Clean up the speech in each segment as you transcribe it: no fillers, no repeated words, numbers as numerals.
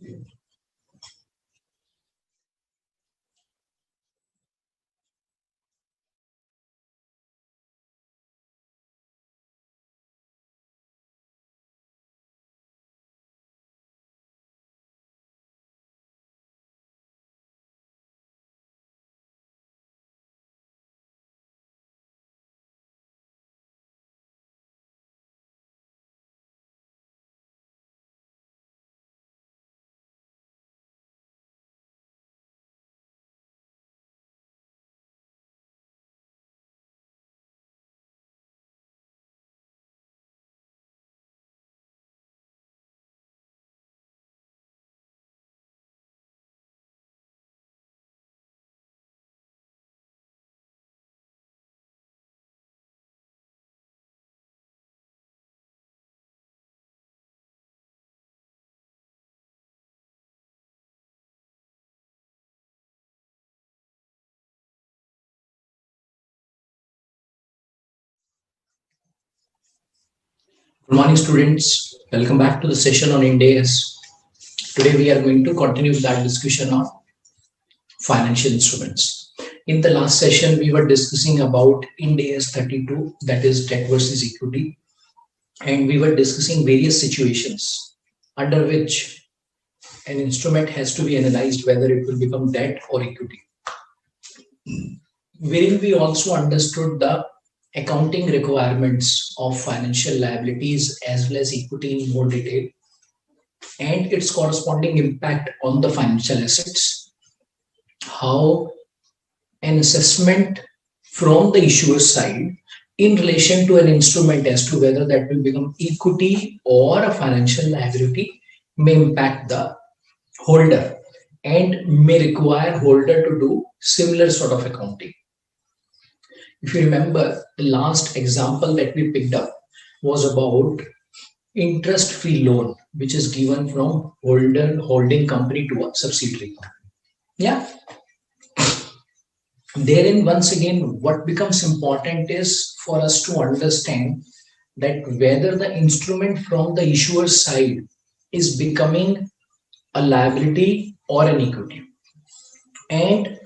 Good morning, students. Welcome back to the session on Ind AS. Today, we are going to continue that discussion on financial instruments. In the last session, we were discussing about Ind AS 32, that is debt versus equity, and we were discussing various situations under which an instrument has to be analyzed whether it will become debt or equity. Wherein we also understood the accounting requirements of financial liabilities as well as equity in more detail and its corresponding impact on the financial assets, how an assessment from the issuer side in relation to an instrument as to whether that will become equity or a financial liability may impact the holder and may require holder to do similar sort of accounting. If you remember, the last example that we picked up was about interest-free loan, which is given from holding company to a subsidiary company. Yeah. Therein, once again, what becomes important is for us to understand that whether the instrument from the issuer side is becoming a liability or an equity. And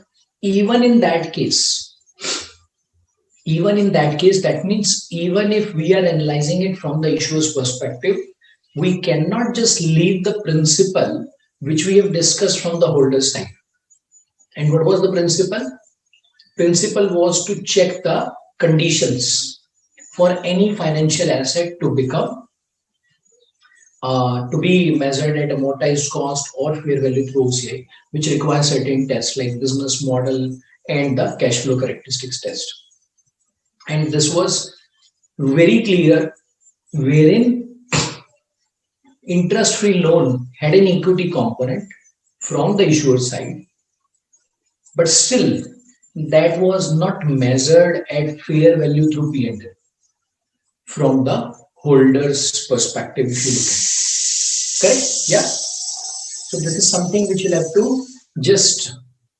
even in that case, that means even if we are analyzing it from the issuer's perspective, we cannot just leave the principle which we have discussed from the holder's side. And what was the principle? Principle was to check the conditions for any financial asset to become to be measured at amortized cost or fair value through OCI, which requires certain tests like business model and the cash flow characteristics test. And this was very clear, wherein interest-free loan had an equity component from the issuer side, but still that was not measured at fair value through P&L from the holder's perspective, if you look at it. Correct? Yeah. So this is something which you'll have to just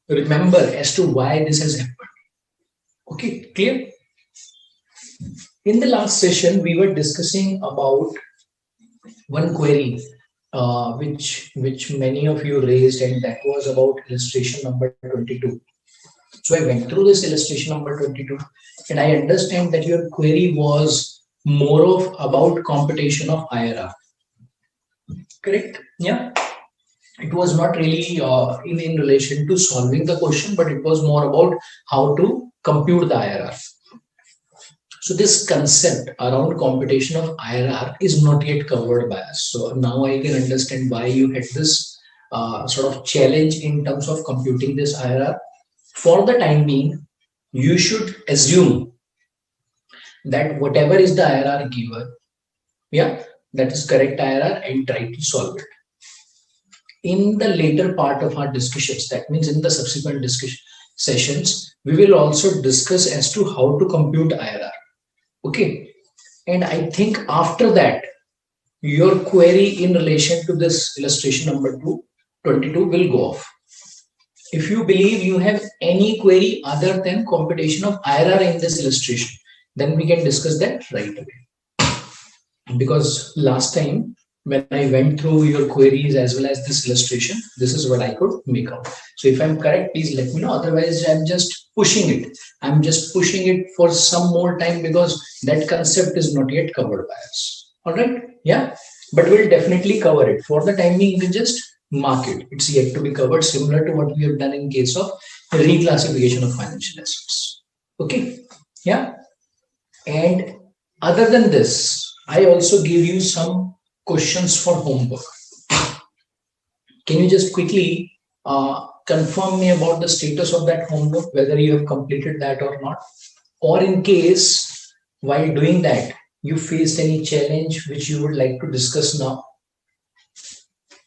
remember as to why this has happened. Okay, clear? In the last session, we were discussing about one query which many of you raised, and that was about illustration number 22. So I went through this illustration number 22, and I understand that your query was more of about computation of IRR. Correct? Yeah. It was not really in relation to solving the question, but it was more about how to compute the IRR. So this concept around computation of IRR is not yet covered by us. So now I can understand why you had this sort of challenge in terms of computing this IRR. For the time being, you should assume that whatever is the IRR given, yeah, that is correct IRR, and try to solve it. In the later part of our discussions, that means in the subsequent discussion sessions, we will also discuss as to how to compute IRR. Okay, and I think after that, your query in relation to this illustration number 22 will go off. If you believe you have any query other than computation of IRR in this illustration, then we can discuss that right away. Because last time when I went through your queries as well as this illustration, this is what I could make out. So if I'm correct, please let me know. Otherwise, I'm just pushing it. I'm just pushing it for some more time because that concept is not yet covered by us. All right? Yeah. But we'll definitely cover it. For the time being, you can just mark it. It's yet to be covered, similar to what we have done in case of reclassification of financial assets. Okay. Yeah. And other than this, I also give you some questions for homework. Can you just quickly confirm me about the status of that homework, whether you have completed that or not? Or in case, while doing that, you faced any challenge which you would like to discuss now?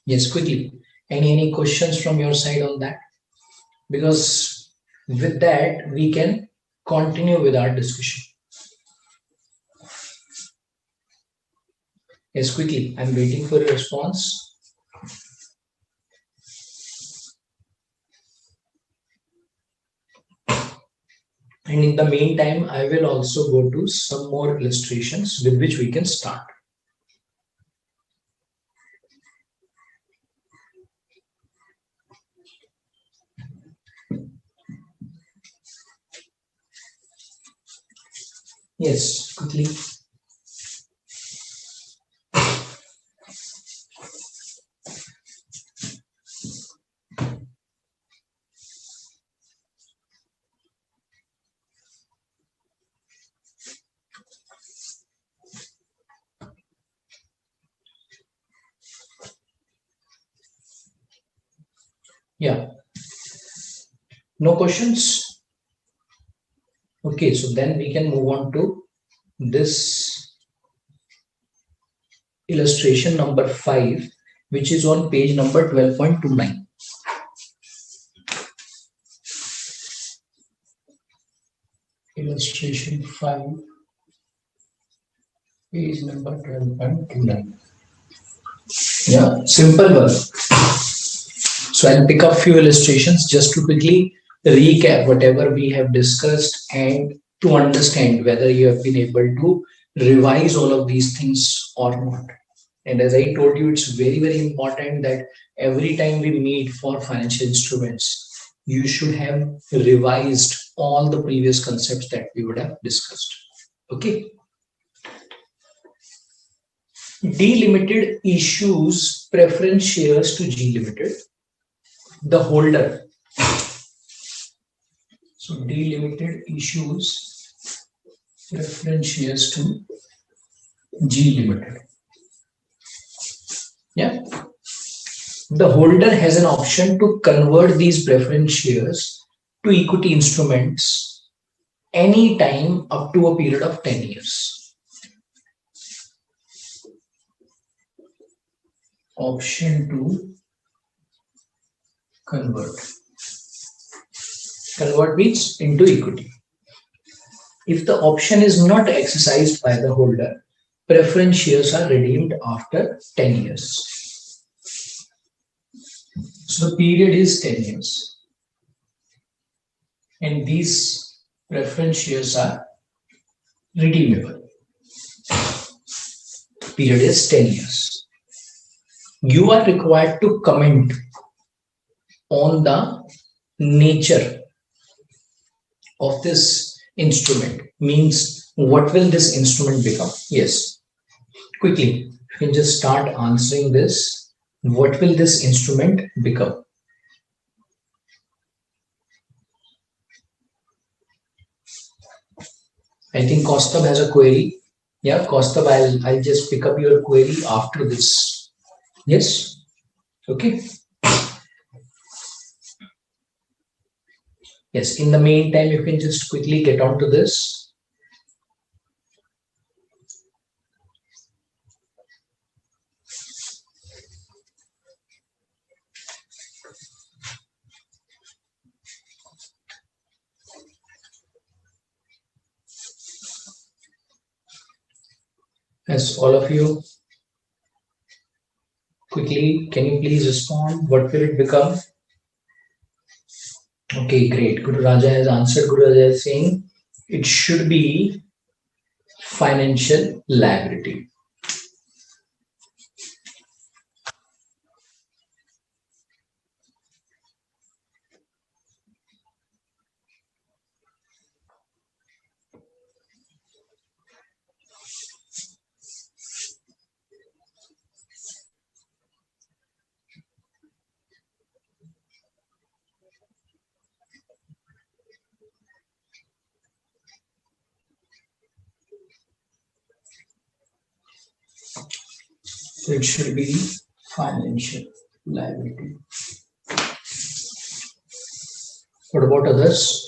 Yes, quickly. Any questions from your side on that? Because with that, we can continue with our discussion. Yes, quickly. I'm waiting for your response. And in the meantime, I will also go to some more illustrations with which we can start. Yes, quickly. Yeah. No questions? Okay, so then we can move on to this illustration number 5, which is on page number 12.29. Illustration 5, page number 12.29. Yeah, simple one. So I'll pick up few illustrations just to quickly recap whatever we have discussed and to understand whether you have been able to revise all of these things or not. And as I told you, it's very, very important that every time we meet for financial instruments, you should have revised all the previous concepts that we would have discussed. Okay. D Limited issues preference shares to G Limited. The holder. So D Limited issues preference shares to G Limited. Yeah. The holder has an option to convert these preference shares to equity instruments anytime up to a period of 10 years. Option to convert. Convert means into equity. If the option is not exercised by the holder, preference shares are redeemed after 10 years. So the period is 10 years. And these preference shares are redeemable. Period is 10 years. You are required to comment on the nature of this instrument, means what will this instrument become? Yes, quickly, you can just start answering this. What will this instrument become? I think Kostab has a query. Yeah, Kostab, I'll just pick up your query after this. Yes, okay. Yes, in the meantime, you can just quickly get on to this. Yes, all of you, quickly, can you please respond? What will it become? Okay, great. Guru Raja has answered. Guru Raja is saying it should be financial liability. So it should be financial liability. What about others?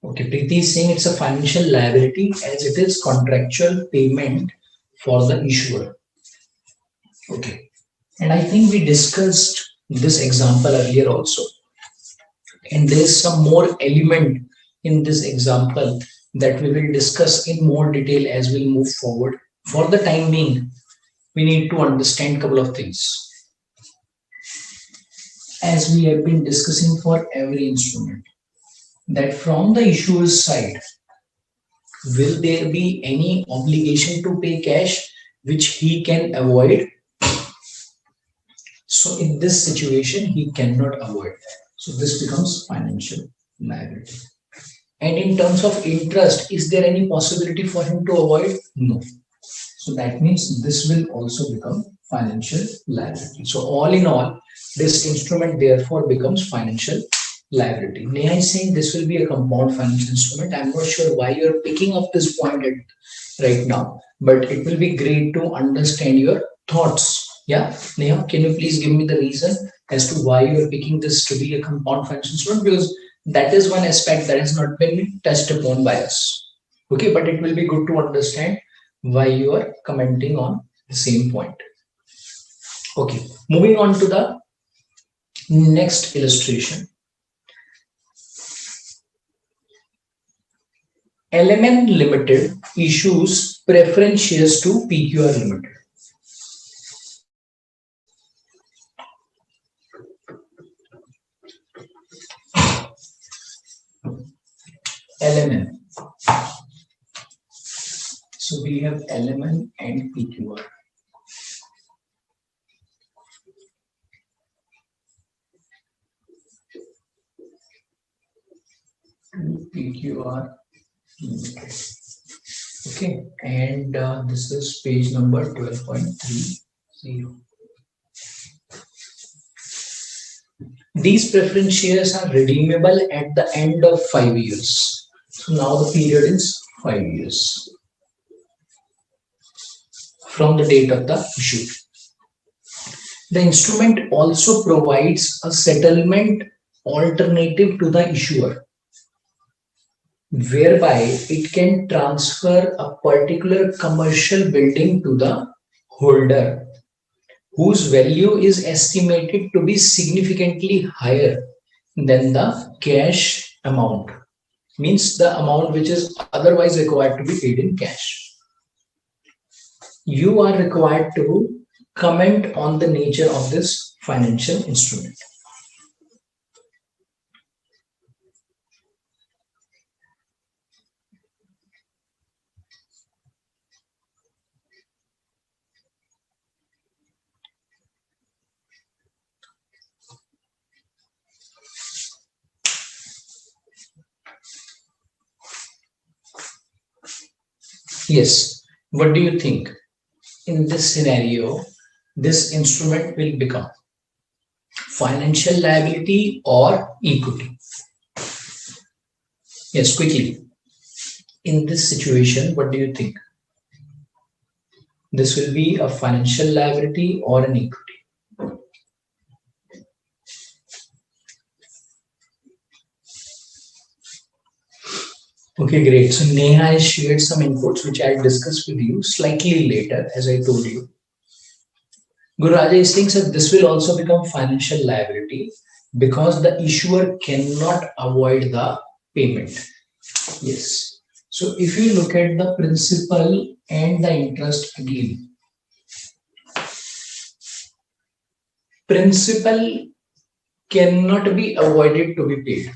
Okay, Preeti is saying it's a financial liability as it is contractual payment for the issuer. Okay, and I think we discussed this example earlier also, and there's some more element in this example that we will discuss in more detail as we move forward. For the time being, we need to understand a couple of things. As we have been discussing for every instrument, that from the issuer's side, will there be any obligation to pay cash which he can avoid? So in this situation, he cannot avoid that. So this becomes financial liability. And in terms of interest, is there any possibility for him to avoid? No. So that means this will also become financial liability. So all in all, this instrument therefore becomes financial liability. Neha is saying this will be a compound financial instrument. I'm not sure why you're picking up this point right now, but it will be great to understand your thoughts. Yeah, Neha, can you please give me the reason as to why you are picking this to be a compound financial instrument? Because that is one aspect that has not been touched upon by us. Okay, but it will be good to understand why you are commenting on the same point. Okay, moving on to the next illustration. LMN Limited issues preference shares to PQR Limited. LMN. So we have LMN and PQR. PQR Limited. Okay, and this is page number 12.30. These preference shares are redeemable at the end of 5 years. So now the period is 5 years from the date of the issue. The instrument also provides a settlement alternative to the issuer, whereby it can transfer a particular commercial building to the holder, whose value is estimated to be significantly higher than the cash amount, means the amount which is otherwise required to be paid in cash. You are required to comment on the nature of this financial instrument. Yes, what do you think? In this scenario, this instrument will become financial liability or equity? Yes, quickly. In this situation, what do you think? This will be a financial liability or an equity? Okay, great. So Neha has shared some inputs which I'll discuss with you slightly later, as I told you. Guru Raja is saying that this will also become financial liability because the issuer cannot avoid the payment. Yes. So if you look at the principal and the interest again, principal cannot be avoided to be paid.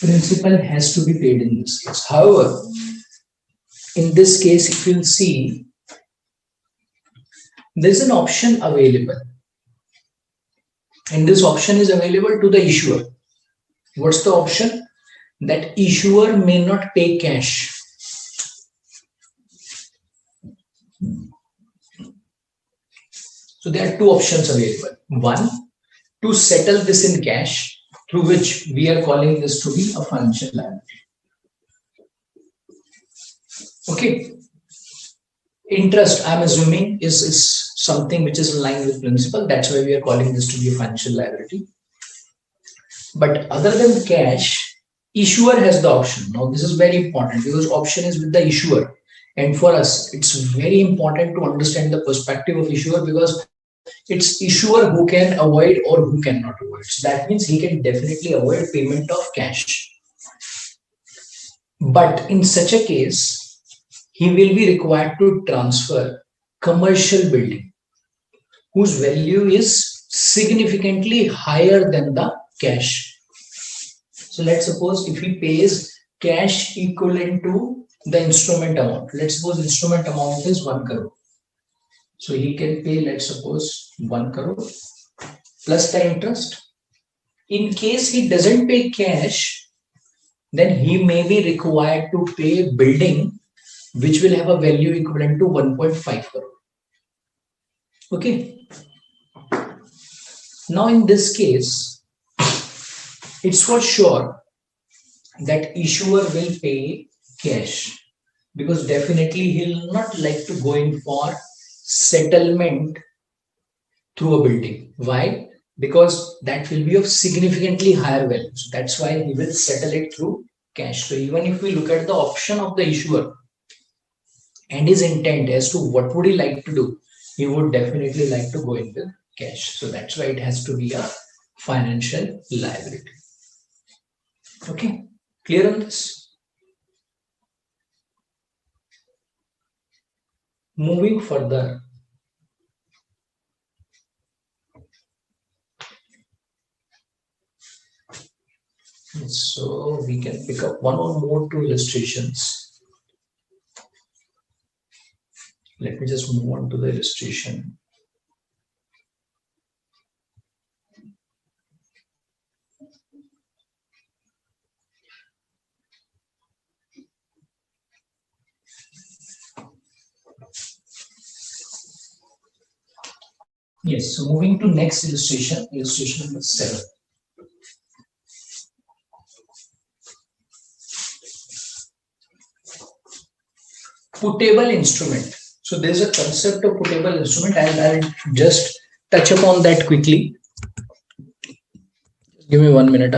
Principal has to be paid in this case. However, in this case, if you'll see, there is an option available, and this option is available to the issuer. What's the option? That issuer may not pay cash. So there are two options available. One, to settle this in cash, through which we are calling this to be a financial liability. Okay. Interest, I'm assuming, is something which is in line with principal. That's why we are calling this to be a financial liability. But other than cash, issuer has the option. Now, this is very important because option is with the issuer. And for us, it's very important to understand the perspective of issuer, because it's issuer who can avoid or who cannot avoid. So that means he can definitely avoid payment of cash. But in such a case, he will be required to transfer commercial building whose value is significantly higher than the cash. So let's suppose if he pays cash equivalent to the instrument amount. Let's suppose instrument amount is 1 crore. So he can pay, let's suppose, 1 crore plus the interest. In case he doesn't pay cash, then he may be required to pay building which will have a value equivalent to 1.5 crore. Okay. Now in this case, it's for sure that issuer will pay cash, because definitely he'll not like to go in for settlement through a building. Why? Because that will be of significantly higher value. So that's why he will settle it through cash. So even if we look at the option of the issuer and his intent as to what would he like to do, he would definitely like to go in with cash. So that's why it has to be a financial liability. Okay, clear on this? Moving further, so we can pick up one or more two illustrations. Let me just move on to the illustration. Yes, so moving to next illustration, illustration number 7. Putable instrument. So there's a concept of putable instrument, and I'll just touch upon that quickly. Give me 1 minute.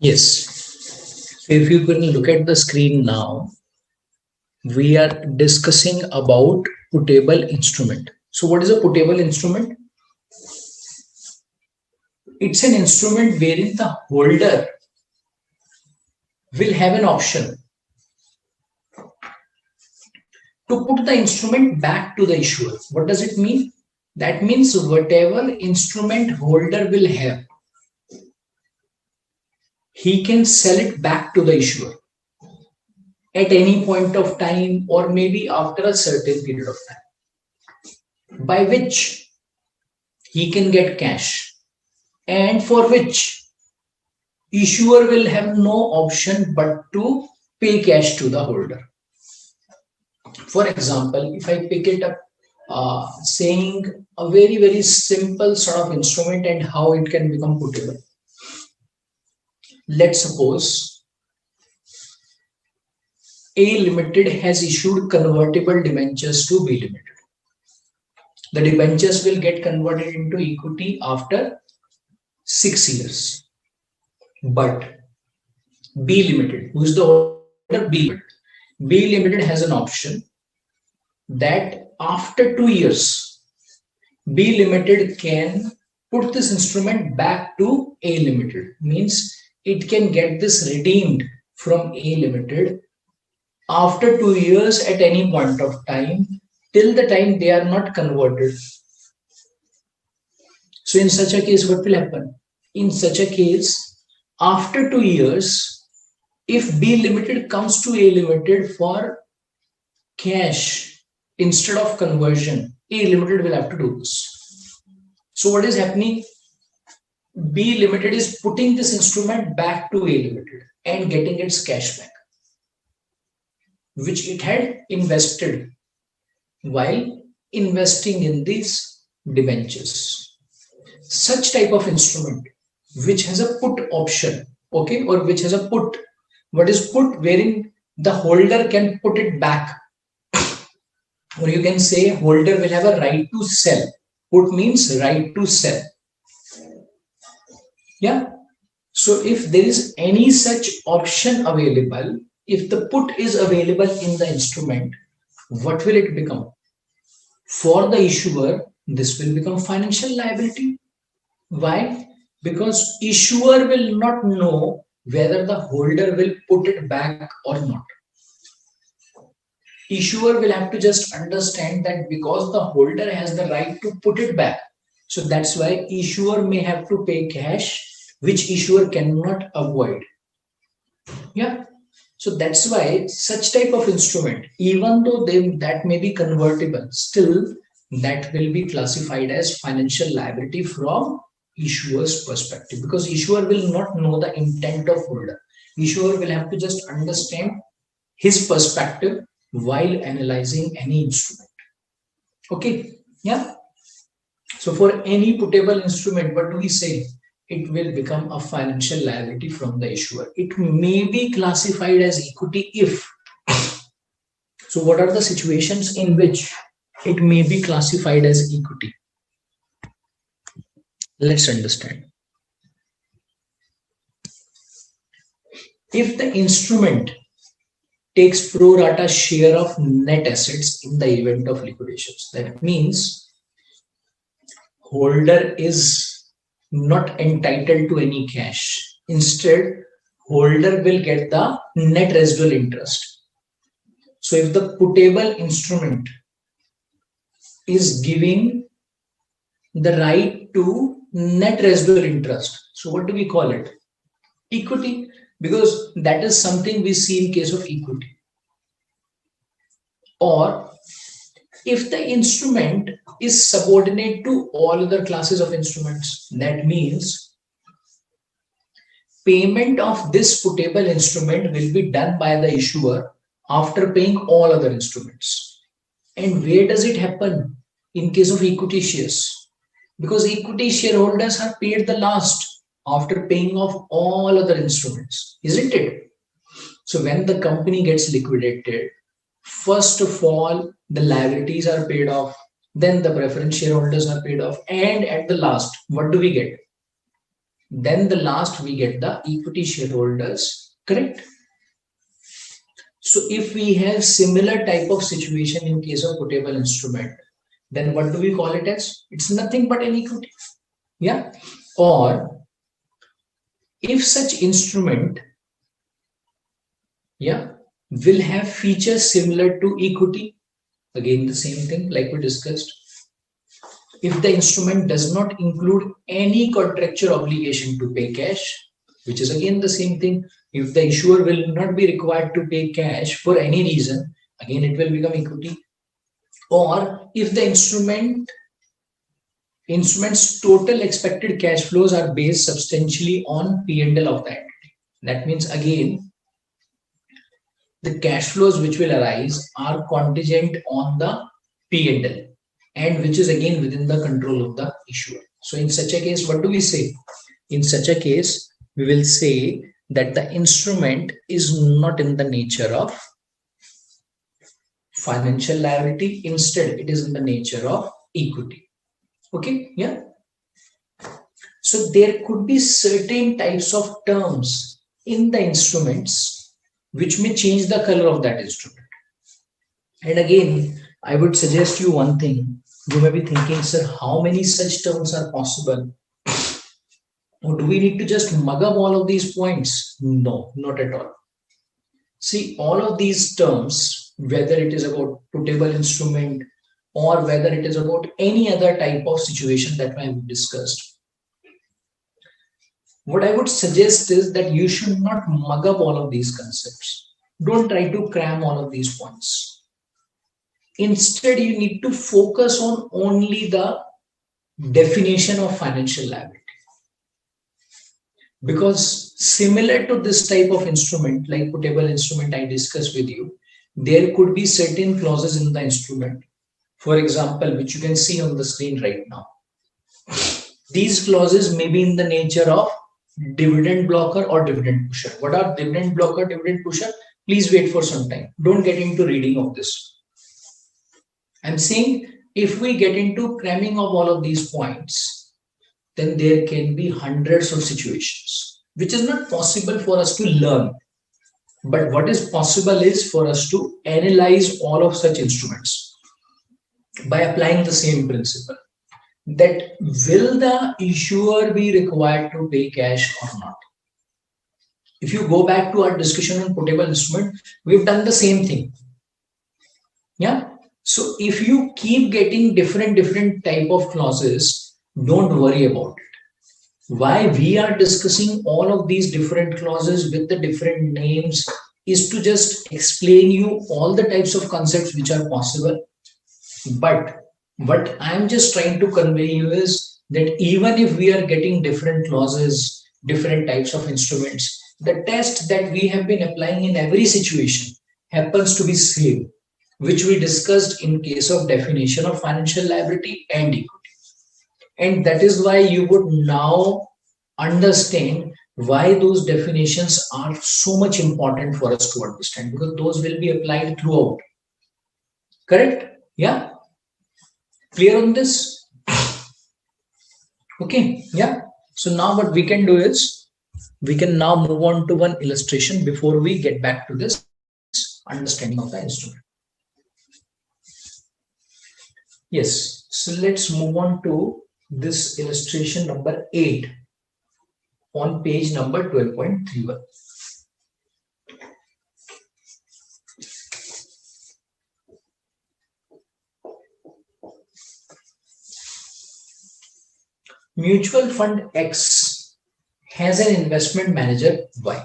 Yes. So if you can look at the screen now, we are discussing about putable instrument. So what is a putable instrument? It's an instrument wherein the holder will have an option to put the instrument back to the issuer. What does it mean? That means whatever instrument holder will have, he can sell it back to the issuer at any point of time, or maybe after a certain period of time, by which he can get cash, and for which issuer will have no option but to pay cash to the holder. For example, if I pick it up saying a very simple sort of instrument and how it can become putable. Let's suppose A Limited has issued convertible debentures to B Limited. The debentures will get converted into equity after 6 years. But B Limited, who is the holder? B Limited. B Limited has an option that after 2 years, B Limited can put this instrument back to A Limited. Means it can get this redeemed from A Limited after 2 years at any point of time till the time they are not converted. So in such a case, what will happen? In such a case, after 2 years, if B Limited comes to A Limited for cash instead of conversion, A Limited will have to do this. So what is happening? B Limited is putting this instrument back to A Limited and getting its cash back, which it had invested while investing in these debentures. Such type of instrument which has a put option, okay, or which has a put. What is put? Wherein the holder can put it back, or you can say holder will have a right to sell. Put means right to sell. Yeah. So if there is any such option available, if the put is available in the instrument, what will it become? For the issuer, this will become financial liability. Why? Because issuer will not know whether the holder will put it back or not. Issuer will have to just understand that because the holder has the right to put it back, so that's why issuer may have to pay cash, which issuer cannot avoid. Yeah. So that's why such type of instrument, even though that may be convertible, still that will be classified as financial liability from issuer's perspective, because issuer will not know the intent of holder. Issuer will have to just understand his perspective while analyzing any instrument. Okay. Yeah. So for any putable instrument, what do we say? It will become a financial liability from the issuer. It may be classified as equity if. So what are the situations in which it may be classified as equity? Let's understand. If the instrument takes pro rata share of net assets in the event of liquidations, that means holder is not entitled to any cash. Instead, holder will get the net residual interest. So if the putable instrument is giving the right to net residual interest, so what do we call it? Equity, because that is something we see in case of equity. Or if the instrument is subordinate to all other classes of instruments, that means payment of this putable instrument will be done by the issuer after paying all other instruments. And where does it happen? In case of equity shares, because equity shareholders are paid the last after paying off all other instruments, isn't it? So when the company gets liquidated, first of all, the liabilities are paid off, then the preference shareholders are paid off, and at the last, what do we get? Then the last we get the equity shareholders, correct? So if we have similar type of situation in case of putable instrument, then what do we call it as? It's nothing but an equity. Yeah. Or if such instrument, yeah, will have features similar to equity, again the same thing like we discussed. If the instrument does not include any contractual obligation to pay cash, which is again the same thing. If the issuer will not be required to pay cash for any reason, again it will become equity. Or if the instrument's total expected cash flows are based substantially on P&L of the entity. That means again, the cash flows which will arise are contingent on the P&L, and which is again within the control of the issuer. So in such a case, what do we say? In such a case, we will say that the instrument is not in the nature of financial liability. Instead, it is in the nature of equity. Okay, yeah. So there could be certain types of terms in the instruments which may change the color of that instrument. And again, I would suggest you one thing. You may be thinking, sir, how many such terms are possible? Or do we need to just mug up all of these points? No, not at all. See, all of these terms, whether it is about putable instrument or whether it is about any other type of situation that I have discussed, what I would suggest is that you should not mug up all of these concepts. Don't try to cram all of these points. Instead, you need to focus on only the definition of financial liability. Because similar to this type of instrument, like putable instrument I discussed with you, there could be certain clauses in the instrument, for example, which you can see on the screen right now. These clauses may be in the nature of dividend blocker or dividend pusher. What are dividend blocker, dividend pusher? Please wait for some time. Don't get into reading of this. I'm saying if we get into cramming of all of these points, then there can be hundreds of situations, which is not possible for us to learn. But what is possible is for us to analyze all of such instruments by applying the same principle. That will the issuer be required to pay cash or not? If you go back to our discussion on putable instrument, we've done the same thing. Yeah. So if you keep getting different type of clauses, don't worry about it. Why we are discussing all of these different clauses with the different names is to just explain you all the types of concepts which are possible. But what I'm just trying to convey you is that even if we are getting different clauses, different types of instruments, the test that we have been applying in every situation happens to be same, which we discussed in case of definition of financial liability and equity. And that is why you would now understand why those definitions are so much important for us to understand, because those will be applied throughout. Correct? Yeah. Clear on this? Okay, yeah. So now what we can do is, we can now move on to one illustration before we get back to this understanding of the instrument. Yes, so let's move on to this illustration number 8 on page number 12.31. Mutual fund X has an investment manager Y.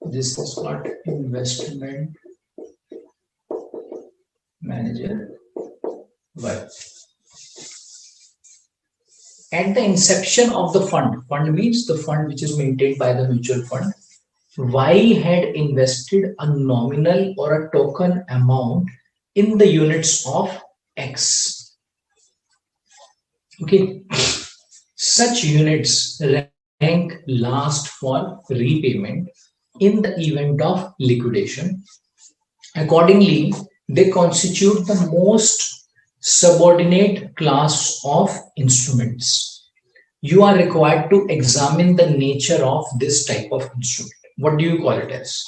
This is called investment manager Y. At the inception of the fund means the fund which is maintained by the mutual fund, Y had invested a nominal or a token amount in the units of X. Okay, such units rank last for repayment in the event of liquidation. Accordingly, they constitute the most subordinate class of instruments. You are required to examine the nature of this type of instrument. What do you call it as?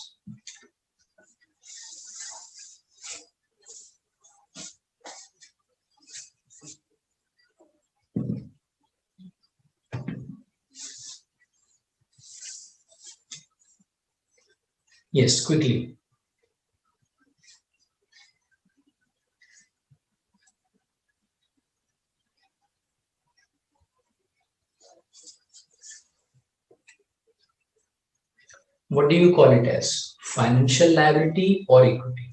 Yes, quickly. What do you call it as? Financial liability or equity?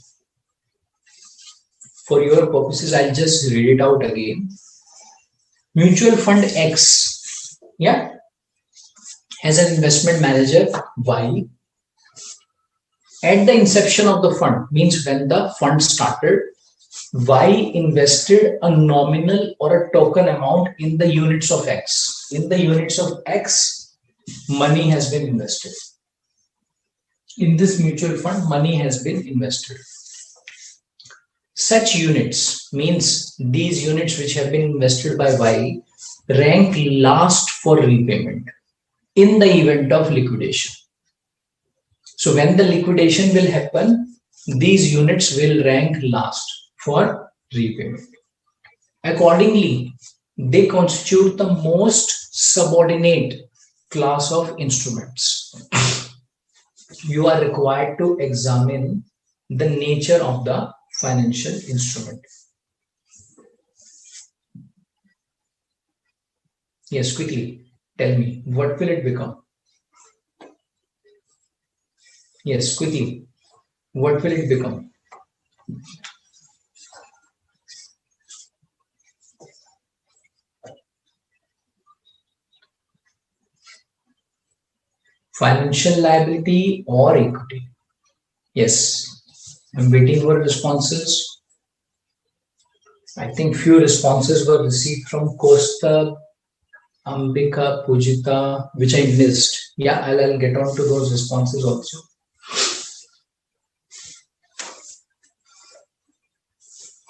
For your purposes, I'll just read it out again. Mutual fund X, yeah, has an investment manager Y. At the inception of the fund, means when the fund started, Y invested a nominal or a token amount in the units of X. In the units of X, money has been invested. In this mutual fund, money has been invested. Such units, means these units which have been invested by Y, rank last for repayment in the event of liquidation. So when the liquidation will happen, these units will rank last for repayment. Accordingly, they constitute the most subordinate class of instruments. You are required to examine the nature of the financial instrument. Yes, quickly tell me, what will it become? Yes, quickly, what will it become? Financial liability or equity? Yes, I'm waiting for responses. I think few responses were received from Costa, Ambika, Pujita, which I missed. Yeah, I'll get on to those responses also.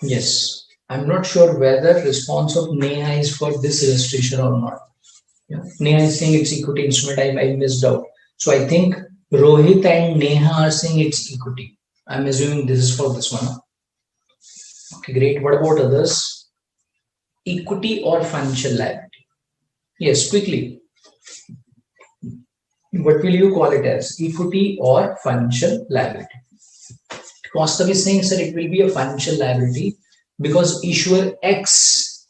Yes, I'm not sure whether response of Neha is for this illustration or not. Yeah. Neha is saying it's equity instrument. I missed out. So I think Rohit and Neha are saying it's equity. I'm assuming this is for this one. Okay, great. What about others? Equity or financial liability? Yes, quickly. What will you call it as? Equity or financial liability? Costa is saying, sir, it will be a financial liability because issuer X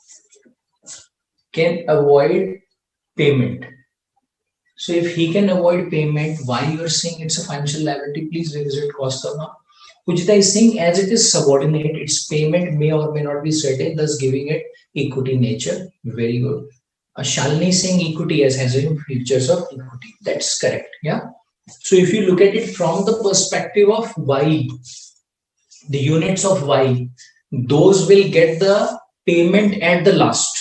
can avoid payment. So if he can avoid payment, why you are saying it's a financial liability? Please revisit Costa now. Pujita is saying as it is subordinate, its payment may or may not be certain, thus giving it equity nature. Very good. Shalini is saying equity as having features of equity. That's correct. Yeah. So if you look at it from the perspective of Y, the units of Y, those will get the payment at the last.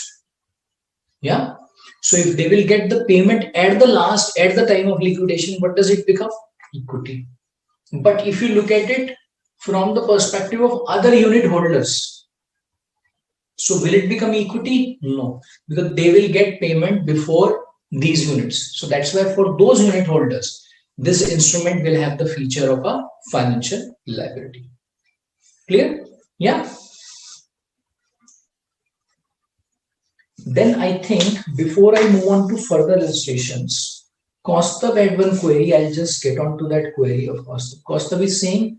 Yeah. So if they will get the payment at the last, at the time of liquidation, what does it become? Equity. But if you look at it from the perspective of other unit holders, so will it become equity? No, because they will get payment before these units. So that's why for those unit holders, this instrument will have the feature of a financial liability. Clear? Yeah. Then I think before I move on to further illustrations, Kostav had one query. I'll just get on to that query of Kostav. Kostav is saying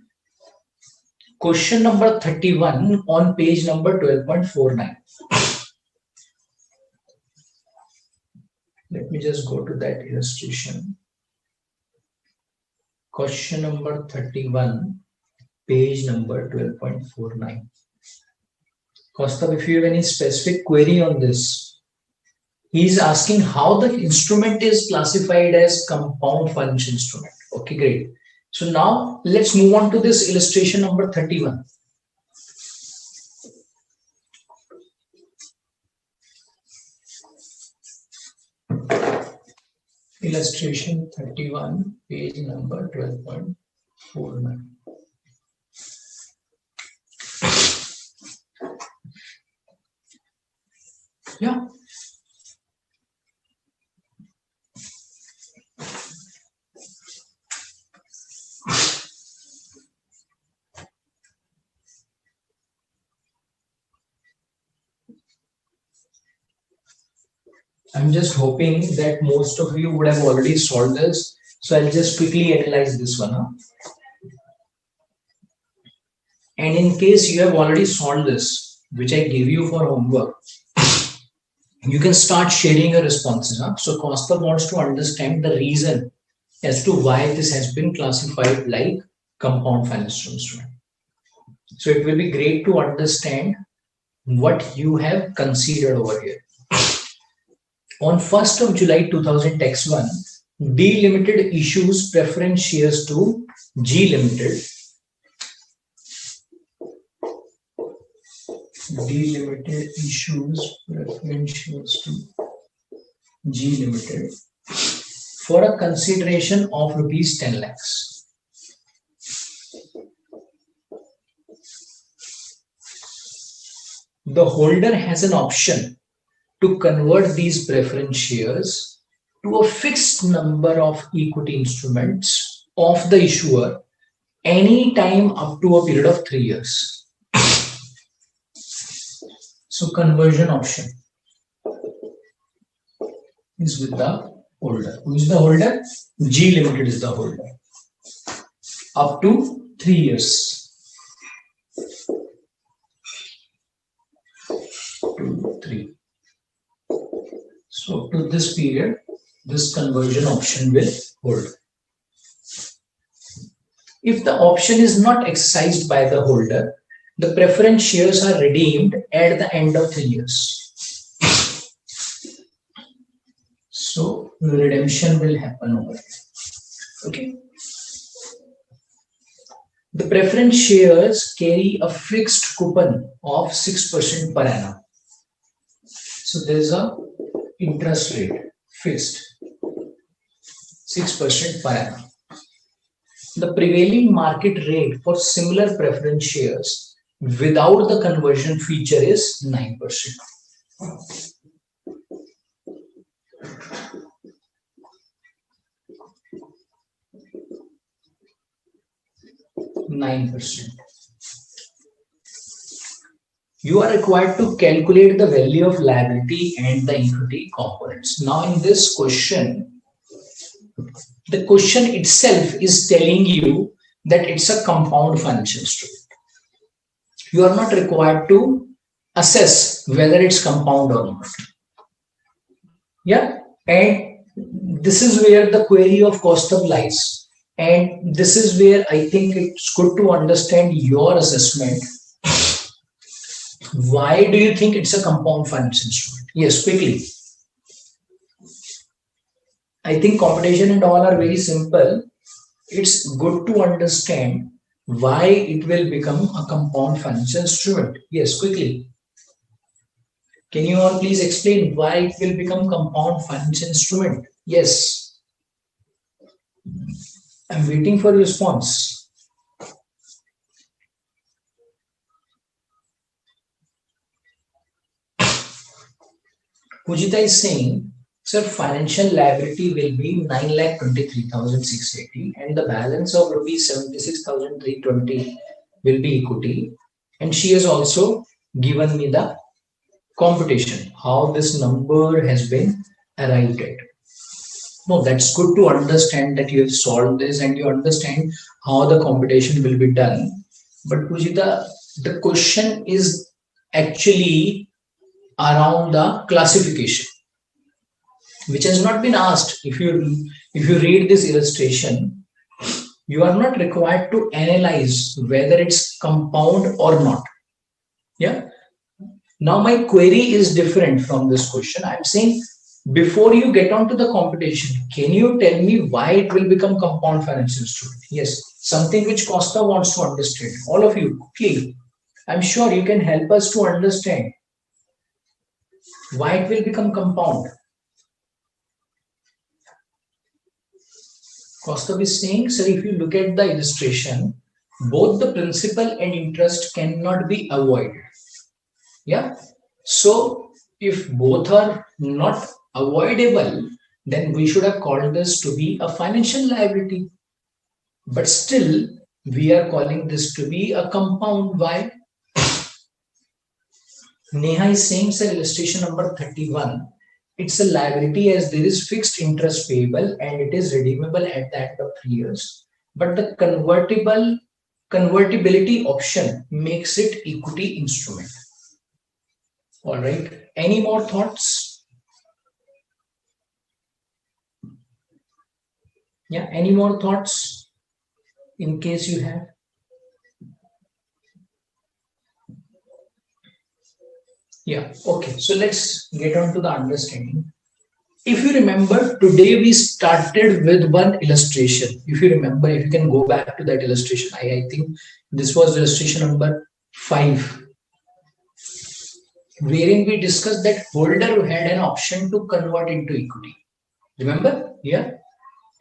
question number 31 on page number 12.49. Let me just go to that illustration. Question number 31, page number 12.49. Kostav, if you have any specific query on this, he is asking how the instrument is classified as compound financial instrument. Okay, great. So now let's move on to this illustration number 31. Illustration 31, page number 12.49. Yeah. I'm just hoping that most of you would have already solved this. So I'll just quickly analyze this one. And in case you have already solved this, which I gave you for homework, you can start sharing your responses. So Costa wants to understand the reason as to why this has been classified like compound financial instrument. So it will be great to understand what you have considered over here. On 1st of July 2000 Tax 1, D Limited issues preference shares to G Limited. D Limited issues preference shares to G Limited for a consideration of rupees 10 lakhs. The holder has an option to convert these preference shares to a fixed number of equity instruments of the issuer any time up to a period of 3 years. So conversion option is with the holder. Who is the holder? G Limited is the holder. Up to 3 years. 2, 3. So to this period, this conversion option will hold. If the option is not exercised by the holder, the preference shares are redeemed at the end of 3 years. So the redemption will happen over here. Okay. The preference shares carry a fixed coupon of 6% per annum. So there is a interest rate fixed 6% per annum. The prevailing market rate for similar preference shares without the conversion feature is 9%. 9%. You are required to calculate the value of liability and the equity components. Now in this question, the question itself is telling you that it's a compound financial instrument. You are not required to assess whether it's compound or not. Yeah, and this is where the query of cost of lies. And this is where I think it's good to understand your assessment. Why do you think it's a compound financial instrument? Yes, quickly. I think computation and all are very simple. It's good to understand why it will become a compound financial instrument. Yes, quickly. Can you all please explain why it will become compound financial instrument? Yes. I'm waiting for your response. Pujita is saying, sir, financial liability will be 9,23,680 and the balance of rupees 76,320 will be equity. And she has also given me the computation, how this number has been arrived at. No, that's good to understand that you have solved this and you understand how the computation will be done. But Pujita, the question is actually around the classification, which has not been asked. If you read this illustration, you are not required to analyze whether it's compound or not. Yeah. Now my query is different from this question. I'm saying before you get on to the computation, can you tell me why it will become compound financial instrument? Yes, something which Costa wants to understand. All of you, quickly. I'm sure you can help us to understand why it will become compound. Costa is saying, sir, if you look at the illustration, both the principal and interest cannot be avoided. Yeah. So if both are not avoidable, then we should have called this to be a financial liability. But still, we are calling this to be a compound. Why? Neha is saying, sir, illustration number 31. It's a liability as there is fixed interest payable and it is redeemable at the end of 3 years. But the convertibility option makes it equity instrument. All right. Any more thoughts? Yeah. Any more thoughts in case you have? Yeah. Okay. So let's get on to the understanding. If you remember, today we started with one illustration. If you remember, if you can go back to that illustration, I think this was illustration number 5. Wherein we discussed that holder had an option to convert into equity. Remember? Yeah.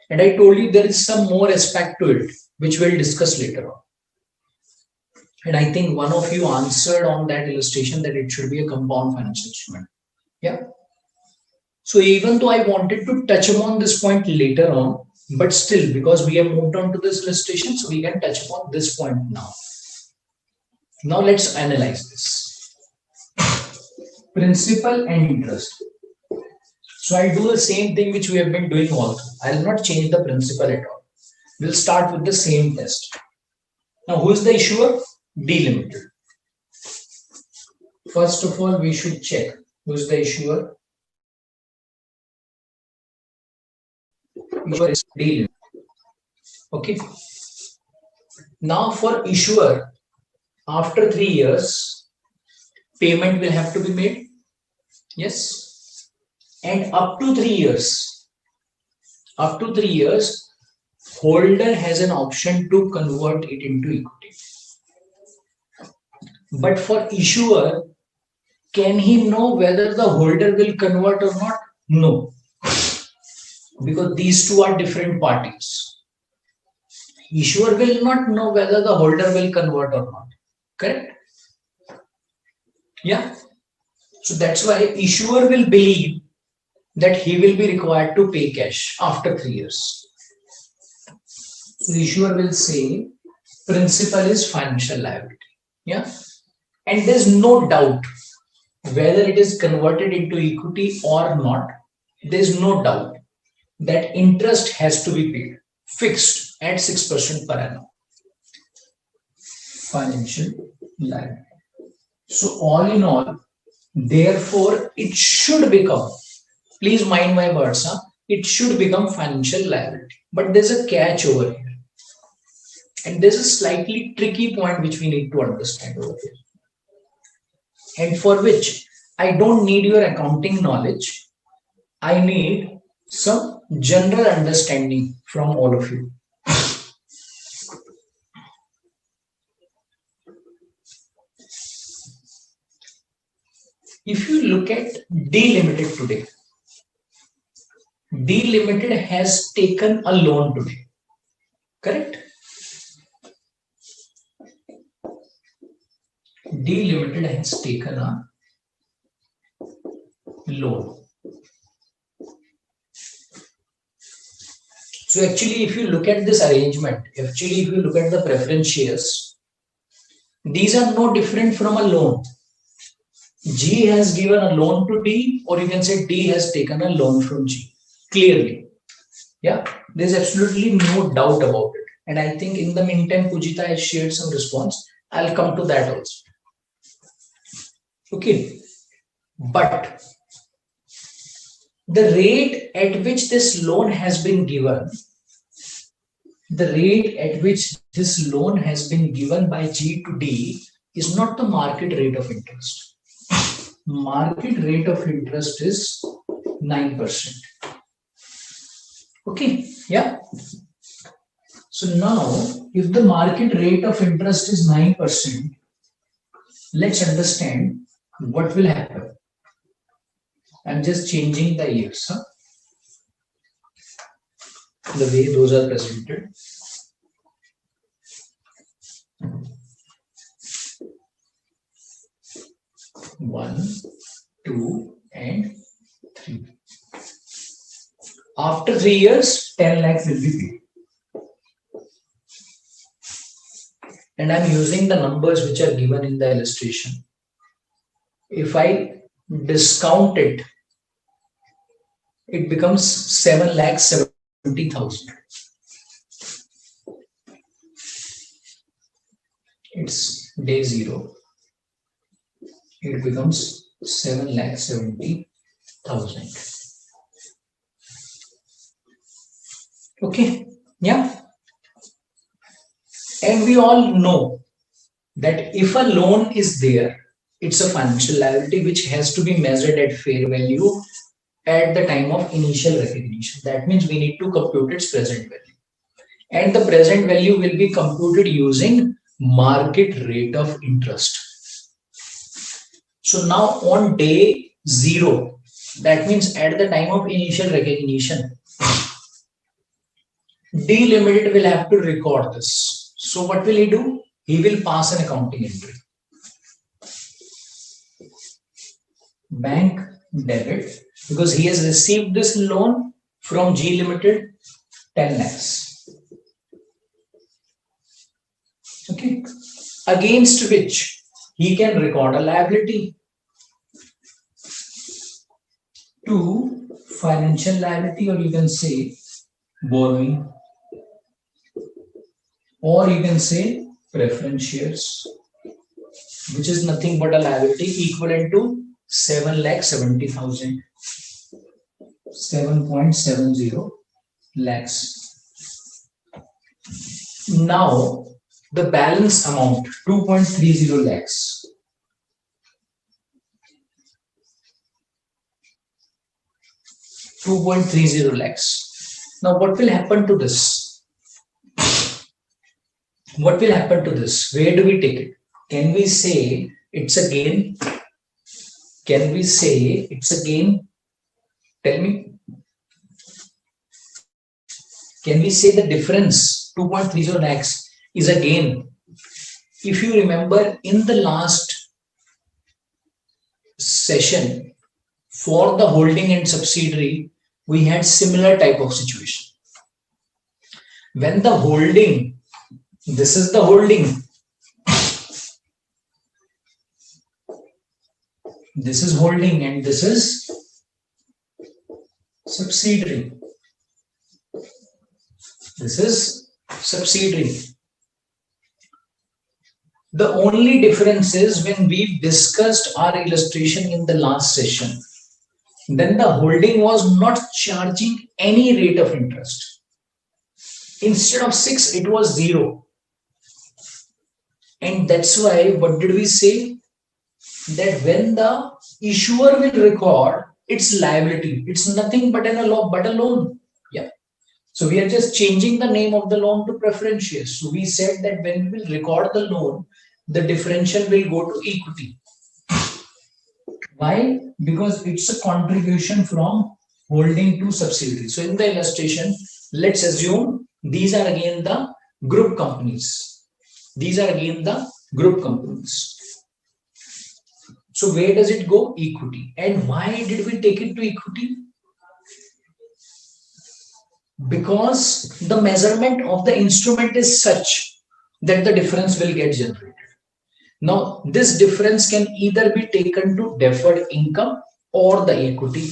And I told you there is some more aspect to it, which we'll discuss later on. And I think one of you answered on that illustration that it should be a compound financial instrument. Yeah. So even though I wanted to touch upon this point later on, but still, because we have moved on to this illustration, so we can touch upon this point now. Now let's analyze this. principal and interest. So I'll do the same thing which we have been doing also. I'll not change the principal at all. We'll start with the same test. Now, who is the issuer? D Limited. First of all, we should check who is the issuer. Issuer is D Limited. Okay. Now, for issuer, after 3 years, payment will have to be made. Yes. And up to 3 years, holder has an option to convert it into equity. But for issuer, can he know whether the holder will convert or not? No. Because these two are different parties. Issuer will not know whether the holder will convert or not. Correct? Yeah. So that's why issuer will believe that he will be required to pay cash after 3 years. So the issuer will say principal is financial liability. Yeah. And there's no doubt whether it is converted into equity or not. There's no doubt that interest has to be paid, fixed at 6% per annum. Financial liability. So all in all, therefore, it should become, please mind my words, it should become financial liability. But there's a catch over here. And there's a slightly tricky point which we need to understand over here. And for which I don't need your accounting knowledge. I need some general understanding from all of you. If you look at D Limited today, D Limited has taken a loan today, correct? D Limited has taken a loan. So actually, if you look at this arrangement, if you look at the preference shares, these are no different from a loan. G has given a loan to D, or you can say D has taken a loan from G. Clearly. Yeah, there's absolutely no doubt about it. And I think in the meantime, Pujita has shared some response. I'll come to that also. Okay. But the rate at which this loan has been given, by G to D is not the market rate of interest. Market rate of interest is 9%. Okay, yeah. So now, if the market rate of interest is 9%, let's understand what will happen. I'm just changing the years, the way those are presented. One, two, and 3. After 3 years, 10 lakhs will be paid. And I'm using the numbers which are given in the illustration. If I discount it, it becomes 7,70,000. It's day 0. It becomes 7,70,000. Okay, yeah. And we all know that if a loan is there, it's a financial liability which has to be measured at fair value at the time of initial recognition. That means we need to compute its present value. And the present value will be computed using market rate of interest. So now on day 0, that means at the time of initial recognition, D Limited will have to record this. So what will he do? He will pass an accounting entry. Bank debit, because he has received this loan from G Limited, 10 lakhs. Okay. Against which he can record a liability. to financial liability, or you can say borrowing, or you can say preference shares, which is nothing but a liability equivalent to 7,70,000, 7.70 lakhs. Now the balance amount 2.30 lakhs. 2.30 lakhs. Now what will happen to this? What will happen to this? Where do we take it? Can we say it's a gain? Can we say it's a gain? Tell me. Can we say the difference 2.30 lakhs is a gain? If you remember in the last session for the holding and subsidiary, we had similar type of situation. When the holding, this is the holding, this is holding, and this is subsidiary. This is subsidiary. The only difference is when we discussed our illustration in the last session, then the holding was not charging any rate of interest. Instead of 6, it was 0. And that's why, what did we say? That when the issuer will record its liability, it's nothing but a loan. Yeah. So we are just changing the name of the loan to preference shares. So we said that when we will record the loan, the differential will go to equity. Why? Because it's a contribution from holding to subsidiary. So in the illustration, let's assume these are again the group companies. These are again the group companies. So where does it go? Equity. And why did we take it to equity? Because the measurement of the instrument is such that the difference will get generated. Now, this difference can either be taken to deferred income or the equity.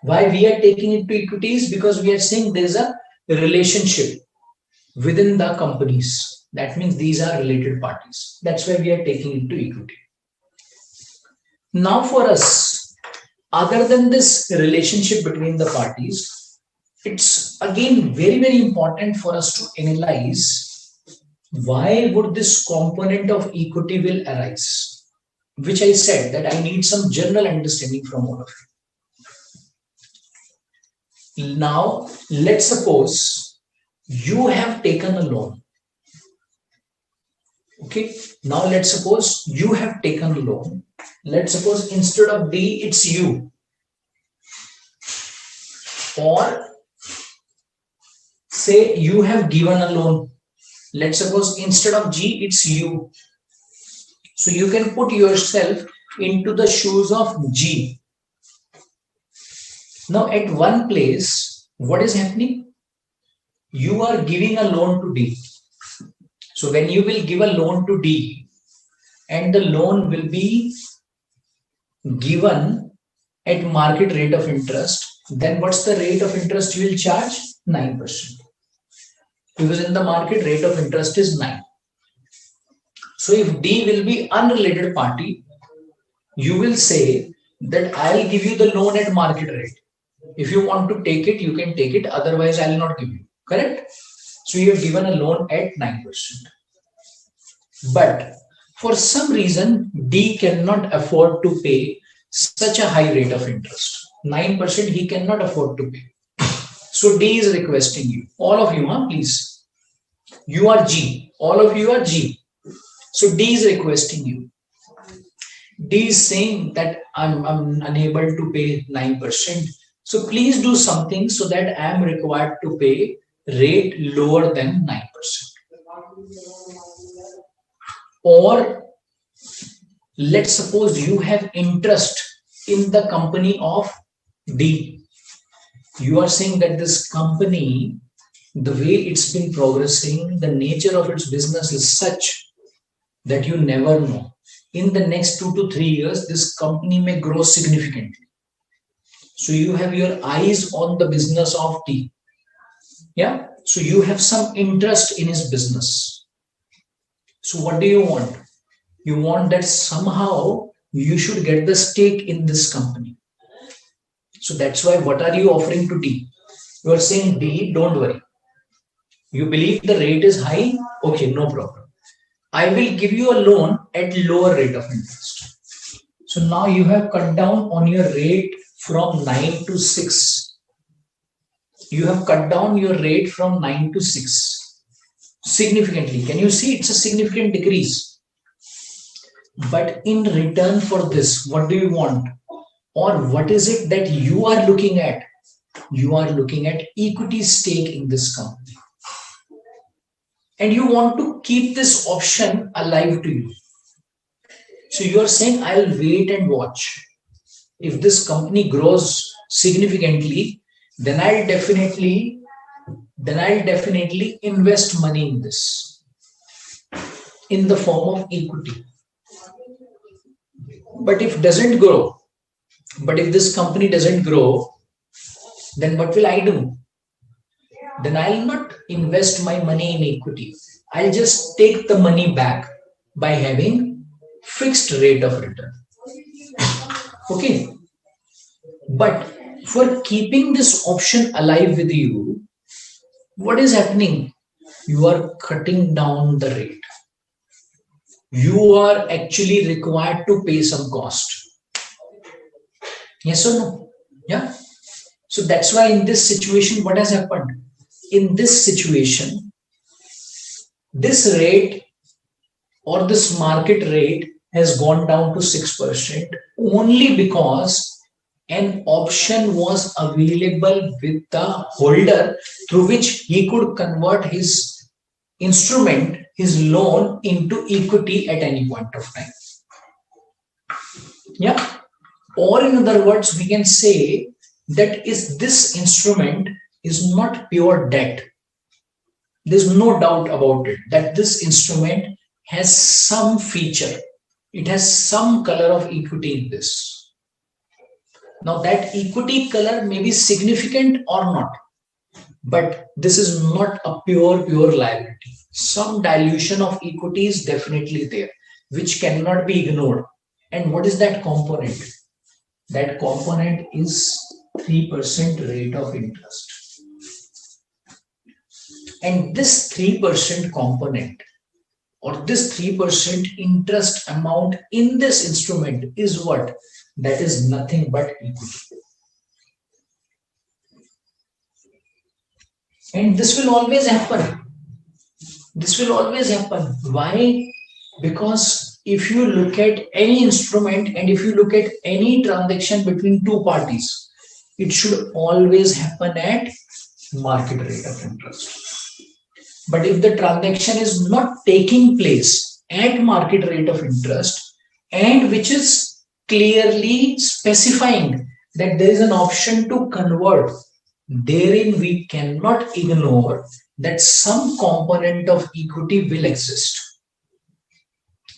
Why we are taking it to equity is because we are saying there is a relationship within the companies. That means these are related parties. That's why we are taking it to equity. Now for us, other than this relationship between the parties, it's again very, very important for us to analyze why would this component of equity will arise, which I said that I need some general understanding from all of you. Now, let's suppose you have taken a loan. Okay, now let's suppose you have taken a loan. Let's suppose instead of D, it's you. Or say you have given a loan. Let's suppose instead of G, it's you. So you can put yourself into the shoes of G. Now at one place, what is happening? You are giving a loan to D. So when you will give a loan to D, and the loan will be given at market rate of interest, then what's the rate of interest you will charge? 9%. Because in the market rate of interest is 9. So if D will be unrelated party, you will say that I'll give you the loan at market rate. If you want to take it, you can take it. Otherwise, I'll not give you. Correct? So you have given a loan at 9%. But for some reason, D cannot afford to pay such a high rate of interest. 9% he cannot afford to pay. So D is requesting you, all of you, please. You are G, all of you are G. So D is requesting you. D is saying that I'm unable to pay 9%. So please do something so that I am required to pay rate lower than 9%. Or let's suppose you have interest in the company of D. You are saying that this company, the way it's been progressing, the nature of its business is such that you never know. In the next 2 to 3 years, this company may grow significantly. So you have your eyes on the business of tea. Yeah. So you have some interest in his business. So what do you want? You want that somehow you should get the stake in this company. So that's why what are you offering to D? You are saying D, don't worry. You believe the rate is high? Okay, no problem. I will give you a loan at lower rate of interest. So now you have cut down on your rate from 9 to 6. You have cut down your rate from 9 to 6 significantly. Can you see it's a significant decrease? But in return for this, what do you want? Or what is it that you are looking at? You are looking at equity stake in this company. And you want to keep this option alive to you. So you are saying, I'll wait and watch. If this company grows significantly, then I'll definitely invest money in this in the form of equity. But if this company doesn't grow, then what will I do? Then I'll not invest my money in equity. I'll just take the money back by having fixed rate of return. Okay. But for keeping this option alive with you, what is happening? You are cutting down the rate. You are actually required to pay some cost. Yes or no? Yeah. So that's why in this situation, what has happened? In this situation, this rate or this market rate has gone down to 6% only because an option was available with the holder through which he could convert his instrument, his loan, into equity at any point of time. Yeah. Or in other words, we can say that this instrument is not pure debt. There's no doubt about it that this instrument has some feature. It has some color of equity in this. Now that equity color may be significant or not, but this is not a pure liability. Some dilution of equity is definitely there, which cannot be ignored. And what is that component? That component is 3% rate of interest. And this 3% component or this 3% interest amount in this instrument is what? That is nothing but equity. And this will always happen. This will always happen. Why? Because if you look at any instrument and if you look at any transaction between two parties, it should always happen at market rate of interest. But if the transaction is not taking place at market rate of interest and which is clearly specifying that there is an option to convert, therein we cannot ignore that some component of equity will exist.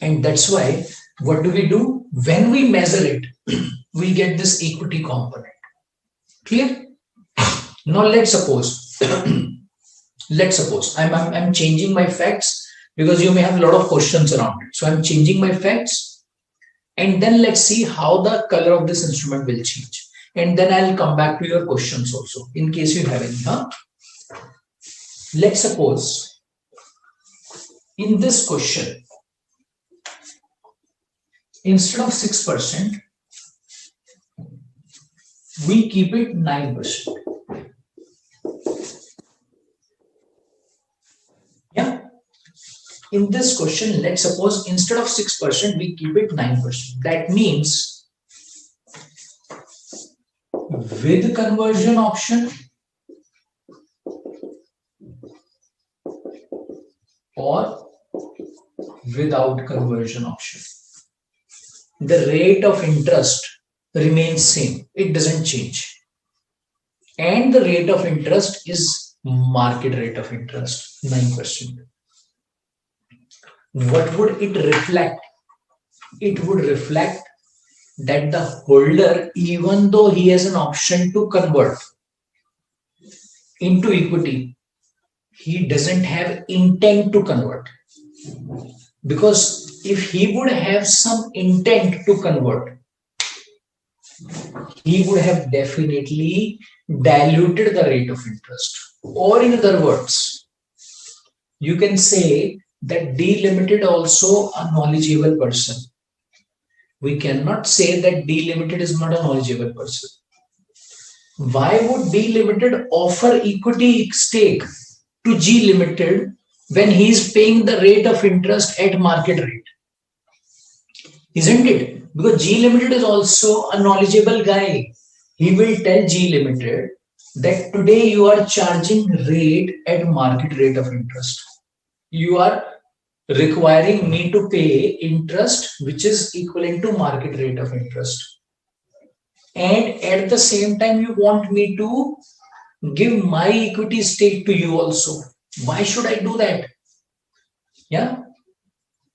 And that's why what do? When we measure it, we get this equity component. Clear? Now let's suppose I'm changing my facts because you may have a lot of questions around it. So I'm changing my facts and then let's see how the color of this instrument will change. And then I'll come back to your questions also in case you have any. Let's suppose in this question, instead of 6%, we keep it 9%. Yeah. In this question, let's suppose instead of 6%, we keep it 9%. That means with conversion option or without conversion option, the rate of interest remains same. It doesn't change. And the rate of interest is market rate of interest, 9%. What would it reflect? It would reflect that the holder, even though he has an option to convert into equity, he doesn't have intent to convert. Because if he would have some intent to convert, he would have definitely diluted the rate of interest. Or in other words, you can say that delimited also a knowledgeable person. We cannot say that delimited is not a knowledgeable person. Why would D Limited offer equity stake to G Limited when he is paying the rate of interest at market rate? Isn't it? Because G Limited is also a knowledgeable guy. He will tell G Limited that today you are charging rate at market rate of interest. You are requiring me to pay interest which is equivalent to market rate of interest. And at the same time, you want me to give my equity stake to you also. Why should I do that? Yeah.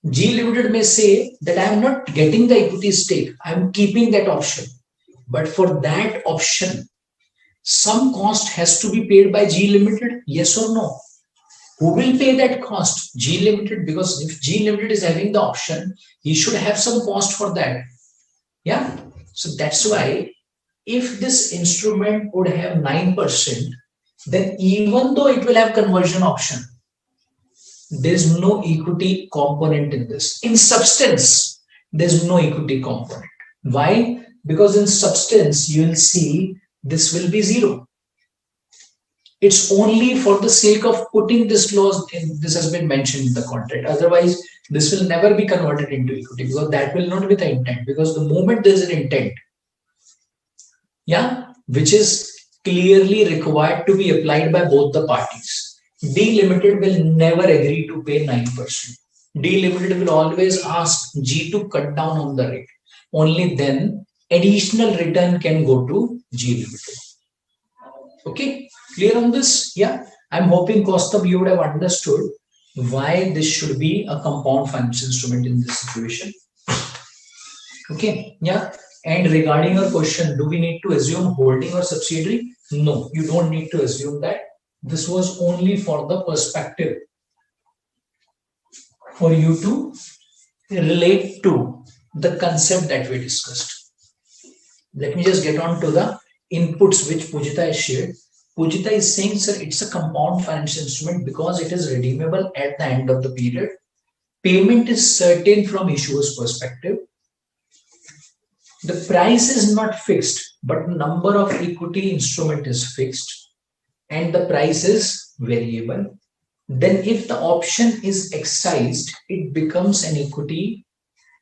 G Limited may say that I am not getting the equity stake. I am keeping that option. But for that option, some cost has to be paid by G Limited. Yes or no? Who will pay that cost? G Limited. Because if G Limited is having the option, he should have some cost for that. Yeah. So that's why if this instrument would have 9%, then even though it will have conversion option, there's no equity component in this. In substance, there's no equity component. Why? Because in substance, you will see this will be zero. It's only for the sake of putting this clause in, this has been mentioned in the contract. Otherwise, this will never be converted into equity because that will not be the intent. Because the moment there's an intent, yeah, which is clearly required to be applied by both the parties, D Limited will never agree to pay 9%. D Limited will always ask G to cut down on the rate. Only then additional return can go to G Limited. Okay, clear on this? Yeah, I'm hoping Kostab you would have understood why this should be a compound finance instrument in this situation. Okay, yeah. And regarding your question, do we need to assume holding or subsidiary? No, you don't need to assume that. This was only for the perspective for you to relate to the concept that we discussed. Let me just get on to the inputs which Pujita has shared. Pujita is saying, sir, it's a compound financial instrument because it is redeemable at the end of the period. Payment is certain from issuer's perspective. The price is not fixed, but number of equity instrument is fixed and the price is variable. Then if the option is excised, it becomes an equity,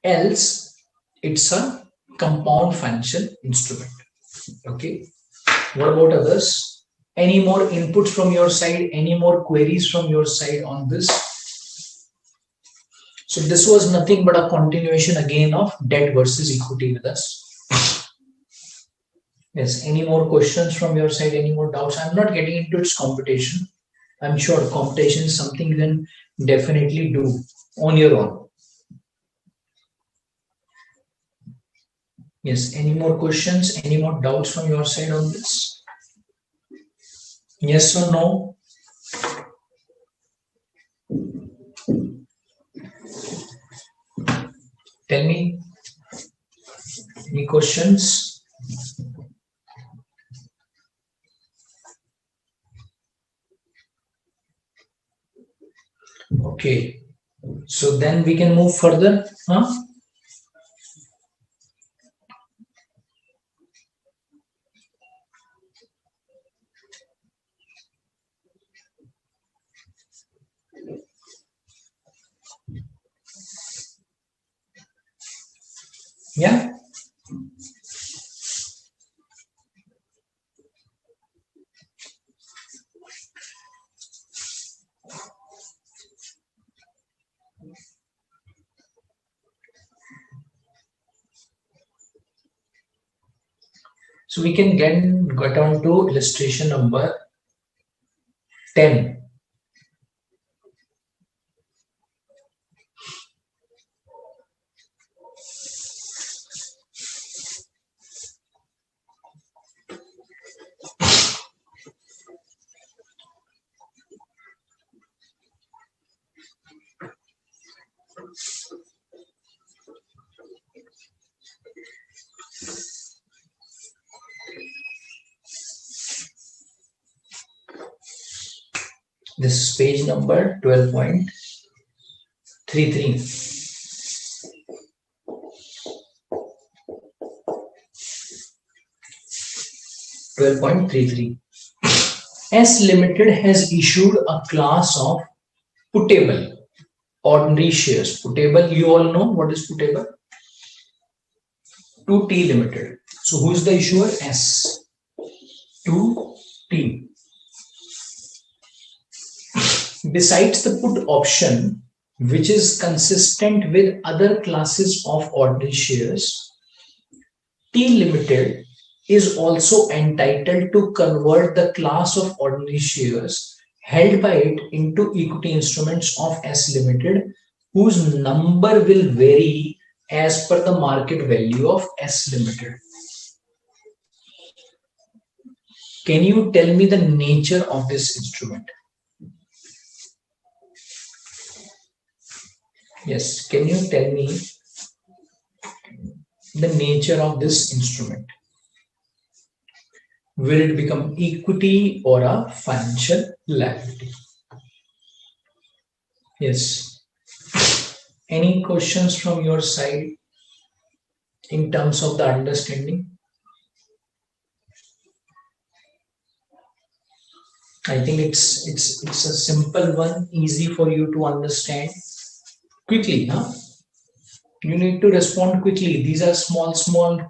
else it's a compound financial instrument. Okay. What about others? Any more inputs from your side? Any more queries from your side on this? So this was nothing but a continuation again of debt versus equity with us. Yes, any more questions from your side? Any more doubts? I'm not getting into its competition. I'm sure competition is something you can definitely do on your own. Yes, any more questions? Any more doubts from your side on this? Yes or no? Tell me. Any questions? Okay. So then we can move further. Huh? Yeah. So we can get on to illustration number 10. This is page number 12.33. S Limited has issued a class of putable ordinary shares. Putable, you all know what is putable? To T Limited. So who is the issuer? S. To T. Besides the put option, which is consistent with other classes of ordinary shares, T Limited is also entitled to convert the class of ordinary shares held by it into equity instruments of S Limited, whose number will vary as per the market value of S Limited. Can you tell me the nature of this instrument? Yes, can you tell me the nature of this instrument? Will it become equity or a financial liability? Yes. Any questions from your side in terms of the understanding? I think it's a simple one, easy for you to understand quickly, huh? You need to respond quickly. These are small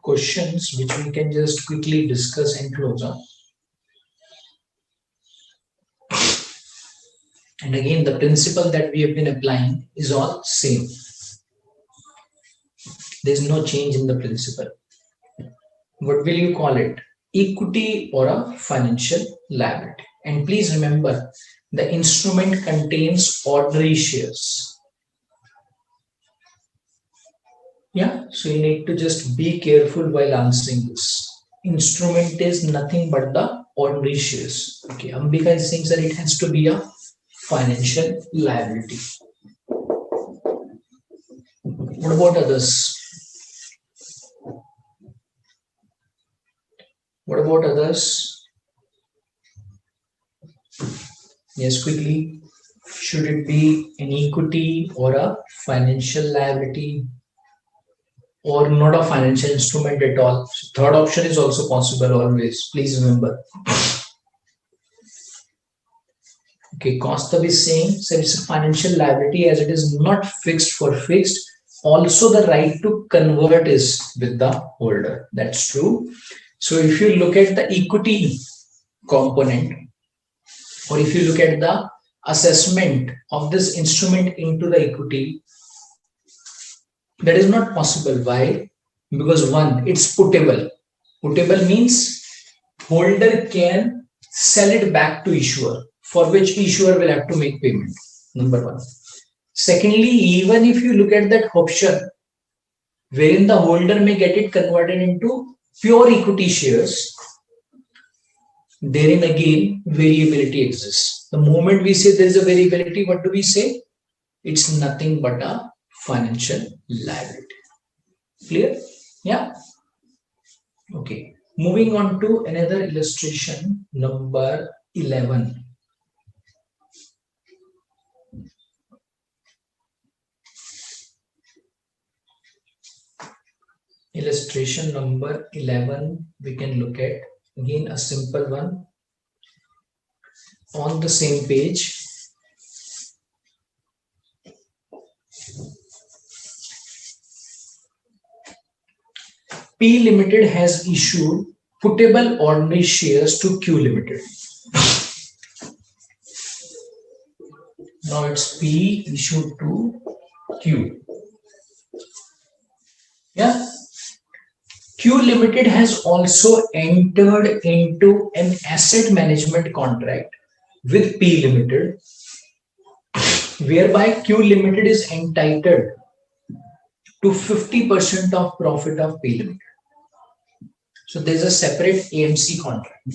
questions which we can just quickly discuss and close up. And again, the principle that we have been applying is all same. There's no change in the principle. What will you call it? Equity or a financial liability? And please remember, the instrument contains ordinary shares. Yeah, so you need to just be careful while answering this. Instrument is nothing but the ordinary shares. Okay, Ambika is saying that it has to be a financial liability. What about others? What about others? Yes, quickly. Should it be an equity or a financial liability? Or not a financial instrument at all? Third option is also possible always. Please remember. Okay, Kostab is saying so it's a financial liability as it is not fixed for fixed. Also, the right to convert is with the holder. That's true. So if you look at the equity component, or if you look at the assessment of this instrument into the equity, that is not possible. Why? Because one, it's putable. Putable means holder can sell it back to issuer, for which issuer will have to make payment. Number one. Secondly, even if you look at that option, wherein the holder may get it converted into pure equity shares, therein again variability exists. The moment we say there is a variability, what do we say? It's nothing but a financial liability. Clear? Yeah. Okay. Moving on to another illustration, number 11. Illustration number 11, we can look at again a simple one on the same page. P Limited has issued putable ordinary shares to Q Limited. Now it's P issued to Q. Yeah. Q Limited has also entered into an asset management contract with P Limited, whereby Q Limited is entitled to 50% of profit of P Limited. So there's a separate AMC contract.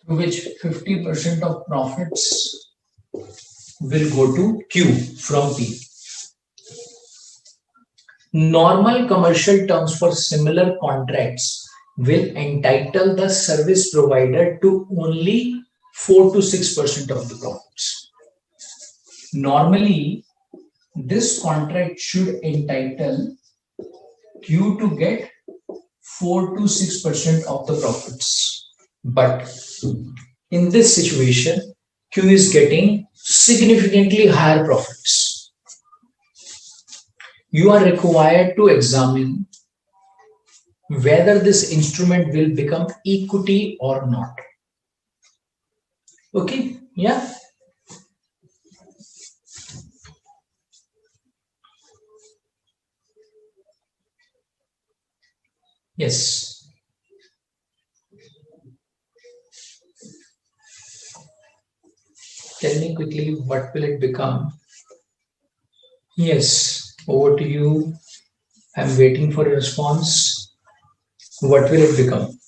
Through which 50% of profits will go to Q from P. Normal commercial terms for similar contracts will entitle the service provider to only 4 to 6% of the profits. Normally, this contract should entitle you to get 4 to 6% of the profits. But in this situation, Q is getting significantly higher profits. You are required to examine whether this instrument will become equity or not. Okay, yeah. Yes. Tell me quickly, what will it become? Yes, over to you. I'm waiting for a response. What will it become?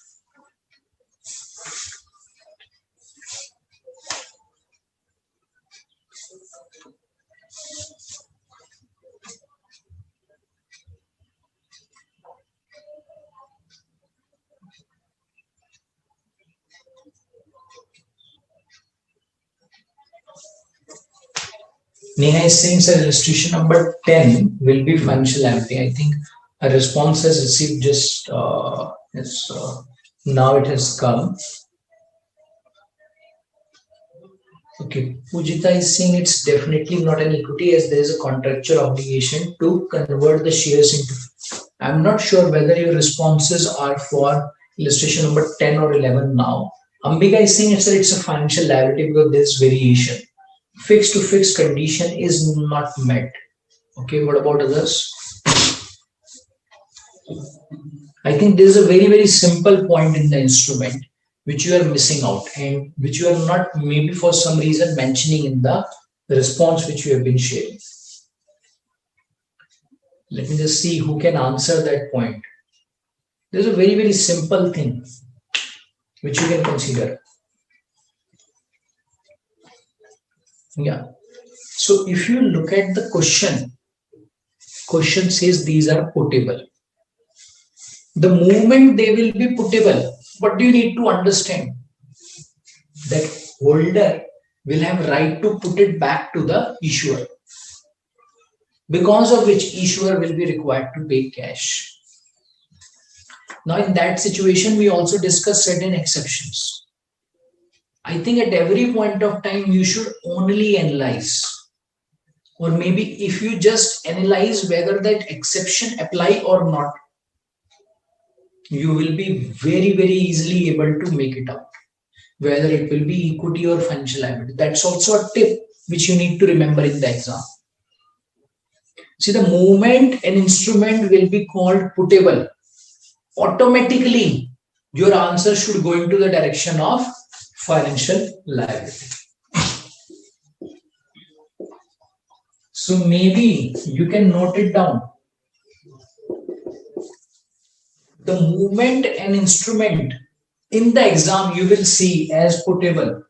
Neha is saying, sir, illustration number 10 will be financial liability. I think a response has received just now it has come. Okay, Pujita is saying it's definitely not an equity as there is a contractual obligation to convert the shares into. I'm not sure whether your responses are for illustration number 10 or 11 now. Ambika is saying it's a financial liability because there's variation. Fixed to fixed condition is not met. Okay, what about others? I think this is a very, very simple point in the instrument which you are missing out and which you are not maybe for some reason mentioning in the response which you have been sharing. Let me just see who can answer that point. There's a very, very simple thing which you can consider. Yeah. So if you look at the question says these are putable. The moment they will be putable, what do you need to understand? That holder will have right to put it back to the issuer, because of which issuer will be required to pay cash. Now in that situation, we also discuss certain exceptions. I think at every point of time, you should only analyze, or maybe if you just analyze whether that exception apply or not, you will be very, very easily able to make it out, whether it will be equity or financial liability. That's also a tip which you need to remember in the exam. See, the moment an instrument will be called putable, automatically your answer should go into the direction of financial liability. So maybe you can note it down. The moment an instrument in the exam you will see as putable,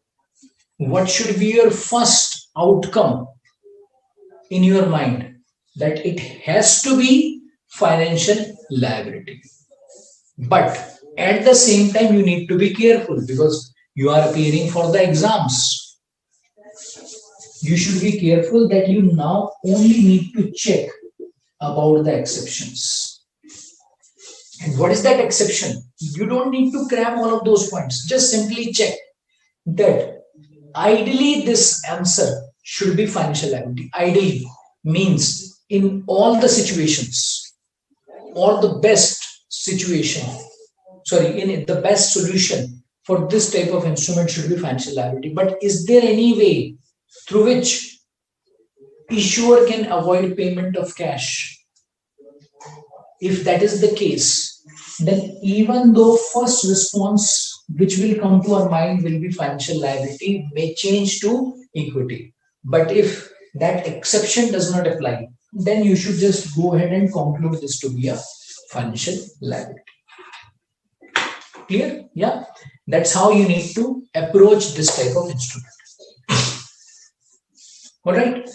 what should be your first outcome in your mind? That it has to be financial liability. But at the same time, you need to be careful because you are appearing for the exams. You should be careful that you now only need to check about the exceptions. And what is that exception? You don't need to cram all of those points. Just simply check that ideally this answer should be financial liability. Ideally means in all the situations or the best situation, in the best solution for this type of instrument should be financial liability. But is there any way through which issuer can avoid payment of cash? If that is the case, then even though first response which will come to our mind will be financial liability may change to equity. But if that exception does not apply, then you should just go ahead and conclude this to be a financial liability. Clear? Yeah. That's how you need to approach this type of instrument. All right.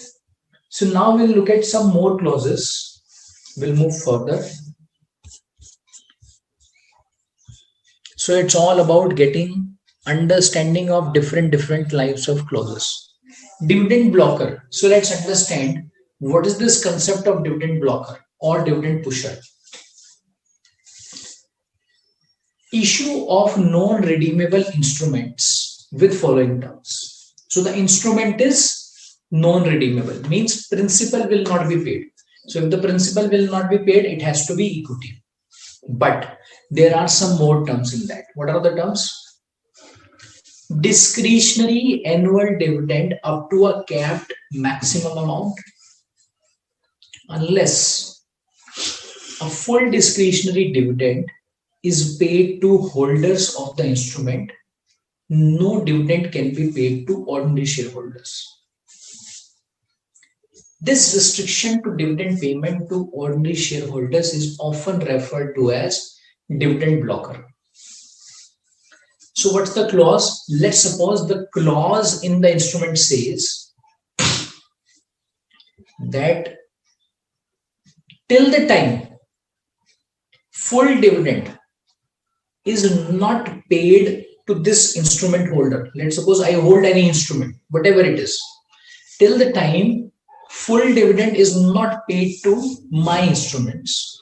So now we'll look at some more clauses. We'll move further. So it's all about getting understanding of different types of clauses. Dividend blocker. So let's understand what is this concept of dividend blocker or dividend pusher. Issue of non-redeemable instruments with following terms. So the instrument is non-redeemable, means principal will not be paid. So if the principal will not be paid, it has to be equity. But there are some more terms in that. What are the terms? Discretionary annual dividend up to a capped maximum amount, unless a full discretionary dividend is paid to holders of the instrument, no dividend can be paid to ordinary shareholders. This restriction to dividend payment to ordinary shareholders is often referred to as dividend blocker. So what's the clause? Let's suppose the clause in the instrument says that till the time full dividend is not paid to this instrument holder. Let's suppose I hold any instrument, whatever it is. Till the time full dividend is not paid to my instruments,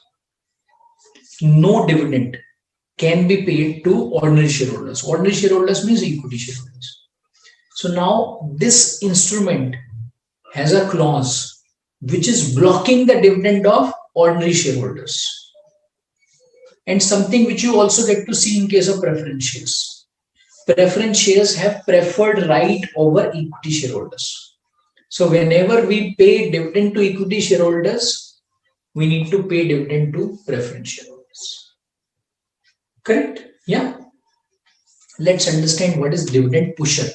no dividend can be paid to ordinary shareholders. Ordinary shareholders means equity shareholders. So now this instrument has a clause which is blocking the dividend of ordinary shareholders. And something which you also get to see in case of preference shares. Preference shares have preferred right over equity shareholders. So whenever we pay dividend to equity shareholders, we need to pay dividend to preference shareholders. Correct? Yeah. Let's understand what is dividend pusher.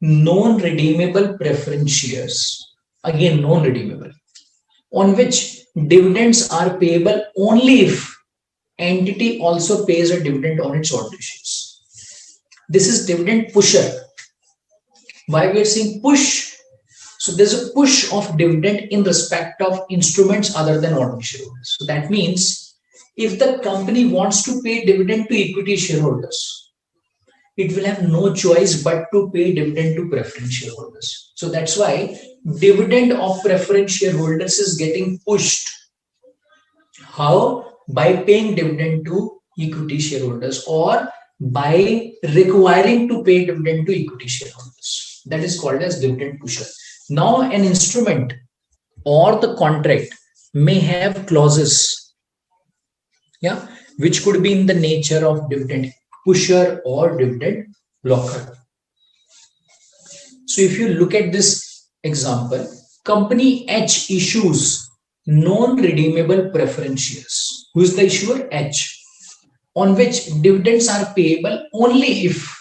Non-redeemable preference shares, again non-redeemable, on which dividends are payable only if entity also pays a dividend on its ordinary shares. This is dividend pusher. Why we are saying push? So there's a push of dividend in respect of instruments other than ordinary shareholders. So that means if the company wants to pay dividend to equity shareholders, it will have no choice but to pay dividend to preference shareholders. So that's why dividend of preference shareholders is getting pushed. How? By paying dividend to equity shareholders or by requiring to pay dividend to equity shareholders. That is called as dividend pusher. Now an instrument or the contract may have clauses, yeah, which could be in the nature of dividend pusher or dividend blocker. So if you look at this example, company H issues non-redeemable preference shares. Who is the issuer? H, on which dividends are payable only if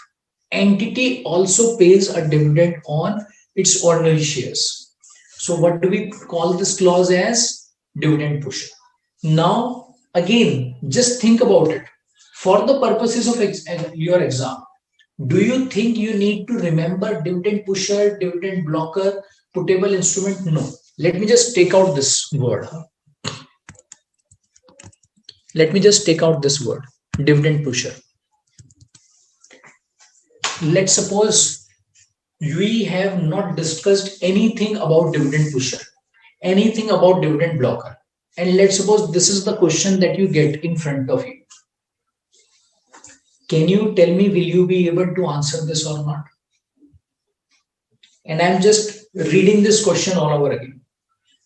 entity also pays a dividend on its ordinary shares. So what do we call this clause as? Dividend pusher. Now again, just think about it. For the purposes of your exam, do you think you need to remember dividend pusher, dividend blocker, putable instrument? No. Let me just take out this word. Let me just take out this word, dividend pusher. Let's suppose we have not discussed anything about dividend pusher, anything about dividend blocker. And let's suppose this is the question that you get in front of you. Can you tell me, will you be able to answer this or not? And I'm just reading this question all over again.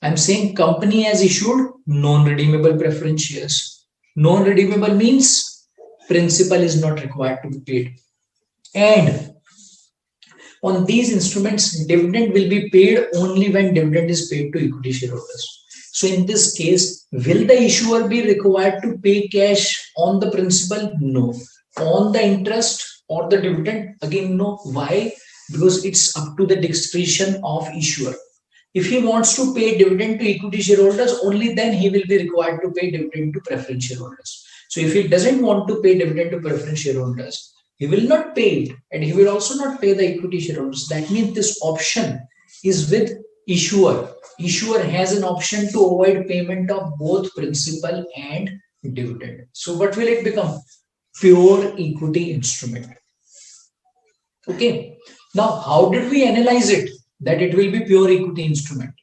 I'm saying company has issued non-redeemable preference shares. Non-redeemable means principal is not required to be paid. And on these instruments, dividend will be paid only when dividend is paid to equity shareholders. So in this case, will the issuer be required to pay cash on the principal? No. On the interest or the dividend? Again, no. Why? Because it's up to the discretion of issuer. If he wants to pay dividend to equity shareholders, only then he will be required to pay dividend to preference shareholders. So if he doesn't want to pay dividend to preference shareholders, he will not pay it, and he will also not pay the equity shareholders. That means this option is with issuer. Issuer has an option to avoid payment of both principal and dividend. So what will it become? Pure equity instrument. Okay. Now, how did we analyze it that it will be pure equity instrument?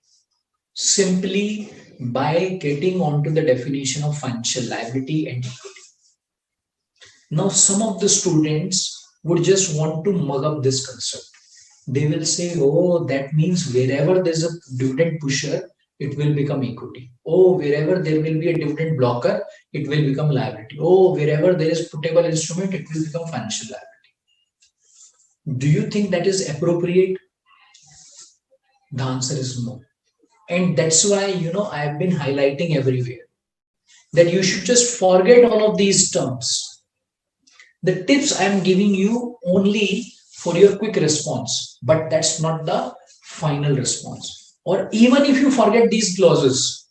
Simply by getting onto the definition of financial liability and equity. Now, some of the students would just want to mug up this concept. They will say, oh, that means wherever there's a dividend pusher, it will become equity. Oh, wherever there will be a dividend blocker, it will become liability. Oh, wherever there is putable instrument, it will become financial liability. Do you think that is appropriate? The answer is no. And that's why, I've been highlighting everywhere that you should just forget all of these terms. The tips I'm giving you only for your quick response, but that's not the final response. Or even if you forget these clauses,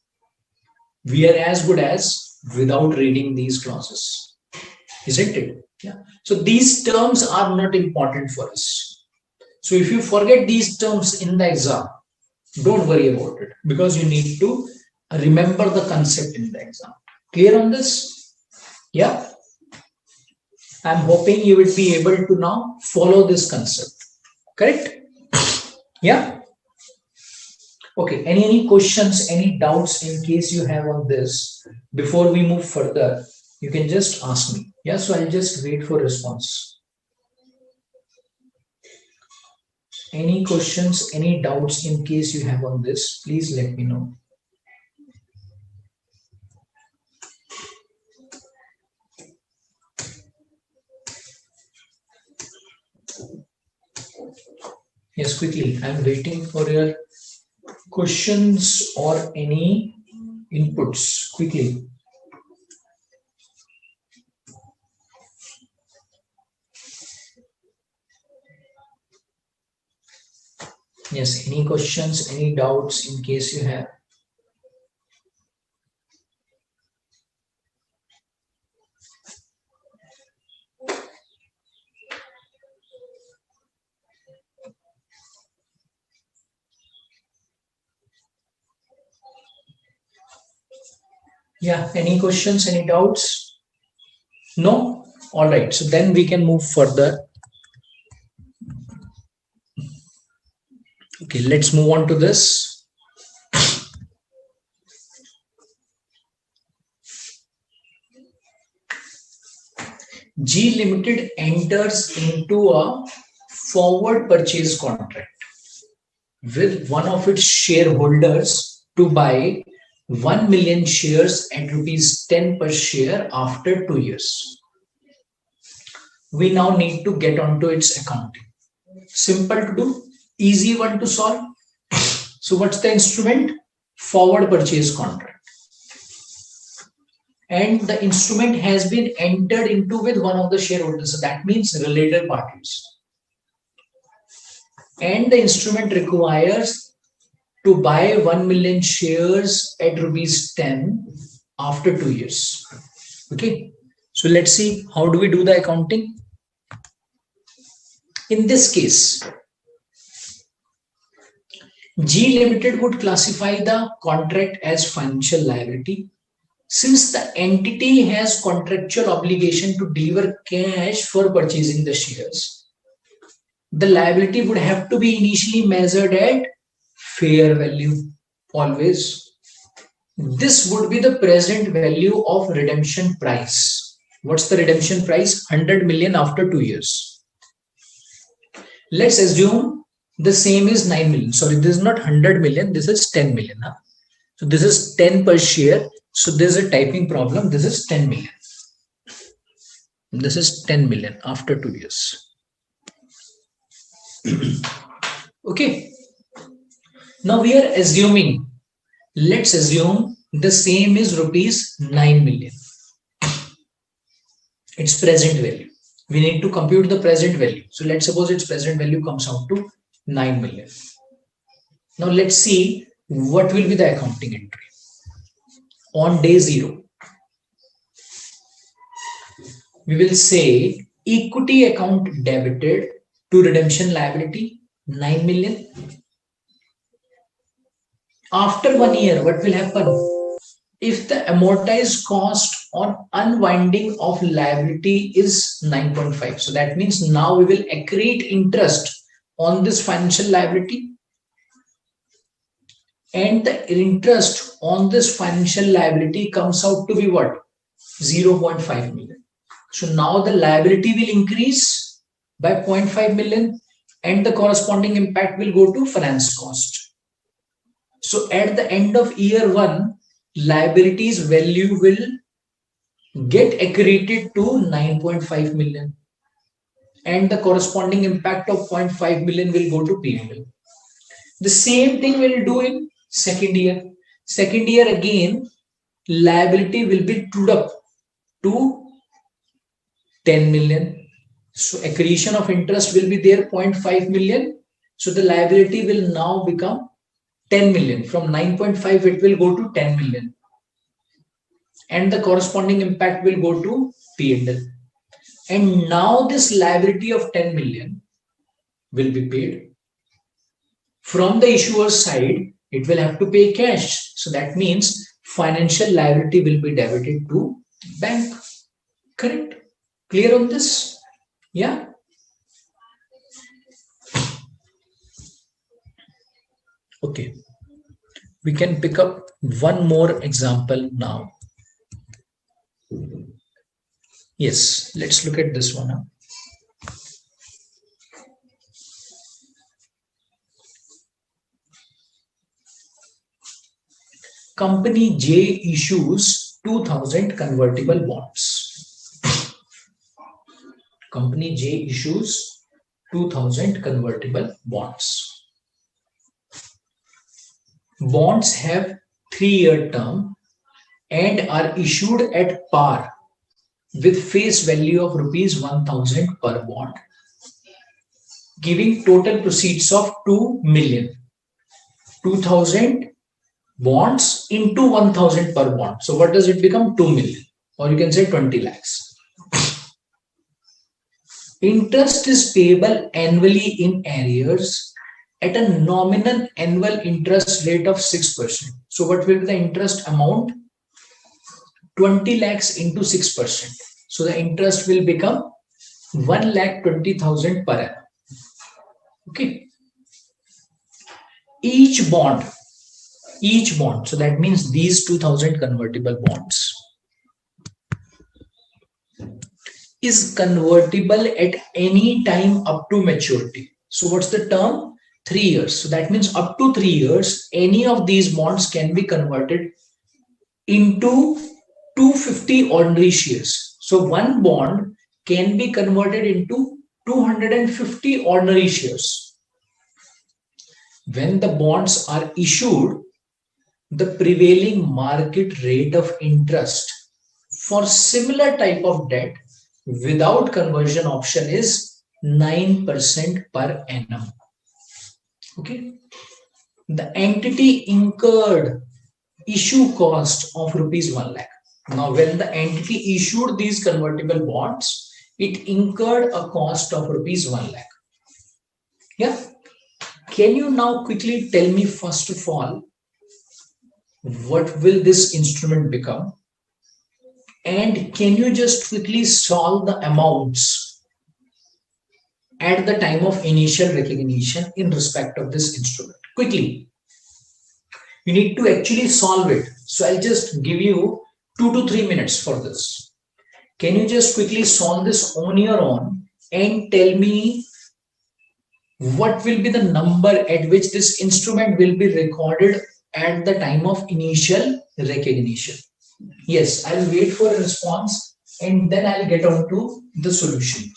we are as good as without reading these clauses, isn't it? Yeah. So these terms are not important for us. So if you forget these terms in the exam, don't worry about it because you need to remember the concept in the exam. Clear on this? Yeah. I'm hoping you will be able to now follow this concept. Correct? Yeah. Okay. Any questions, any doubts in case you have on this before we move further? You can just ask me. Yeah. So I'll just wait for response. Any questions, any doubts in case you have on this, please let me know. Yes, quickly. I'm waiting for your questions or any inputs. Quickly. Yes, any questions, any doubts in case you have. Yeah, any questions, any doubts? No? All right, so then we can move further. Okay, let's move on to this. G Limited enters into a forward purchase contract with one of its shareholders to buy 1 million shares at rupees 10 per share after 2 years. We now need to get onto its accounting. Simple to do, easy one to solve. So what's the instrument? Forward purchase contract. And the instrument has been entered into with one of the shareholders. So that means related parties. And the instrument requires to buy 1 million shares at rupees 10 after 2 years. Okay. So let's see, how do we do the accounting? In this case, G Limited would classify the contract as financial liability. Since the entity has contractual obligation to deliver cash for purchasing the shares, the liability would have to be initially measured at fair value always. This would be the present value of redemption price. What's the redemption price? 100 million after 2 years. Let's assume the same is 9 million. Sorry, this is not 100 million. This is 10 million. Huh? So this is 10 per share. So there's a typing problem. This is 10 million. This is 10 million after 2 years. Okay. Now we are assuming, let's assume the same is rupees 9 million. Its present value. We need to compute the present value. So let's suppose its present value comes out to 9 million. Now let's see what will be the accounting entry. On day 0, we will say equity account debited to redemption liability 9 million. After 1 year, what will happen? if the amortized cost on unwinding of liability is 9.5. So that means now we will accrete interest on this financial liability, and the interest on this financial liability comes out to be what? 0.5 million. So now the liability will increase by 0.5 million and the corresponding impact will go to finance cost. So at the end of year 1, liabilities value will get accreted to 9.5 million and the corresponding impact of 0.5 million will go to P&L. The same thing we'll do in second year. Second year again, liability will be trued up to 10 million. So accretion of interest will be there 0.5 million. So the liability will now become 10 million. From 9.5 it will go to 10 million. And the corresponding impact will go to P&L. And now this liability of 10 million will be paid. From the issuer's side, it will have to pay cash. So that means financial liability will be debited to bank. Correct? Clear on this? Yeah? Okay. We can pick up one more example now. Yes, let's look at this one. Company J issues 2000 convertible bonds. Company J issues 2000 convertible bonds. Bonds have 3-year term and are issued at par with face value of rupees 1000 per bond, giving total proceeds of 2 million. 2000 bonds into 1000 per bond. So what does it become? 2 million, or you can say 20 lakhs. Interest is payable annually in arrears at a nominal annual interest rate of 6%. So what will be the interest amount? 20 lakhs into 6%. So the interest will become 1,20,000 per annum. Okay. Each bond, so that means these 2000 convertible bonds is convertible at any time up to maturity. So what's the term? 3 years. So that means up to 3 years, any of these bonds can be converted into 250 ordinary shares. So one bond can be converted into 250 ordinary shares. When the bonds are issued, the prevailing market rate of interest for similar type of debt without conversion option is 9% per annum. Okay. The entity incurred issue cost of rupees 1 lakh. Now, when the entity issued these convertible bonds, it incurred a cost of rupees 1 lakh. Yeah. Can you now quickly tell me, first of all, what will this instrument become? And can you just quickly solve the amounts at the time of initial recognition in respect of this instrument? Quickly. You need to actually solve it. So I'll just give you 2 to 3 minutes for this. Can you just quickly solve this on your own and tell me what will be the number at which this instrument will be recorded at the time of initial recognition? Yes, I'll wait for a response and then I'll get on to the solution.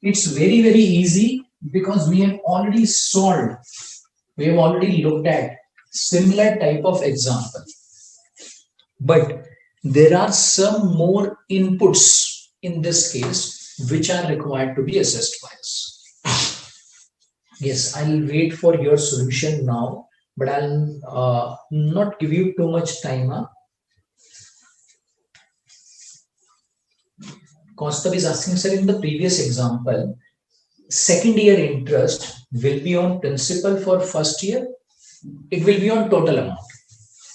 It's very, very easy because we have already solved, we have already looked at similar type of example. But there are some more inputs in this case which are required to be assessed by us. Yes, I'll wait for your solution now, but I'll not give you too much time. Kaustav is asking, sir, in the previous example, second year interest will be on principal for first year. It will be on total amount.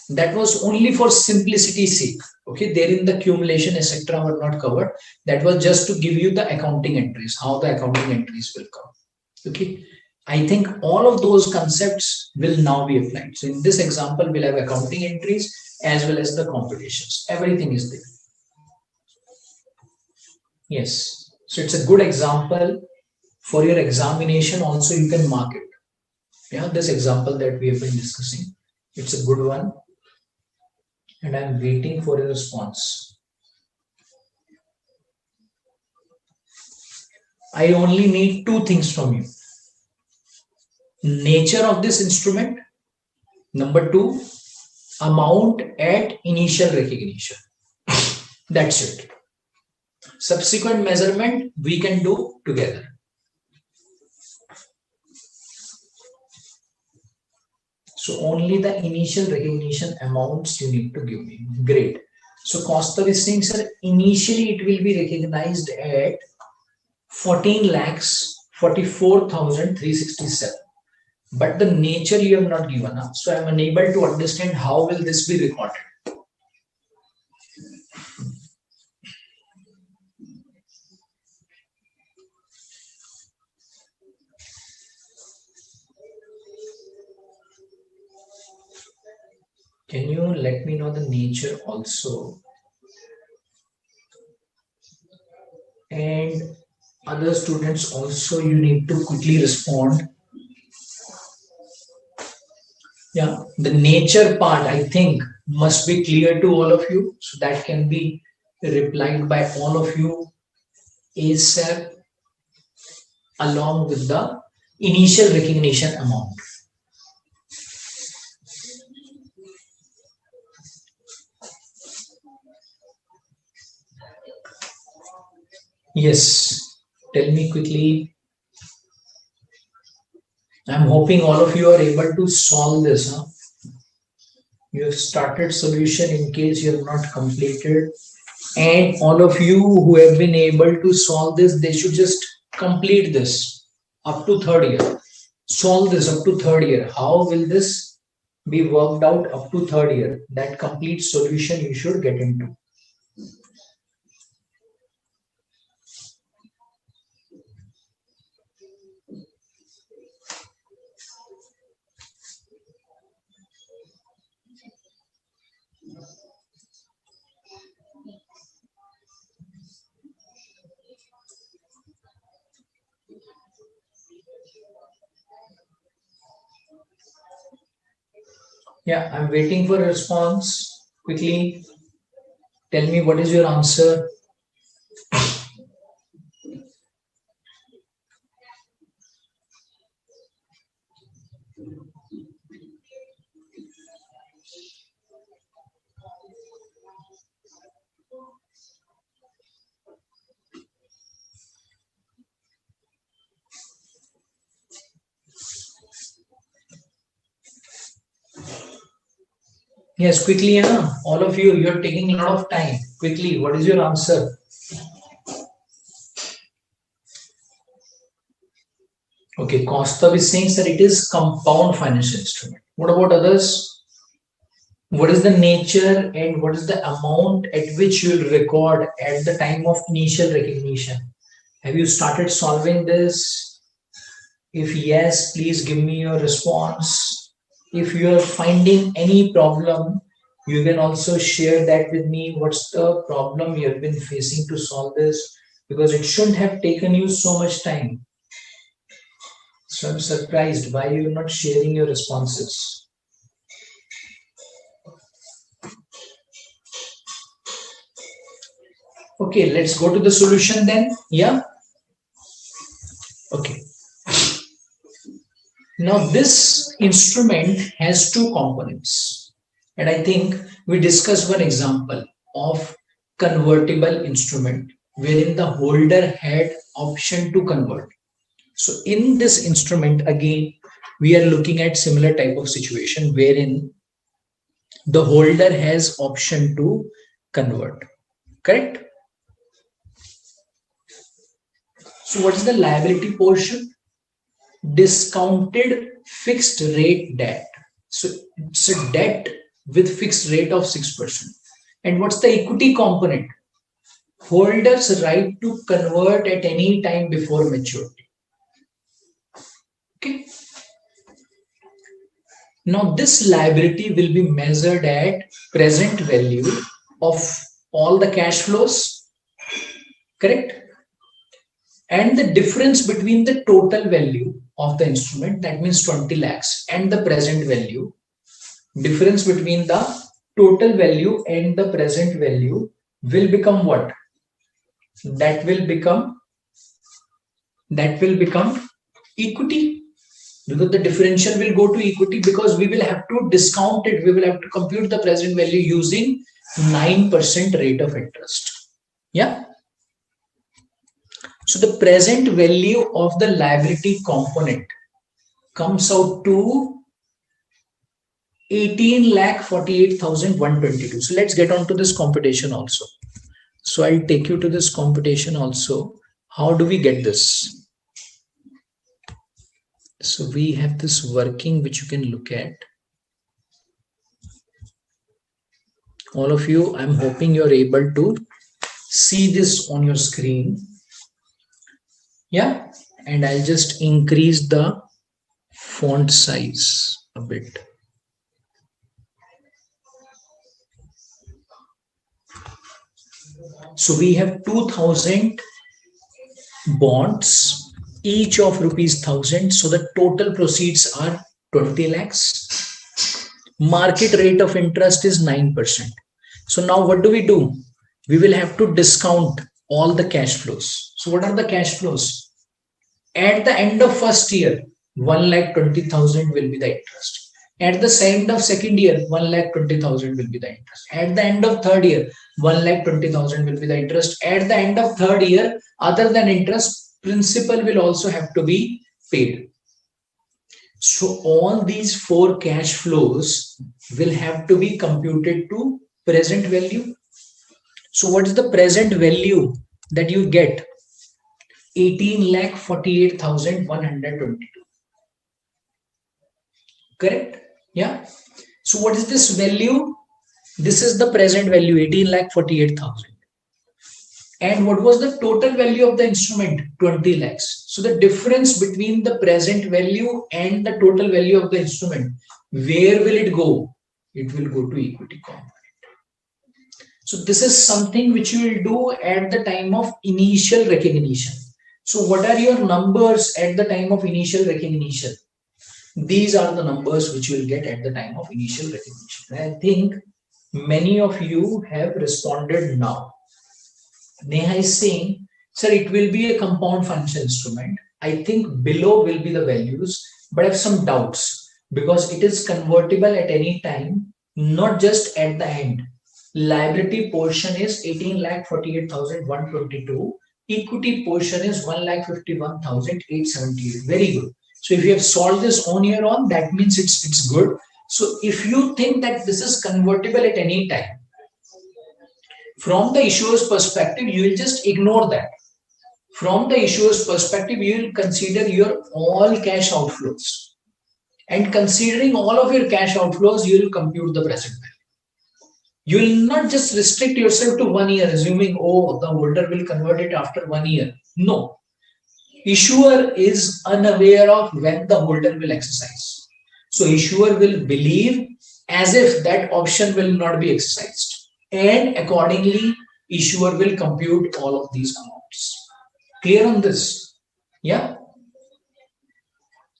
That was only for simplicity's sake. Okay, therein the accumulation etc. were not covered. That was just to give you the accounting entries, how the accounting entries will come. Okay, I think all of those concepts will now be applied. So in this example, we'll have accounting entries as well as the computations. Everything is there. Yes. So it's a good example for your examination. Also, you can mark it. Yeah, this example that we have been discussing. It's a good one. And I'm waiting for a response. I only need two things from you. Nature of this instrument. Number two, amount at initial recognition. That's it. Subsequent measurement we can do together. So only the initial recognition amounts you need to give me. Great. So Costa is saying, sir, initially it will be recognized at 14,44,367. But the nature you have not given up. So I am unable to understand how will this be recorded. Can you let me know the nature also? And other students also, you need to quickly respond. Yeah, the nature part I think must be clear to all of you. So that can be replied by all of you ASAP along with the initial recognition amount. Yes, tell me quickly. I'm hoping all of you are able to solve this. Huh? You have started solution in case you have not completed. And all of you who have been able to solve this, they should just complete this up to third year. Solve this up to third year. How will this be worked out up to third year? That complete solution you should get into. Yeah, I'm waiting for a response. Quickly tell me what is your answer. Yes, quickly, huh? All of you, you're taking a lot of time. Quickly, what is your answer? Okay, cost of is saying that it is compound financial instrument. What about others? What is the nature and what is the amount at which you will record at the time of initial recognition? Have you started solving this? If yes, please give me your response. If you are finding any problem, you can also share that with me. What's the problem you have been facing to solve this? Because it shouldn't have taken you so much time. So I'm surprised why you're not sharing your responses. Okay, let's go to the solution then. Yeah. Okay. Now this instrument has two components. And I think we discussed one example of convertible instrument wherein the holder had option to convert. So in this instrument, again, we are looking at similar type of situation wherein the holder has option to convert. Correct? So what is the liability portion? Discounted fixed rate debt. So it's a debt with fixed rate of 6%. And what's the equity component? Holders' right to convert at any time before maturity. Okay. Now this liability will be measured at present value of all the cash flows, correct? And the difference between the total value of the instrument, that means 20 lakhs, and the present value, difference between the total value and the present value will become what? That will become equity, because the differential will go to equity, because we will have to discount it. We will have to compute the present value using 9% rate of interest. Yeah. So the present value of the liability component comes out to 18,48,122. So let's get on to this computation also. So I'll take you to this computation also. How do we get this? So we have this working which you can look at. All of you, I'm hoping you're able to see this on your screen. Yeah, and I'll just increase the font size a bit. So we have 2,000 bonds, each of rupees 1,000. So the total proceeds are 20 lakhs. Market rate of interest is 9%. So now what do? We will have to discount all the cash flows. So what are the cash flows? At the end of first year, 1,20,000 will be the interest. At the end of second year, 1,20,000 will be the interest. At the end of third year, 1,20,000 will be the interest. At the end of third year, other than interest, principal will also have to be paid. So all these 4 cash flows will have to be computed to present value. So what is the present value that you get? 18,48,122. Correct? Yeah. So what is this value? This is the present value, 18,48,000. And what was the total value of the instrument? 20 lakhs. So the difference between the present value and the total value of the instrument, where will it go? It will go to equity component. So this is something which you will do at the time of initial recognition. So what are your numbers at the time of initial recognition? These are the numbers which you will get at the time of initial recognition. I think many of you have responded now. Neha is saying, sir, it will be a compound function instrument. I think below will be the values, but I have some doubts because it is convertible at any time, not just at the end. Liability portion is 18,48,122. Equity portion is 1,51,878. Very good. So if you have solved this on your own, that means it's good. So if you think that this is convertible at any time, from the issuer's perspective, you will just ignore that. From the issuer's perspective, you will consider your all cash outflows. And considering all of your cash outflows, you will compute the present value. You will not just restrict yourself to 1 year, assuming, oh, the holder will convert it after 1 year. No. Issuer is unaware of when the holder will exercise. So issuer will believe as if that option will not be exercised. And accordingly, issuer will compute all of these amounts. Clear on this? Yeah.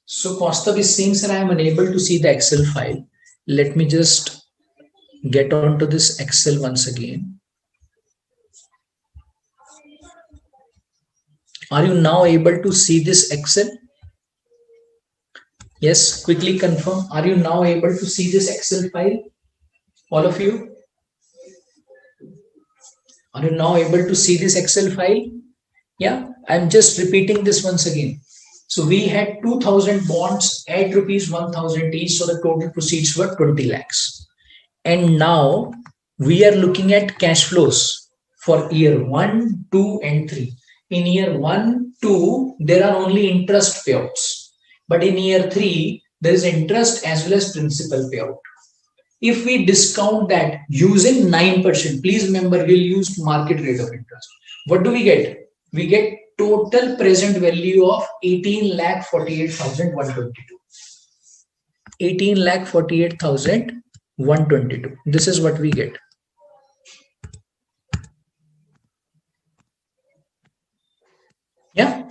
So Kaustav is saying, sir, I am unable to see the Excel file. Let me just get onto this Excel once again. Are you now able to see this Excel? Yes, quickly confirm. Are you now able to see this Excel file? All of you? Are you now able to see this Excel file? Yeah, I'm just repeating this once again. So we had 2,000 bonds at rupees 1,000 each. So the total proceeds were 20 lakhs. And now we are looking at cash flows for year 1, 2, and 3. In year 1, 2, there are only interest payouts. But in year 3, there is interest as well as principal payout. If we discount that using 9%, please remember we'll use market rate of interest. What do we get? We get total present value of 18,48,122. 18,48,122. This is what we get. Yeah.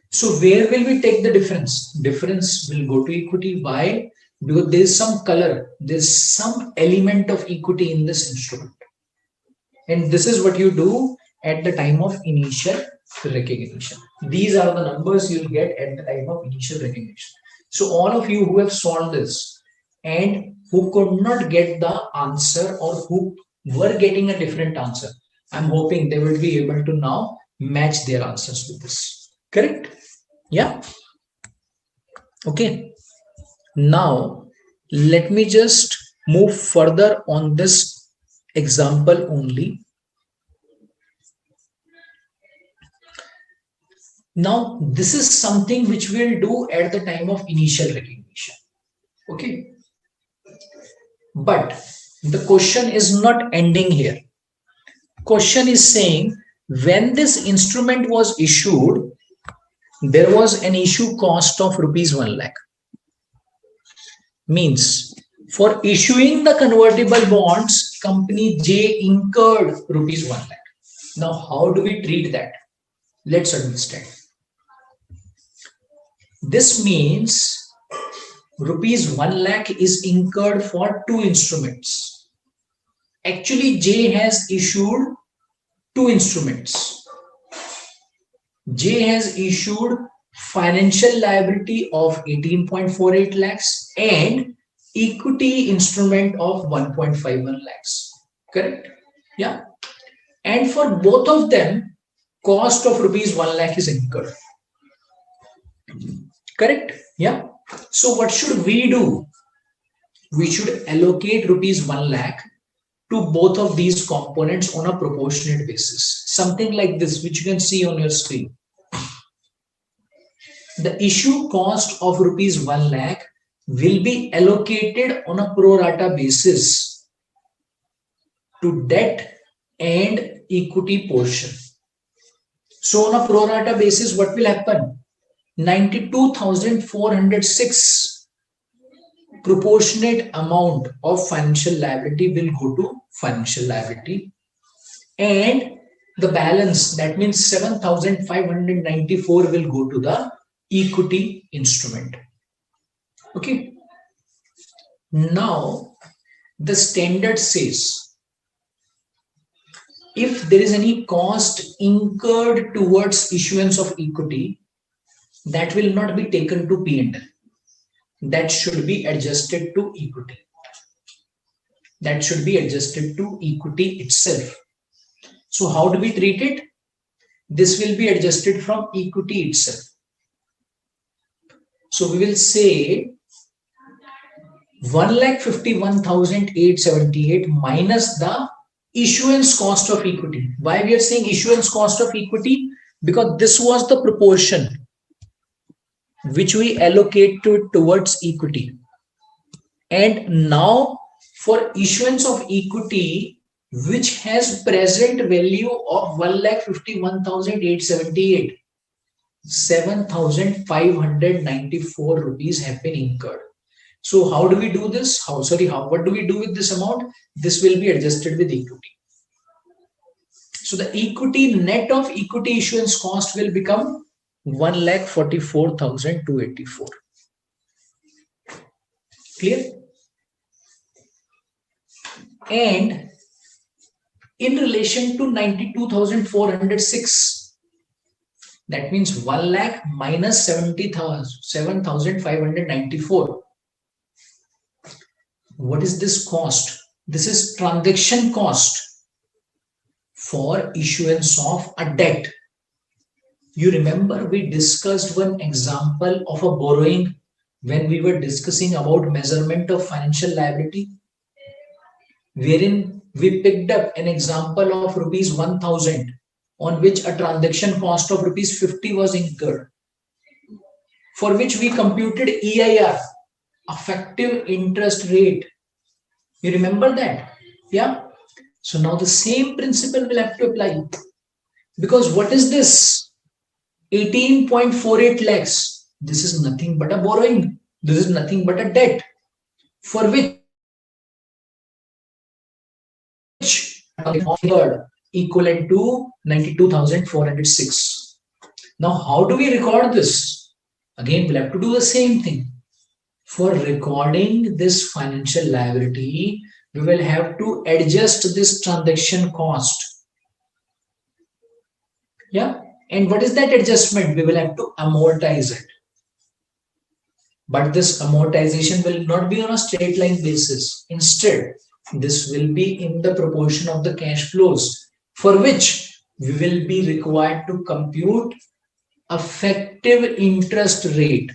So where will we take the difference? Difference will go to equity. Why? Because there is some color, there's some element of equity in this instrument. And this is what you do at the time of initial recognition. These are the numbers you'll get at the time of initial recognition. So all of you who have solved this and who could not get the answer or who were getting a different answer, I'm hoping they will be able to now match their answers with this. Correct? Yeah. Okay. Now, let me just move further on this example only. Now, this is something which we'll do at the time of initial recognition. Okay. But the question is not ending here. Question is saying when this instrument was issued, there was an issue cost of rupees 1 lakh. Means for issuing the convertible bonds, company J incurred rupees 1 lakh. Now, how do we treat that? Let's understand. This means rupees 1 lakh is incurred for two instruments. Actually, J has issued two instruments. J has issued financial liability of 18.48 lakhs and equity instrument of 1.51 lakhs. Correct? Yeah. And for both of them, cost of rupees 1 lakh is incurred. Correct? Yeah. So what should we do? We should allocate rupees 1 lakh to both of these components on a proportionate basis. Something like this, which you can see on your screen. The issue cost of rupees 1 lakh will be allocated on a pro rata basis to debt and equity portion. So on a pro rata basis, what will happen? 92,406 proportionate amount of financial liability will go to financial liability, and the balance, that means 7,594, will go to the equity instrument. Okay. Now, the standard says if there is any cost incurred towards issuance of equity, that will not be taken to P&L. That should be adjusted to equity. That should be adjusted to equity itself. So how do we treat it? This will be adjusted from equity itself. So we will say 1,51,878 minus the issuance cost of equity. Why we are saying issuance cost of equity? Because this was the proportion which we allocate towards equity. And now for issuance of equity, which has present value of 1,51,878, 7,594 rupees have been incurred. So how do we do this? What do we do with this amount? This will be adjusted with equity. So the equity net of equity issuance cost will become 1,44,284. Clear? And in relation to 92,406, that means 1 lakh minus 7,594. What is this cost? This is transaction cost for issuance of a debt. You remember we discussed one example of a borrowing when we were discussing about measurement of financial liability, wherein we picked up an example of rupees 1,000 on which a transaction cost of rupees 50 was incurred, for which we computed EIR. effective interest rate. You remember that? Yeah. So now the same principle will have to apply. Because what is this? 18.48 lakhs. This is nothing but a borrowing. This is nothing but a debt for which equivalent to 92,406. Now, how do we record this? Again, we'll have to do the same thing. For recording this financial liability, we will have to adjust this transaction cost. Yeah. And what is that adjustment? We will have to amortize it. But this amortization will not be on a straight line basis. Instead, this will be in the proportion of the cash flows, for which we will be required to compute effective interest rate.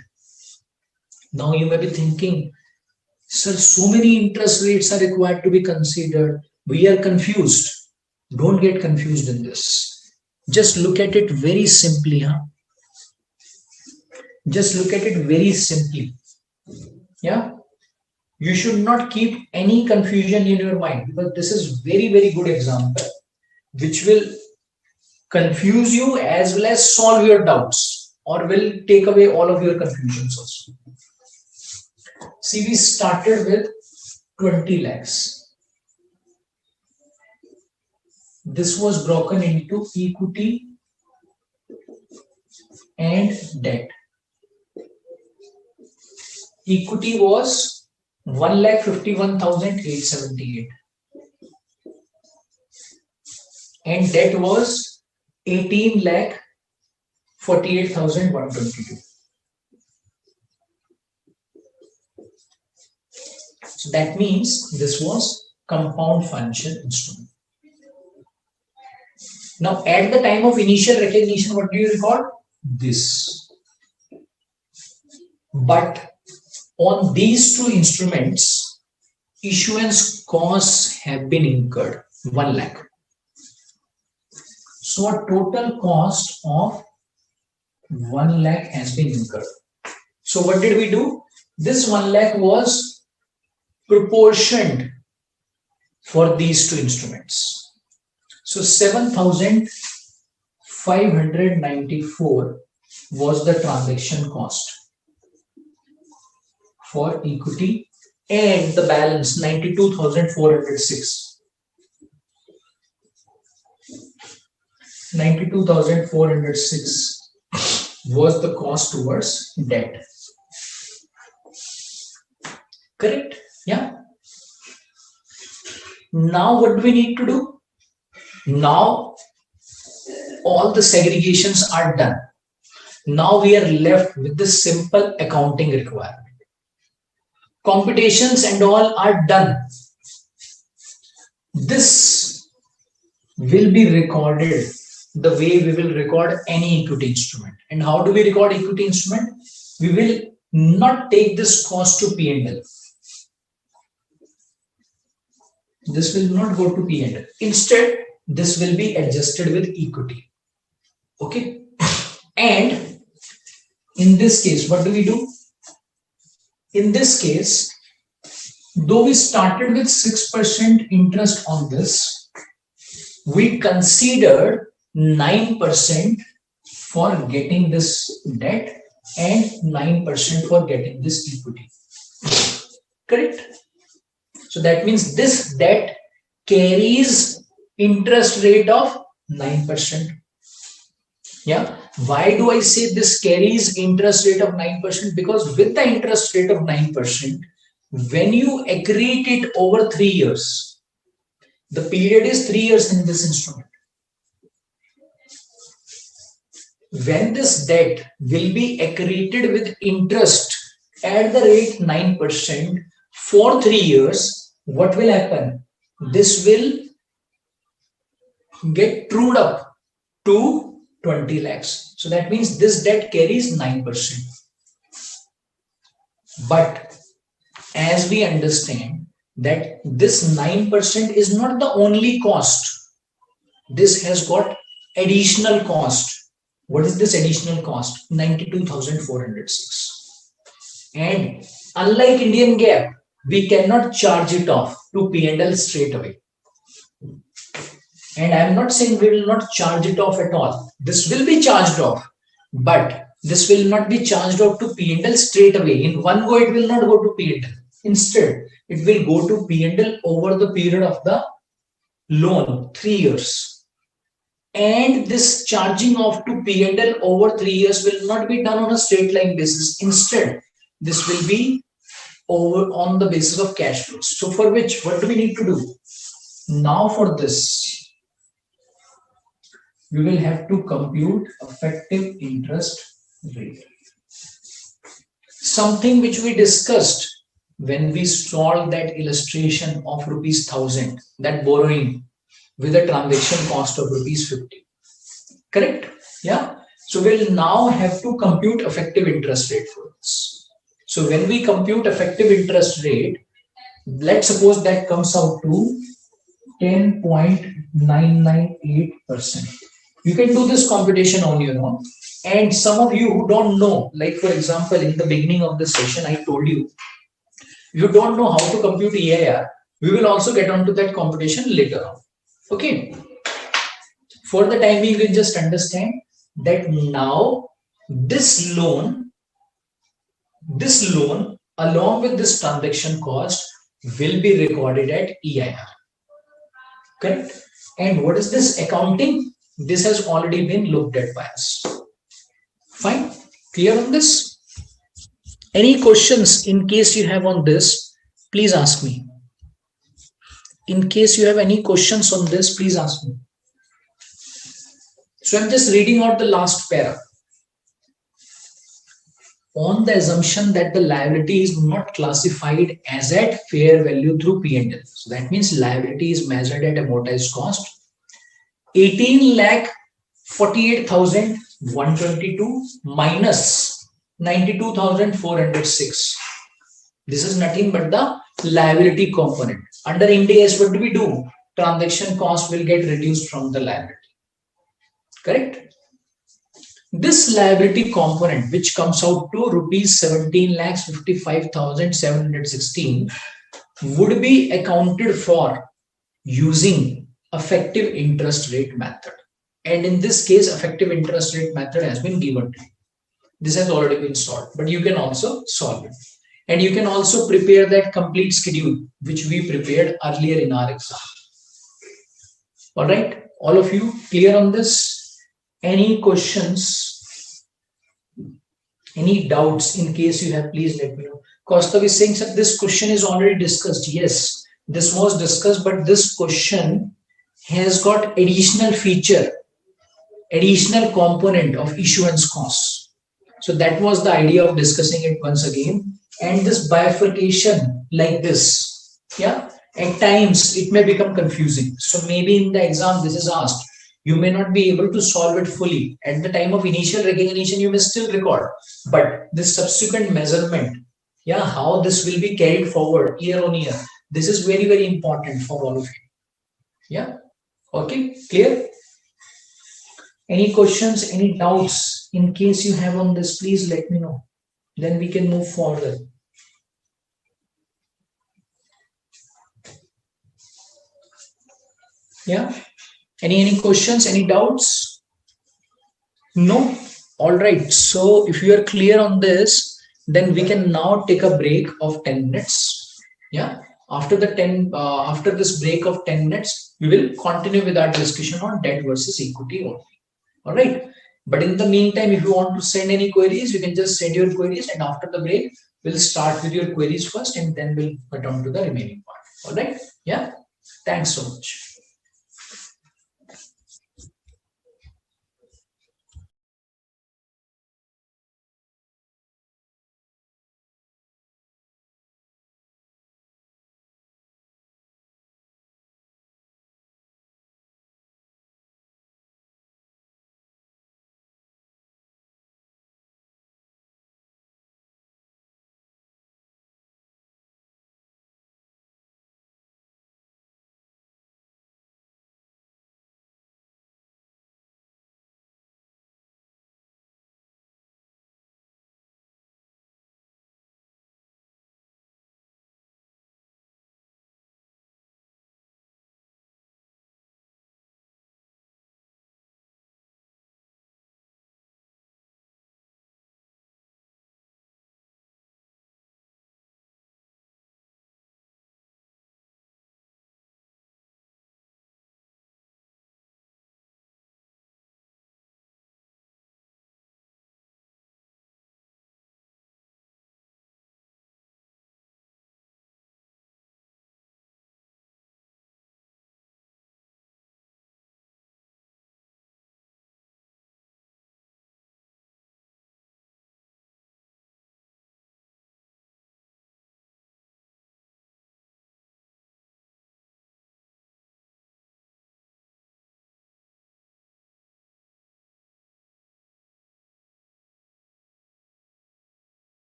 Now you may be thinking, sir, so many interest rates are required to be considered. We are confused. Don't get confused in this. Just look at it very simply. Just look at it very simply. Yeah. You should not keep any confusion in your mind, because this is very, very good example which will confuse you as well as solve your doubts, or will take away all of your confusions also. See, we started with 20 lakhs. This was broken into equity and debt. Equity was 1,51,878 and debt was 18,48,122. So that means this was compound financial instrument. Now at the time of initial recognition, what do you record? This. But on these two instruments, issuance costs have been incurred, 1 lakh. So a total cost of 1 lakh has been incurred. So what did we do? This 1 lakh was proportioned for these two instruments. So 7,594 was the transaction cost for equity, and the balance 92,406. 92,406 was the cost towards debt. Correct? Yeah. Now what do we need to do? Now all the segregations are done. Now we are left with the simple accounting requirement. Computations and all are done. This will be recorded the way we will record any equity instrument. And how do we record equity instrument? We will not take this cost to P&L. This will not go to P&L. Instead, this will be adjusted with equity. Okay. And in this case, what do we do? In this case, though we started with 6% interest on this, we considered 9% for getting this debt and 9% for getting this equity. Correct? So that means this debt carries interest rate of 9%. Yeah. Why do I say this carries interest rate of 9%? Because with the interest rate of 9%, when you accrete it over 3 years, the period is 3 years in this instrument. When this debt will be accreted with interest at the rate 9% for 3 years, what will happen? This will get trued up to 20 lakhs. So that means this debt carries 9%. But as we understand that this 9% is not the only cost. This has got additional cost. What is this additional cost? 92,406. And Unlike Indian GAAP, we cannot charge it off to P&L straight away. And I'm not saying we will not charge it off at all. This will be charged off, but this will not be charged off to P&L straight away. In one go, it will not go to P&L. Instead, it will go to P&L over the period of the loan, 3 years. And this charging off to P&L over 3 years will not be done on a straight line basis. Instead, this will be over on the basis of cash flows. So for which, what do we need to do? Now for this, we will have to compute effective interest rate. Something which we discussed when we solved that illustration of ₹1,000, that borrowing with a transaction cost of ₹50. Correct? Yeah. So we'll now have to compute effective interest rate for this. So when we compute effective interest rate, let's suppose that comes out to 10.998%. You can do this computation on your own. And some of you who don't know, like for example, in the beginning of the session, I told you, you don't know how to compute EIR. We will also get onto that computation later on. Okay. For the time being, you can just understand that now this loan along with this transaction cost will be recorded at EIR. Correct? And what is this accounting? This has already been looked at by us. Fine. Clear on this? Any questions in case you have on this, please ask me. In case you have any questions on this, please ask me. So I'm just reading out the last para. On the assumption that the liability is not classified as at fair value through P&L. So that means liability is measured at amortized cost. 18,48,122 minus 92,406. This is nothing but the liability component. Under Ind AS, what do we do? Transaction cost will get reduced from the liability. Correct? This liability component, which comes out to ₹17,55,716, would be accounted for using effective interest rate method. And in this case, effective interest rate method has been given to you. This has already been solved, but you can also solve it. And you can also prepare that complete schedule, which we prepared earlier in our exam. All right, all of you clear on this? Any questions? Any doubts? In case you have, please let me know. Kaustav is saying that this question is already discussed. Yes, this was discussed, but this question has got additional feature, additional component of issuance costs. So that was the idea of discussing it once again. And this bifurcation like this, yeah, at times it may become confusing. So maybe in the exam this is asked. You may not be able to solve it fully. At the time of initial recognition, you may still record. But this subsequent measurement, yeah, how this will be carried forward year on year, this is very, very important for all of you. Yeah. Okay. Clear? Any questions, any doubts? In case you have on this, please let me know. Then we can move forward. Yeah. Any questions, any doubts? No? All right. So if you are clear on this, then we can now take a break of 10 minutes. Yeah. After this break of 10 minutes, we will continue with our discussion on debt versus equity only. All right. But in the meantime, if you want to send any queries, you can just send your queries, and after the break, we'll start with your queries first, and then we'll get on to the remaining part. All right. Yeah. Thanks so much.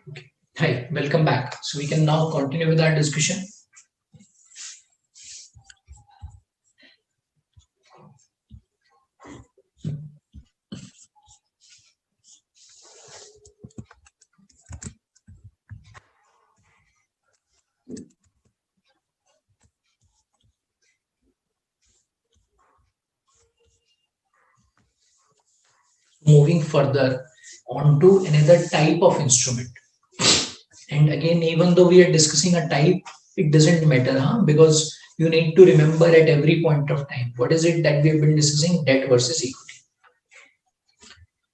Okay. Hi, welcome back. So we can now continue with our discussion. Moving further on to another type of instrument. And again, even though we are discussing a type, it doesn't matter, huh? Because you need to remember at every point of time, what is it that we have been discussing? Debt versus equity.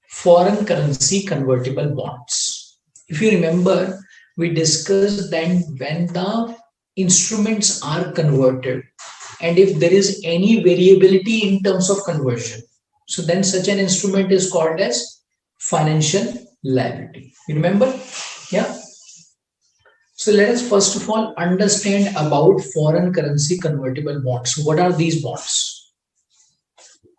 Foreign currency convertible bonds. If you remember, we discussed then when the instruments are converted and if there is any variability in terms of conversion, so then such an instrument is called as financial liability. You remember? Yeah. So let us first of all understand about foreign currency convertible bonds. What are these bonds?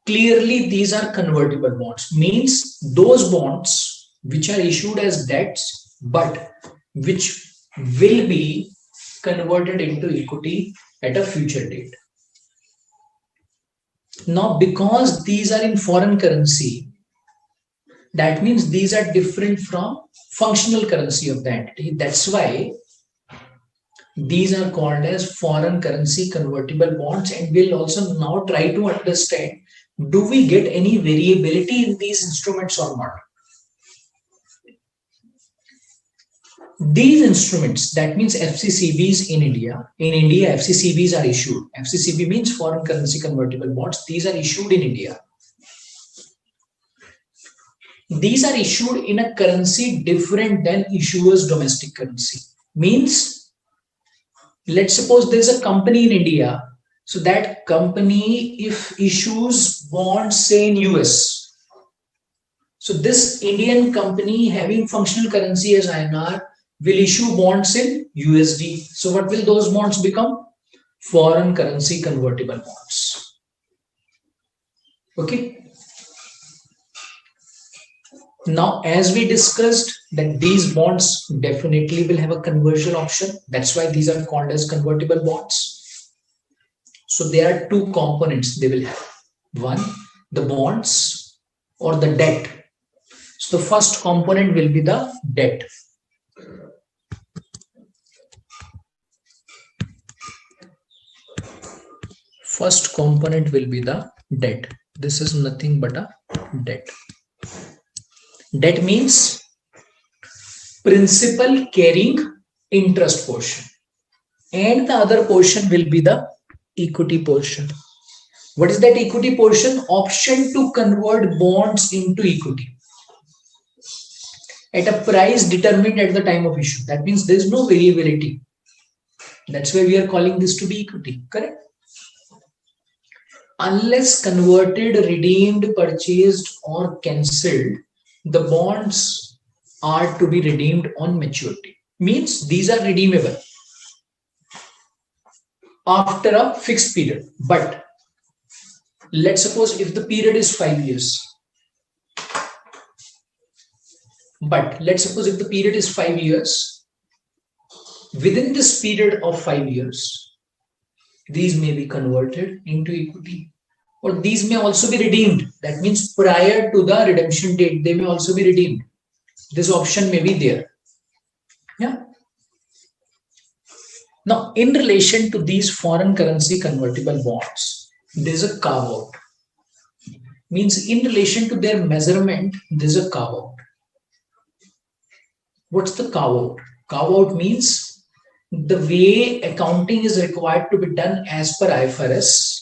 Clearly, these are convertible bonds, means those bonds which are issued as debts but which will be converted into equity at a future date. Now, because these are in foreign currency, that means these are different from functional currency of the entity. That's why these are called as foreign currency convertible bonds, and we'll also now try to understand, do we get any variability in these instruments or not? These instruments, that means FCCBs in India FCCBs are issued. FCCB means foreign currency convertible bonds. These are issued in India. These are issued in a currency different than issuer's domestic currency. Means, let's suppose there's a company in India. So that company, if issues bonds, say in US, so this Indian company having functional currency as INR will issue bonds in USD. So what will those bonds become? Foreign currency convertible bonds. Okay. Now, as we discussed that these bonds definitely will have a conversion option. That's why these are called as convertible bonds. So there are two components they will have. One, the bonds or the debt. So the first component will be the debt. First component will be the debt. This is nothing but a debt. Debt means principal carrying interest portion, and the other portion will be the equity portion. What is that equity portion? Option to convert bonds into equity at a price determined at the time of issue. That means there is no variability. That's why we are calling this to be equity, correct? Unless converted, redeemed, purchased, or cancelled, the bonds are to be redeemed on maturity. Means these are redeemable after a fixed period. But let's suppose if the period is 5 years. But let's suppose if the period is 5 years, within this period of 5 years, these may be converted into equity, or these may also be redeemed. That means prior to the redemption date, they may also be redeemed. This option may be there. Yeah. Now, in relation to these foreign currency convertible bonds, there is a carve out. Means in relation to their measurement, there is a carve out. What's the carve out? Carve out means the way accounting is required to be done as per IFRS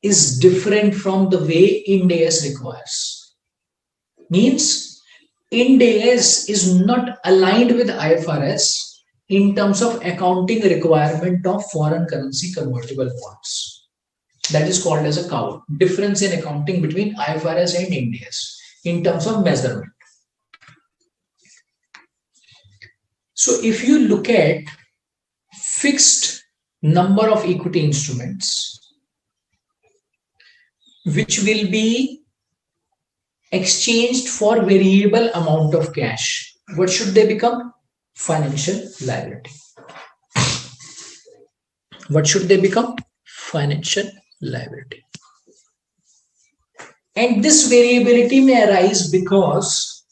is different from the way Ind AS requires. Means Ind AS is not aligned with IFRS in terms of accounting requirement of foreign currency convertible bonds. That is called as a carve out. Difference in accounting between IFRS and Ind AS in terms of measurement. So if you look at fixed number of equity instruments, which will be exchanged for variable amount of cash. What should they become? Financial liability. What should they become? Financial liability. And this variability may arise because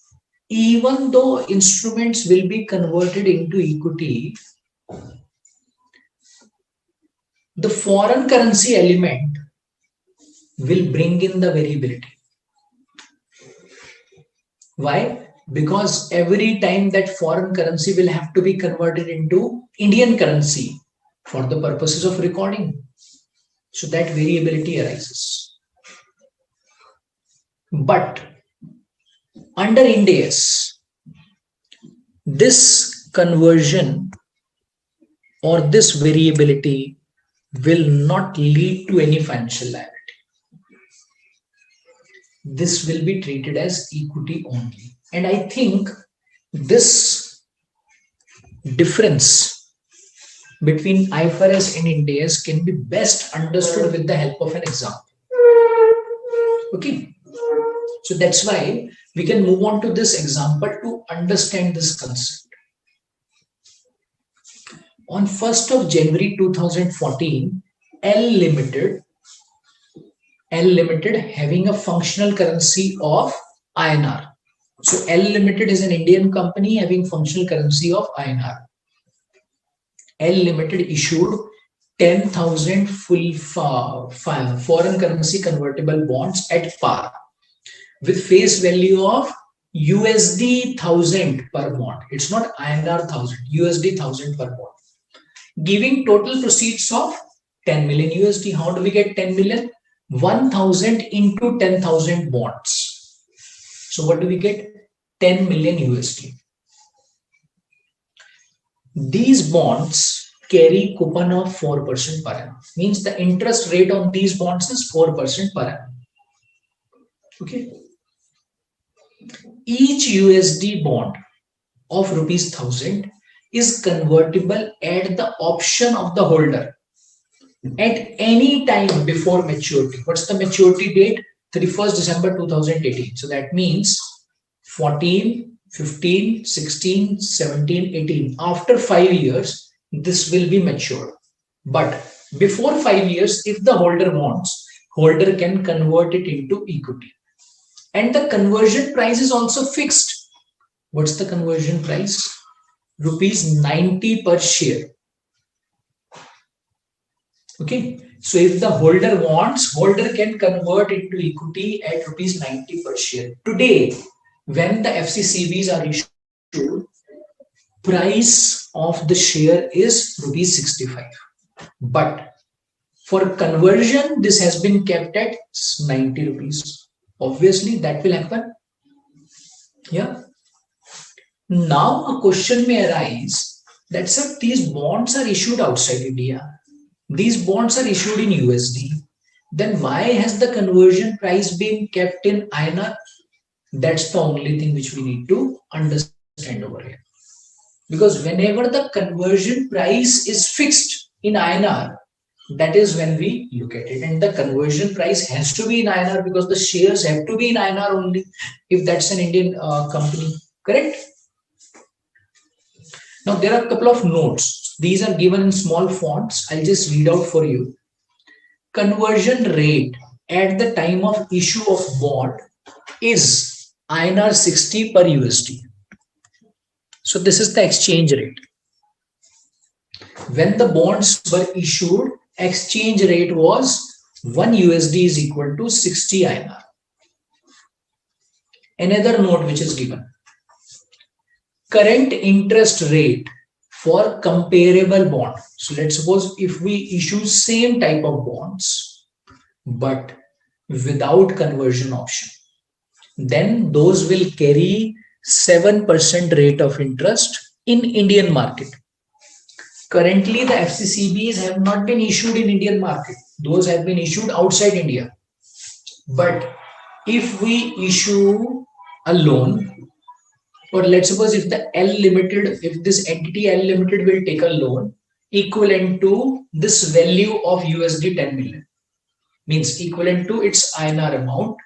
even though instruments will be converted into equity, the foreign currency element will bring in the variability. Why? Because every time that foreign currency will have to be converted into Indian currency for the purposes of recording. So that variability arises. But under Ind AS, this conversion or this variability will not lead to any financial liability. This will be treated as equity only. And I think this difference between IFRS and Ind AS can be best understood with the help of an example. Okay. So that's why we can move on to this example to understand this concept. On 1st of January 2014, L Limited having a functional currency of INR. So L Limited is an Indian company having functional currency of INR. L Limited issued 10,000 full foreign currency convertible bonds at par with face value of USD 1000 per bond. It's not INR 1000, USD 1000 per bond, giving total proceeds of 10 million USD. How do we get 10 million? 1000 into 10,000 bonds. So what do we get? 10 million USD. These bonds carry coupon of 4% per annum. Means the interest rate on these bonds is 4% per annum. Okay. Each USD bond of rupees 1000 is convertible at the option of the holder at any time before maturity. What's the maturity date? 31st December 2018. So that means 14, 15, 16, 17, 18. After 5 years, this will be matured. But before 5 years, if the holder wants, holder can convert it into equity. And the conversion price is also fixed. What's the conversion price? Rupees 90 per share. Okay. So if the holder wants, holder can convert into equity at rupees 90 per share. Today, when the FCCBs are issued, price of the share is rupees 65. But for conversion, this has been kept at 90 rupees. Obviously, that will happen. Yeah. Now, a question may arise that, sir, these bonds are issued outside India. These bonds are issued in USD. Then why has the conversion price been kept in INR? That's the only thing which we need to understand over here. Because whenever the conversion price is fixed in INR, that is when we look at it. And the conversion price has to be in INR because the shares have to be in INR only if that's an Indian company. Correct? Now, there are a couple of notes. These are given in small fonts. I'll just read out for you. Conversion rate at the time of issue of bond is INR 60 per USD. So this is the exchange rate. When the bonds were issued, exchange rate was 1 USD is equal to 60 INR. Another note which is given. Current interest rate for comparable bond. So let's suppose if we issue same type of bonds, but without conversion option, then those will carry 7% rate of interest in Indian market. Currently, the FCCBs have not been issued in Indian market. Those have been issued outside India. But if we issue a loan, or let's suppose if the L Limited, if this entity L Limited will take a loan equivalent to this value of USD 10 million, means equivalent to its INR amount,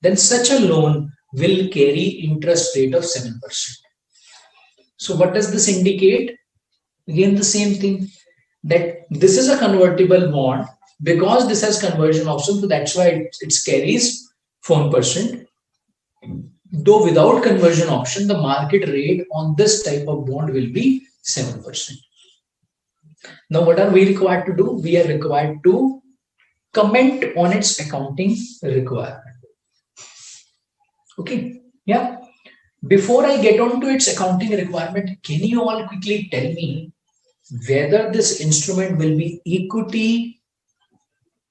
then such a loan will carry interest rate of 7%. So what does this indicate? Again, the same thing, that this is a convertible bond. Because this has conversion option, so that's why it carries 4%. Though without conversion option, the market rate on this type of bond will be 7%. Now, what are we required to do? We are required to comment on its accounting requirement. Okay, yeah. Before I get on to its accounting requirement, can you all quickly tell me whether this instrument will be equity,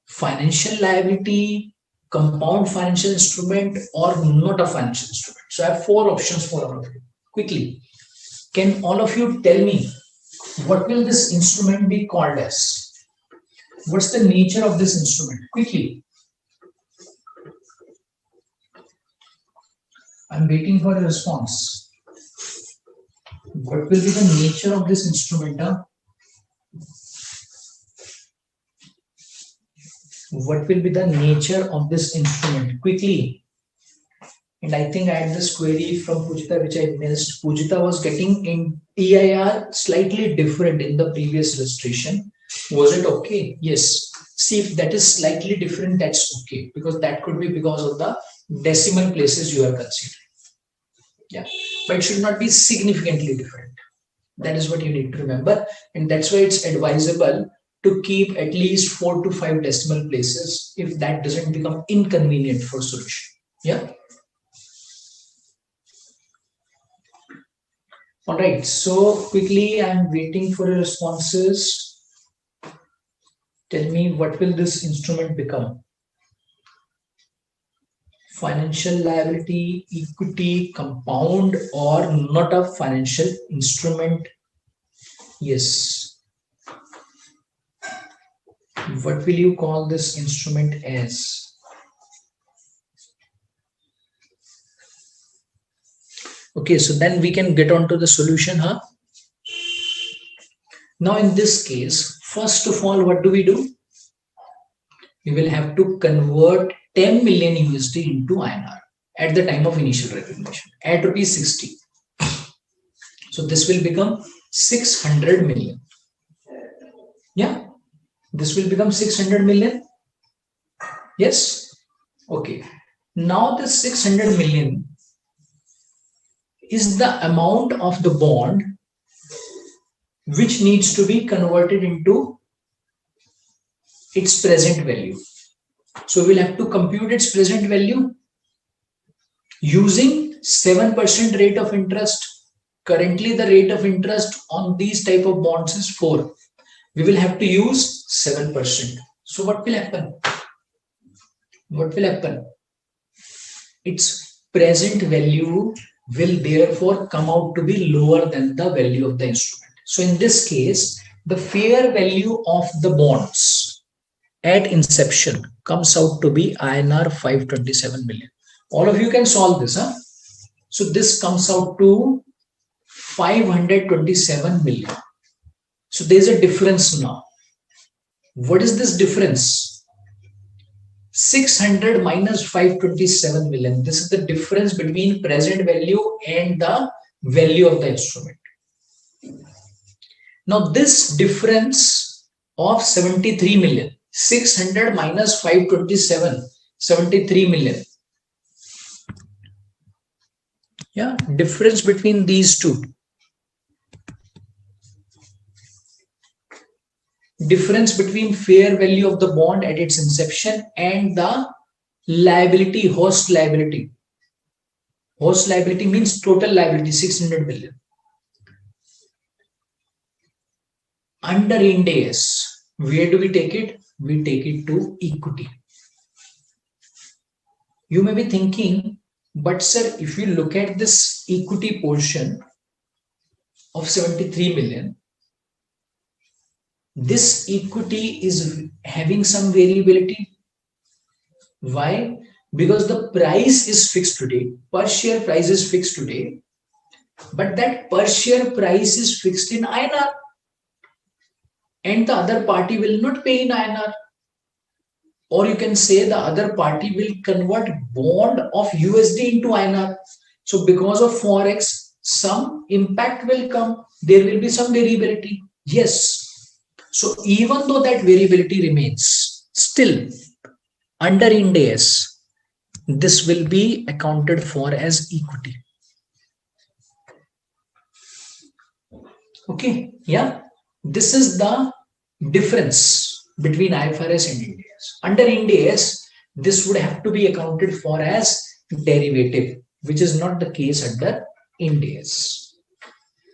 financial liability, compound financial instrument, or not a financial instrument? So I have four options for all of you. Quickly, can all of you tell me what will this instrument be called as? What's the nature of this instrument? Quickly. I'm waiting for a response. What will be the nature of this instrument? What will be the nature of this instrument? Quickly. And I think I had this query from Pujita which I missed. Pujita was getting in EIR slightly different in the previous illustration. Was it okay? Yes. See, if that is slightly different, that's okay, because that could be because of the decimal places you are considering. Yeah, but it should not be significantly different. That is what you need to remember, and that's why it's advisable to keep at least 4 to 5 decimal places if that doesn't become inconvenient for solution. Yeah. All right. So quickly, I'm waiting for responses. Tell me, what will this instrument become? Financial liability, equity, compound, or not a financial instrument? Yes. What will you call this instrument as? Okay, so then we can get on to the solution, huh? Now in this case, first of all, what do? We will have to convert 10 million USD into INR at the time of initial recognition at rupees 60. So this will become 600 million. Yeah, this will become 600 million. Yes. Okay. Now this 600 million is the amount of the bond which needs to be converted into its present value. So we'll have to compute its present value using 7% rate of interest. Currently the rate of interest on these type of bonds is 4. We will have to use 7%. So what will happen? What will happen? Its present value will therefore come out to be lower than the value of the instrument. So in this case, the fair value of the bonds at inception comes out to be INR 527 million. All of you can solve this, huh? So this comes out to 527 million. So there's a difference now. What is this difference? 600 minus 527 million. This is the difference between present value and the value of the instrument. Now this difference of 73 million, 600 minus 527, 73 million. Yeah, difference between these two. Difference between fair value of the bond at its inception and the liability, host liability. Host liability means total liability, 600 million. Under Ind AS, where do we take it? We take it to equity. You may be thinking, but sir, if you look at this equity portion of 73 million, this equity is having some variability. Why? Because the price is fixed today, per share price is fixed today, but that per share price is fixed in INR, and the other party will not pay in INR. Or you can say the other party will convert bond of USD into INR. So because of Forex, some impact will come. There will be some variability. Yes. So even though that variability remains, still under Ind AS, this will be accounted for as equity. Okay, yeah. This is the difference between IFRS and Ind AS. Under Ind AS, this would have to be accounted for as derivative, which is not the case under Ind AS.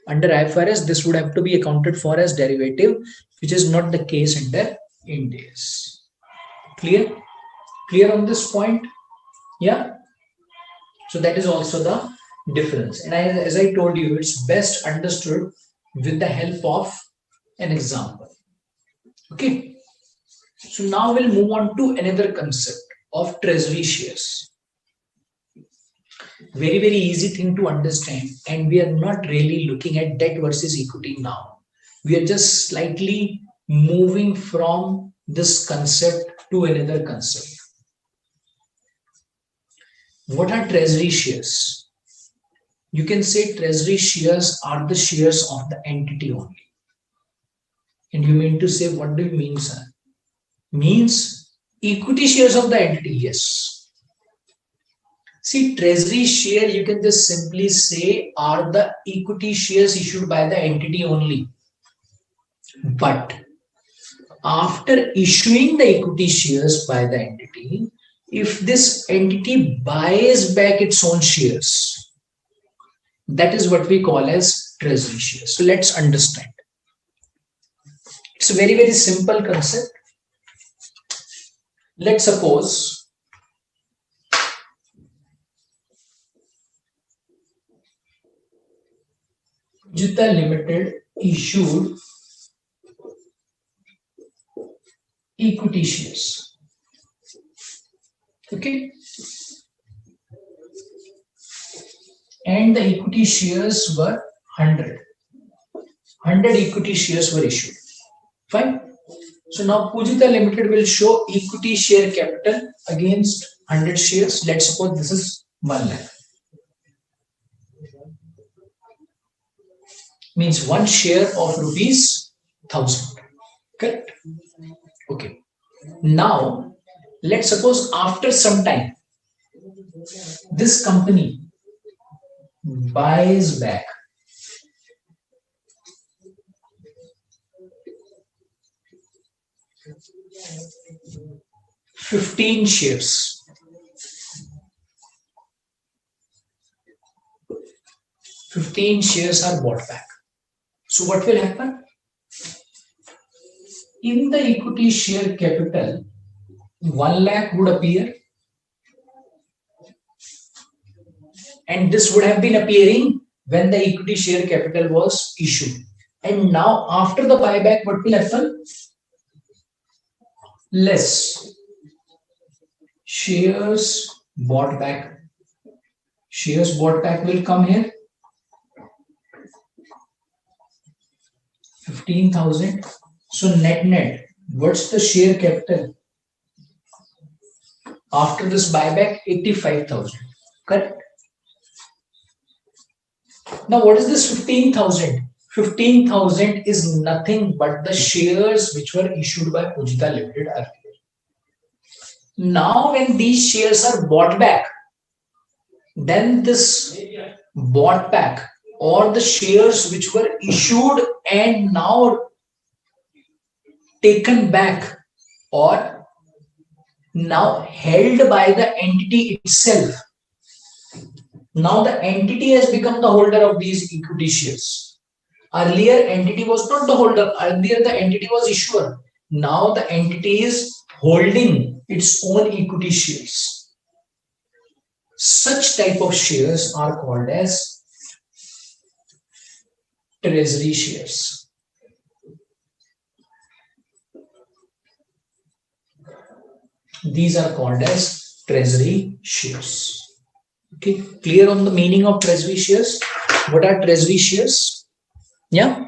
Under IFRS, this would have to be accounted for as derivative, which is not the case under Ind AS. Clear? Clear on this point? Yeah. So that is also the difference. And as I told you, it's best understood with the help of an example. Okay. So now we'll move on to another concept of treasury shares. Very, very easy thing to understand. And we are not really looking at debt versus equity now. We are just slightly moving from this concept to another concept. What are treasury shares? You can say treasury shares are the shares of the entity only. And you mean to say, what do you mean, sir? Means equity shares of the entity, yes. See, treasury share, you can just simply say, are the equity shares issued by the entity only. But after issuing the equity shares by the entity, if this entity buys back its own shares, that is what we call as treasury shares. So let's understand. It's a very, very simple concept. Let's suppose Jita Limited issued equity shares. Okay. And the equity shares were 100. 100 equity shares were issued. Fine. So now Pujita Limited will show equity share capital against 100 shares. Let's suppose this is 1 lakh. Means 1 share of rupees 1000. Correct? Okay. Now, let's suppose after some time, this company buys back 15 shares. 15 shares are bought back. So what will happen? In the equity share capital, 1 lakh would appear. And this would have been appearing when the equity share capital was issued. And now after the buyback, what will happen? Less shares bought back. Shares bought back will come here. 15,000. So net, what's the share capital? After this buyback, 85,000. Correct? Now what is this 15,000? 15,000 is nothing but the shares which were issued by Pujita Limited earlier. Now when these shares are bought back, then this bought back or the shares which were issued and now taken back or now held by the entity itself. Now the entity has become the holder of these equity shares. Earlier entity was not the holder. Earlier the entity was issuer. Now the entity is holding its own equity shares. Such type of shares are called as treasury shares. These are called as treasury shares. Okay, clear on the meaning of treasury shares? What are treasury shares? Yeah.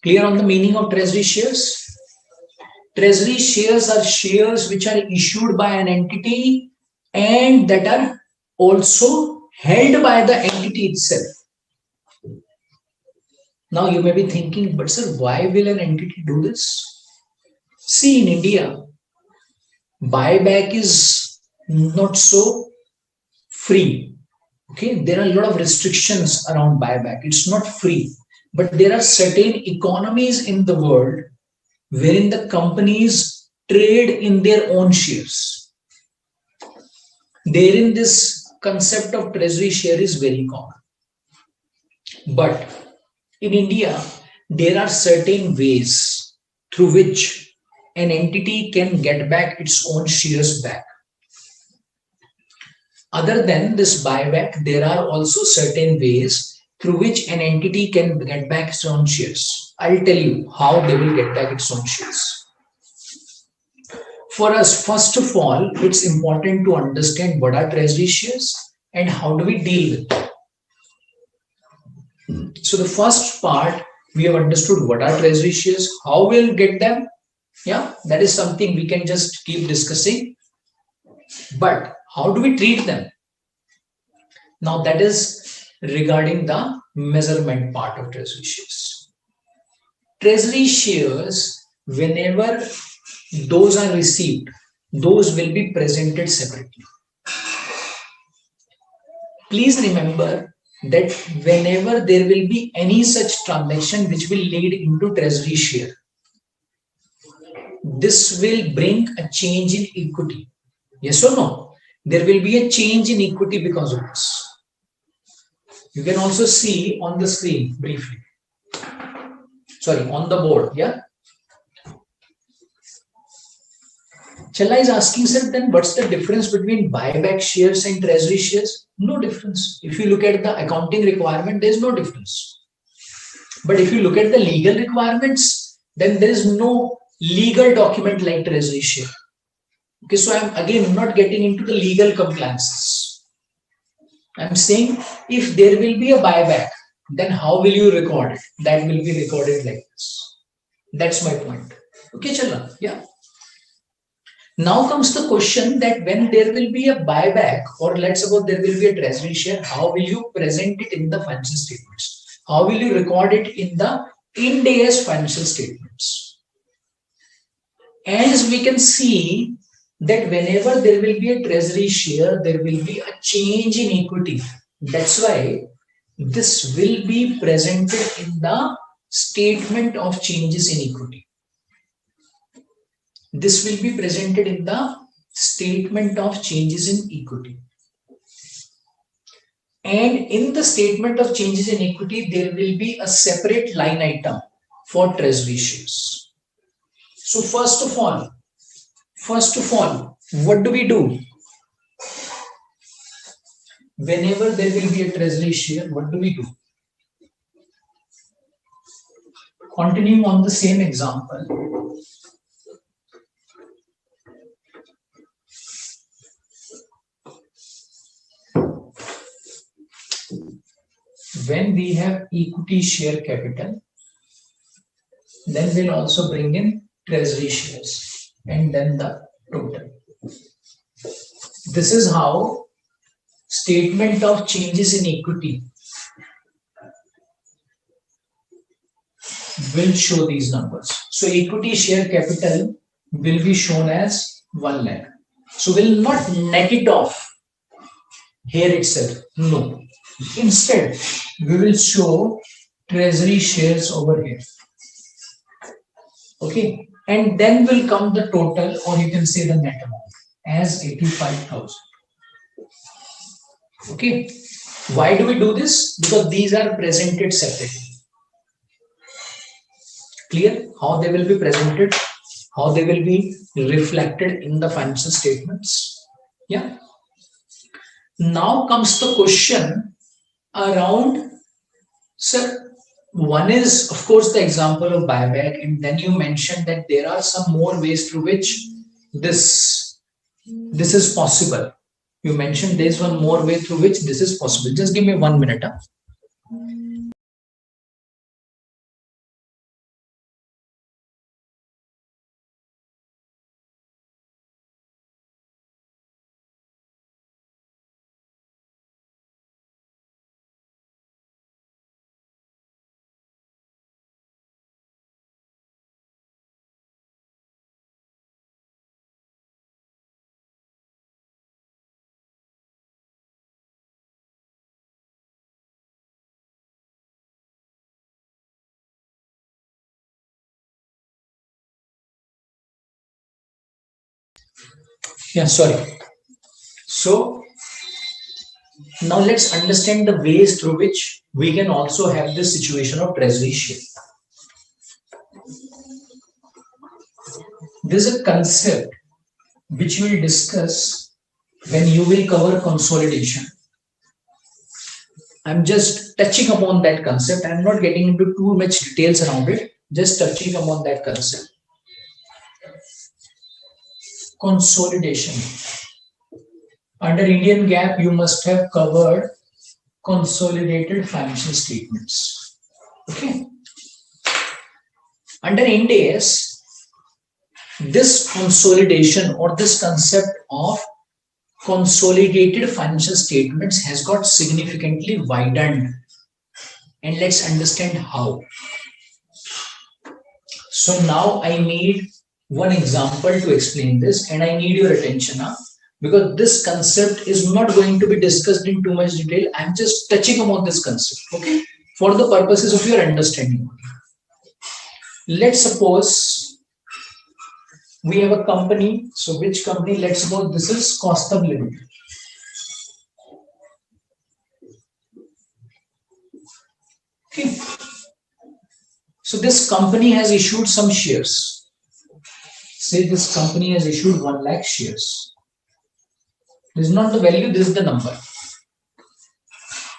Clear on the meaning of treasury shares? Treasury shares are shares which are issued by an entity and that are also held by the entity itself. Now you may be thinking, but sir, why will an entity do this? See, in India, buyback is not so free. Okay, there are a lot of restrictions around buyback. It's not free, but there are certain economies in the world wherein the companies trade in their own shares. Therein, this concept of treasury share is very common. But in India, there are certain ways through which an entity can get back its own shares back. Other than this buyback, there are also certain ways through which an entity can get back its own shares. I'll tell you how they will get back its own shares. For us, first of all, it's important to understand what are treasury shares and how do we deal with them. So the first part, we have understood what are treasury shares, how we'll get them. Yeah, that is something we can just keep discussing. But how do we treat them? Now that is regarding the measurement part of treasury shares. Treasury shares, whenever those are received, those will be presented separately. Please remember that whenever there will be any such transaction which will lead into treasury share, this will bring a change in equity. Yes or no? There will be a change in equity because of this. You can also see on the screen briefly. Sorry, on the board. Yeah. Challa is asking, sir, then what's the difference between buyback shares and treasury shares? No difference. If you look at the accounting requirement, there's no difference. But if you look at the legal requirements, then there is no legal document like treasury share. Okay, so I'm again not getting into the legal compliances. I'm saying if there will be a buyback, then how will you record it? That will be recorded like this. That's my point. Okay, Challa. Yeah. Now comes the question that when there will be a buyback, or let's suppose there will be a treasury share, how will you present it in the financial statements? How will you record it in the Ind AS financial statements? As we can see that whenever there will be a treasury share, there will be a change in equity. That's why this will be presented in the statement of changes in equity. This will be presented in the statement of changes in equity. And in the statement of changes in equity, there will be a separate line item for treasury shares. So first of all, what do we do? Whenever there will be a treasury share, what do we do? Continuing on the same example, when we have equity share capital, then we'll also bring in treasury shares and then the total. This is how statement of changes in equity will show these numbers. So equity share capital will be shown as 1 lakh. So we'll not net it off here itself. No. Instead, we will show treasury shares over here. Okay. And then will come the total, or you can say the net amount as 85,000. Okay. Why do we do this? Because these are presented separately. Clear how they will be presented, how they will be reflected in the financial statements. Yeah. Now comes the question around, sir, one is of course the example of buyback, and then you mentioned that there are some more ways through which this is possible. You mentioned there's one more way through which this is possible. Just give me 1 minute. Yeah, sorry. So now let's understand the ways through which we can also have this situation of treasury share. This is a concept which we will discuss when you will cover consolidation. I'm just touching upon that concept. I'm not getting into too much details around it, just touching upon that concept. Consolidation. Under Indian GAAP, you must have covered consolidated financial statements. Okay. Under Ind AS, this consolidation or this concept of consolidated financial statements has got significantly widened, and let's understand how. So now I need one example to explain this, and I need your attention now, because this concept is not going to be discussed in too much detail. I'm just touching upon this concept, okay, for the purposes of your understanding. Let's suppose we have a company. So which company? Let's suppose this is Costab Limited. Okay. So this company has issued some shares. Say this company has issued 1 lakh shares. This is not the value, this is the number.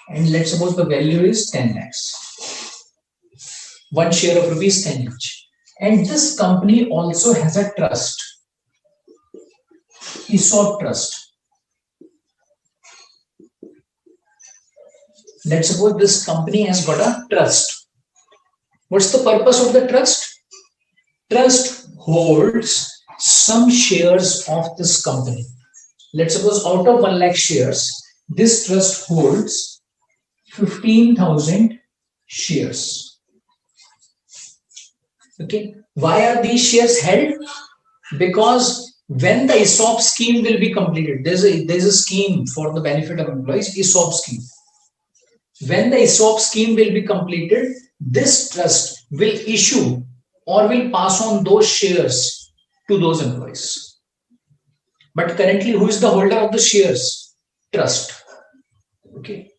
And let's suppose the value is 10 lakhs. 1 share of rupees 10 each. And this company also has a trust, ESOP trust. Let's suppose this company has got a trust. What's the purpose of the trust? Trust holds some shares of this company. Let's suppose out of 1 lakh shares, this trust holds 15,000 shares. Okay. Why are these shares held? Because when the ESOP scheme will be completed, there's a scheme for the benefit of employees, ESOP scheme. When the ESOP scheme will be completed, this trust will issue or will pass on those shares to those employees. But currently, who is the holder of the shares? Trust. Okay.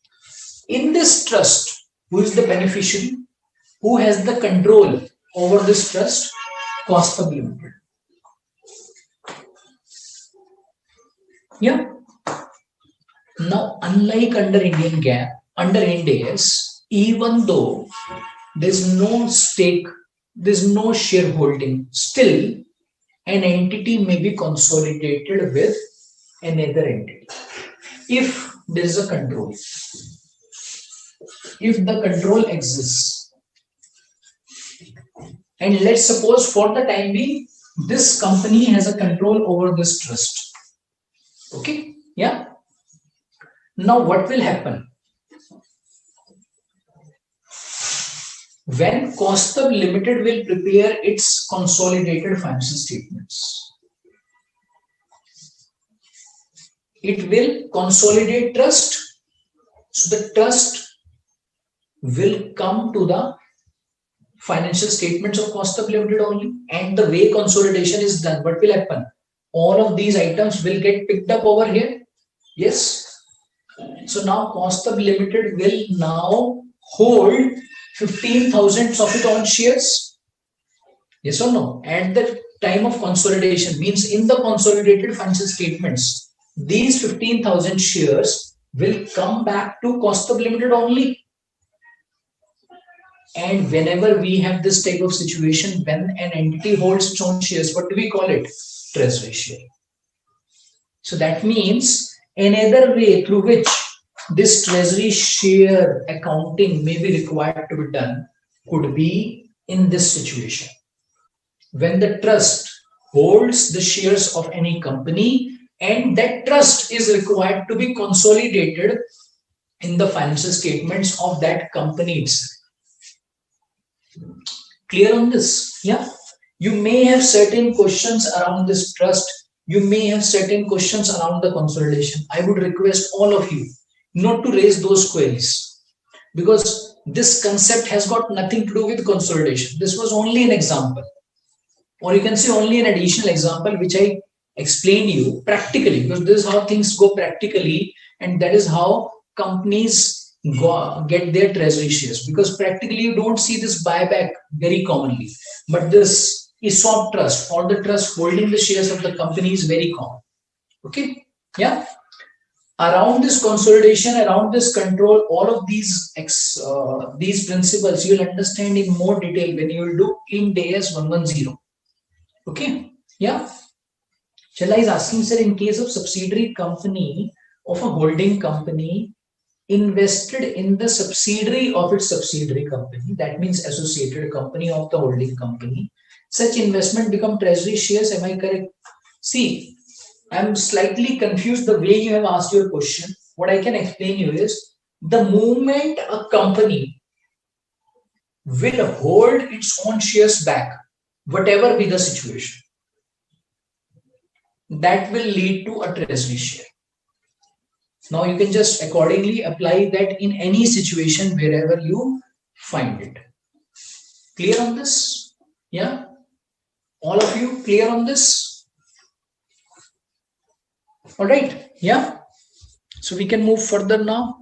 In this trust, who is the beneficiary? Who has the control over this trust? Costab Limited. Yeah. Now, unlike under Indian GAAP, under Ind AS, even though there's no stake, there's no shareholding, still an entity may be consolidated with another entity if there is a control. If the control exists, and let's suppose for the time being, this company has a control over this trust. Okay, yeah. Now what will happen? When Costab Limited will prepare its consolidated financial statements, it will consolidate trust. So the trust will come to the financial statements of Costab Limited only, and the way consolidation is done, what will happen? All of these items will get picked up over here. Yes. So now Costab Limited will now hold 15,000 of its own shares. Yes or no? At the time of consolidation, means in the consolidated financial statements, these 15,000 shares will come back to Costab Limited only. And whenever we have this type of situation, when an entity holds its own shares, what do we call it? Treasury share. So that means another way through which this treasury share accounting may be required to be done could be in this situation. When the trust holds the shares of any company and that trust is required to be consolidated in the financial statements of that company itself. Clear on this? Yeah. You may have certain questions around this trust. You may have certain questions around the consolidation. I would request all of you not to raise those queries, because this concept has got nothing to do with consolidation. This was only an example, or you can say only an additional example which I explain you practically, because this is how things go practically, and that is how companies get their treasury shares. Because practically you don't see this buyback very commonly, but this ESOP trust or the trust holding the shares of the company is very common. Okay, yeah. Around this consolidation, around this control, all of these principles you'll understand in more detail when you will do Ind AS 110. Okay, yeah. Challa is asking, sir, in case of subsidiary company of a holding company invested in the subsidiary of its subsidiary company, that means associated company of the holding company, such investment become treasury shares. Am I correct? See, I'm slightly confused the way you have asked your question. What I can explain you is, the moment a company will hold its own shares back, whatever be the situation, that will lead to a treasury share. Now you can just accordingly apply that in any situation wherever you find it. Clear on this? Yeah? All of you clear on this? All right. Yeah. So we can move further now.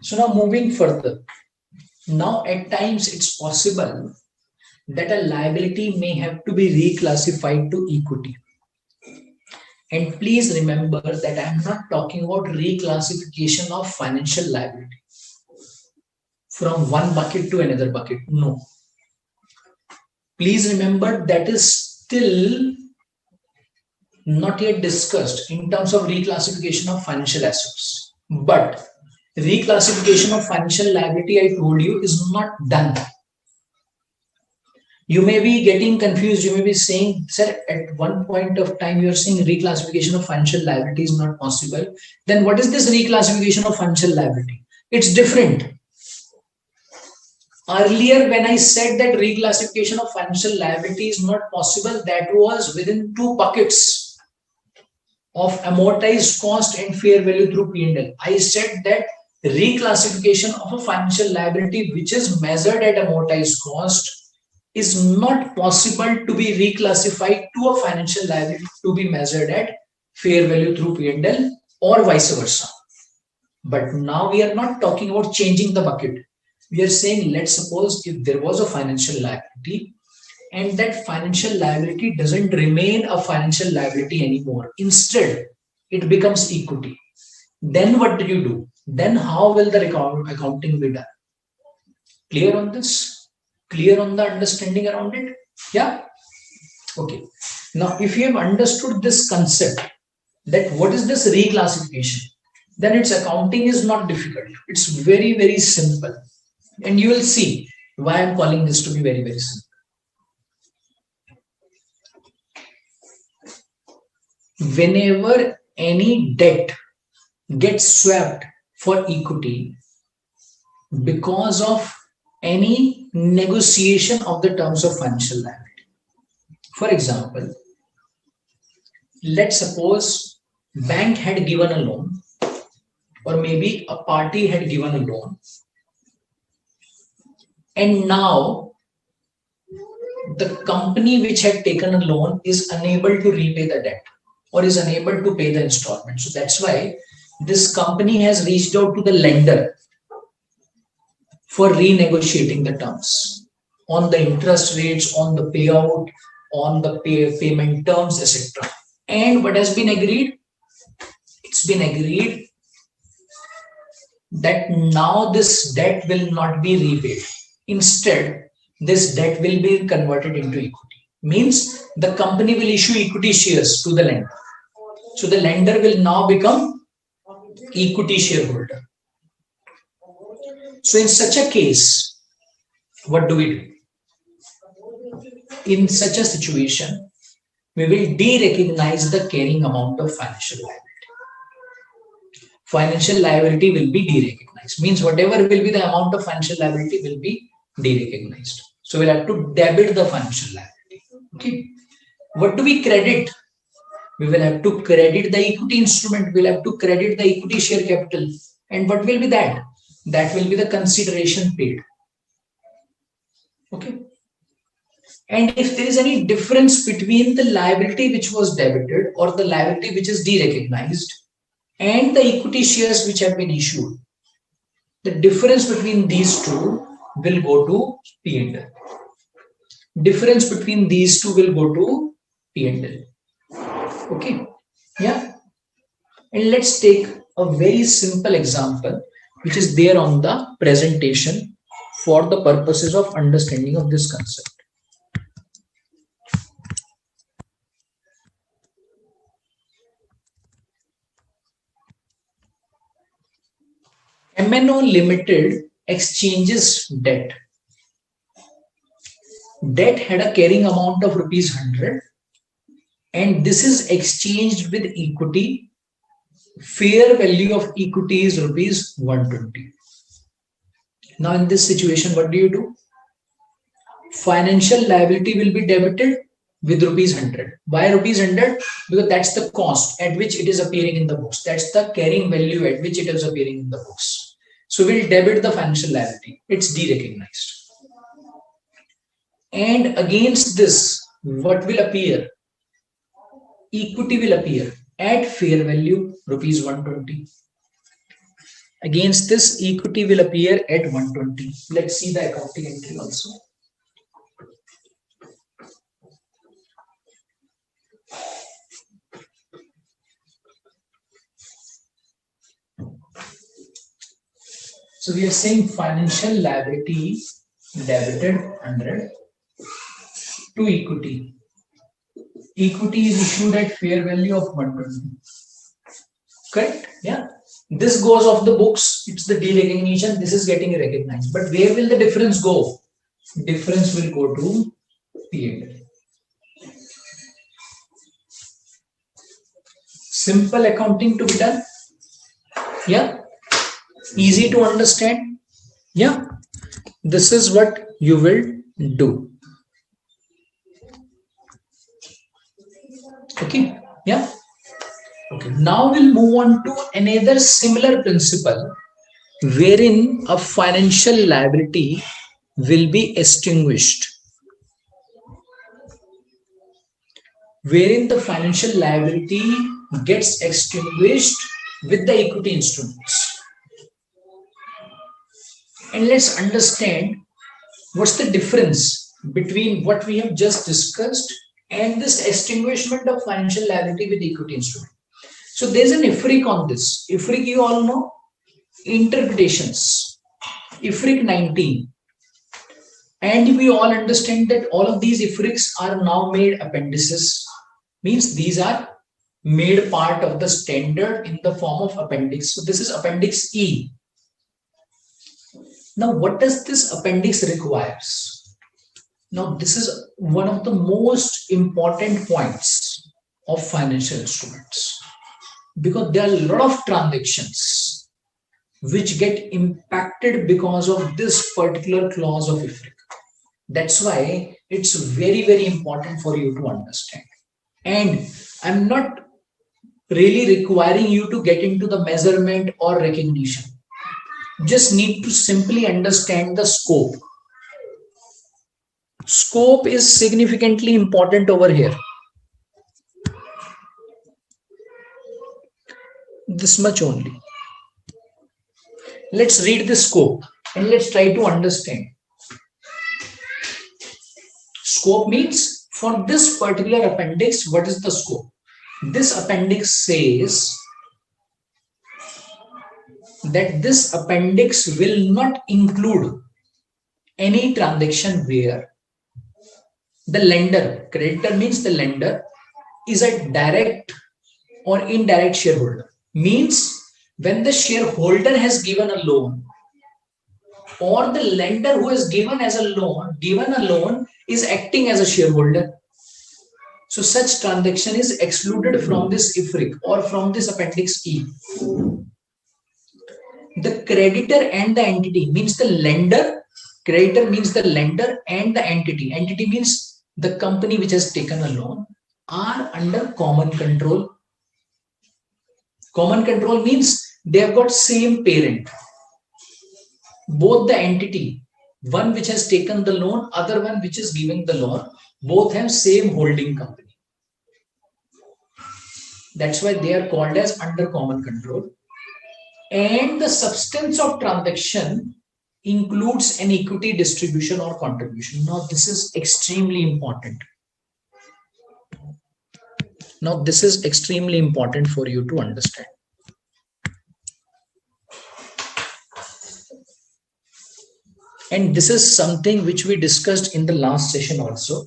So now moving further. Now at times it's possible that a liability may have to be reclassified to equity. And please remember that I am not talking about reclassification of financial liability from one bucket to another bucket. No. Please remember that is still not yet discussed in terms of reclassification of financial assets. But reclassification of financial liability, I told you, is not done. You may be getting confused. You may be saying, sir, at one point of time, you are saying reclassification of financial liability is not possible. Then what is this reclassification of financial liability? It's different. Earlier, when I said that reclassification of financial liability is not possible, that was within two buckets of amortized cost and fair value through P&L. I said that reclassification of a financial liability which is measured at amortized cost is not possible to be reclassified to a financial liability to be measured at fair value through P&L or vice versa. But now we are not talking about changing the bucket. We are saying, let's suppose if there was a financial liability and that financial liability doesn't remain a financial liability anymore. Instead, it becomes equity. Then what do you do? Then how will the accounting be done? Clear on this? Clear on the understanding around it? Yeah? Okay. Now, if you have understood this concept, that what is this reclassification, then its accounting is not difficult. It's very, very simple. And you will see why I'm calling this to be very, very simple. Whenever any debt gets swapped for equity because of any negotiation of the terms of financial liability. For example, let's suppose bank had given a loan, or maybe a party had given a loan, and now the company which had taken a loan is unable to repay the debt or is unable to pay the installment. So that's why this company has reached out to the lender for renegotiating the terms on the interest rates, on the payout, on the payment terms, etc. And what has been agreed? It's been agreed that now this debt will not be repaid. Instead, this debt will be converted into equity. Means the company will issue equity shares to the lender. So the lender will now become equity shareholder. So in such a case, what do we do? In such a situation, we will de-recognize the carrying amount of financial liability. Financial liability will be de-recognized. Means whatever will be the amount of financial liability will be de-recognized. So we'll have to debit the financial liability. Okay. What do we credit? We will have to credit the equity instrument. We'll have to credit the equity share capital. And what will be that? That will be the consideration paid. Okay. And if there is any difference between the liability which was debited or the liability which is derecognized and the equity shares which have been issued, the difference between these two will go to P&L. Difference between these two will go to P&L. Okay. Yeah. And let's take a very simple example which is there on the presentation for the purposes of understanding of this concept. MNO Limited exchanges debt. Debt had a carrying amount of rupees 100 and this is exchanged with equity. Fair value of equity is rupees 120. Now in this situation, what do? Financial liability will be debited with rupees 100. Why rupees 100? Because that's the cost at which it is appearing in the books. That's the carrying value at which it is appearing in the books. So we'll debit the financial liability. It's derecognized. And against this, what will appear? Equity will appear at fair value rupees 120. Against this, equity will appear at 120. Let's see the accounting entry also. So we are saying financial liability debited 100 to equity. Equity is issued at fair value of 120. Correct? Yeah. This goes off the books. It's the derecognition. This is getting recognized. But where will the difference go? Difference will go to P&L. Simple accounting to be done. Yeah. Easy to understand. Yeah. This is what you will do. Okay. Yeah. Okay. Now we'll move on to another similar principle wherein a financial liability will be extinguished. Wherein the financial liability gets extinguished with the equity instruments. And let's understand what's the difference between what we have just discussed and this extinguishment of financial liability with equity instrument. So there's an IFRIC on this. IFRIC, you all know, interpretations. IFRIC 19. And we all understand that all of these IFRICs are now made appendices. Means these are made part of the standard in the form of appendix. So this is Appendix E. Now, what does this appendix requires? Now, this is one of the most important points of financial instruments because there are a lot of transactions which get impacted because of this particular clause of IFRIC. That's why it's very, very important for you to understand. And I'm not really requiring you to get into the measurement or recognition. Just need to simply understand the scope. Scope is significantly important over here. This much only. Let's read the scope and let's try to understand. Scope means for this particular appendix, what is the scope? This appendix says that this appendix will not include any transaction where the lender, creditor means the lender, is a direct or indirect shareholder. Means when the shareholder has given a loan or the lender who has given a loan is acting as a shareholder. So such transaction is excluded from this IFRIC or from this Appendix E. The creditor and the entity means the lender Creditor means the lender and the entity. Entity means the company which has taken a loan are under common control. Common control means they have got same parent. Both the entity, one which has taken the loan, other one which is giving the loan, both have same holding company. That's why they are called as under common control. And the substance of transaction includes an equity distribution or contribution. Now, this is extremely important. Now, this is extremely important for you to understand. And this is something which we discussed in the last session also.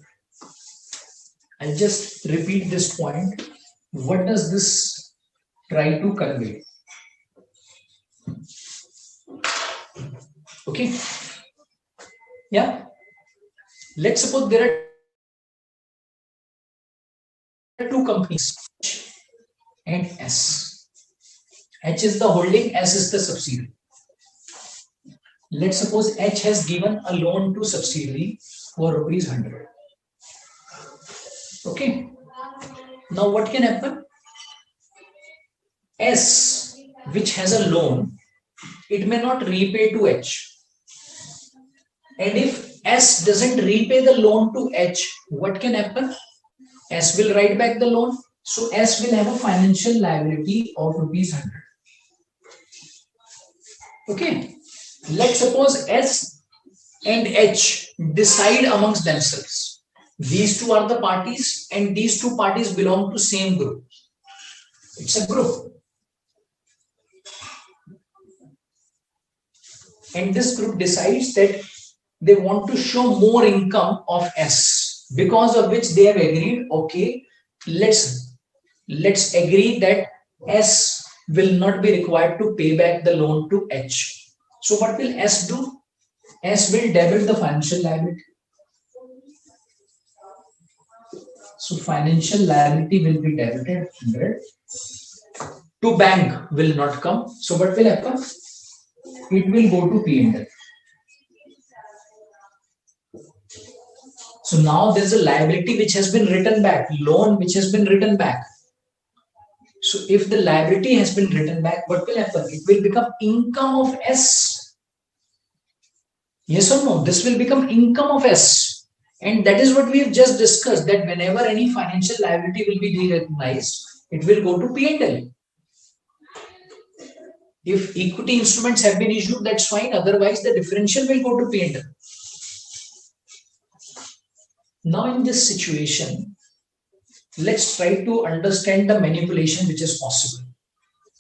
I'll just repeat this point. What does this try to convey? Okay. Yeah. Let's suppose there are two companies, and S. H is the holding, S is the subsidiary. Let's suppose H has given a loan to subsidiary for ₹100. Okay. Now what can happen? S, which has a loan, it may not repay to H. And if S doesn't repay the loan to H, what can happen? S will write back the loan. So S will have a financial liability of ₹100. Okay. Let's suppose S and H decide amongst themselves. These two are the parties and these two parties belong to same group. It's a group. And this group decides that they want to show more income of S, because of which they have agreed, okay, let's agree that S will not be required to pay back the loan to H. So what will S do? S will debit the financial liability. So financial liability will be debited 100. To bank will not come. So what will happen? It will go to P&L. So now there's a liability which has been written back, loan which has been written back. So if the liability has been written back, what will happen? It will become income of S. Yes or no? This will become income of S. And that is what we have just discussed, that whenever any financial liability will be derecognized, it will go to P&L. If equity instruments have been issued, that's fine. Otherwise, the differential will go to P&L. Now, in this situation, let's try to understand the manipulation which is possible.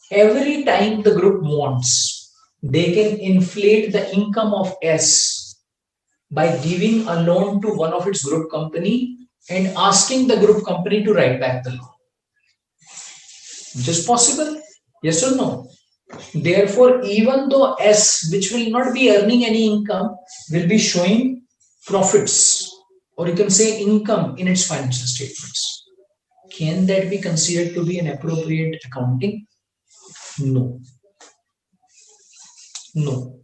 Every time the group wants, they can inflate the income of S by giving a loan to one of its group company and asking the group company to write back the loan. Just possible? Yes or no? Therefore, even though S, which will not be earning any income, will be showing profits, or you can say income in its financial statements. Can that be considered to be an appropriate accounting? No. No.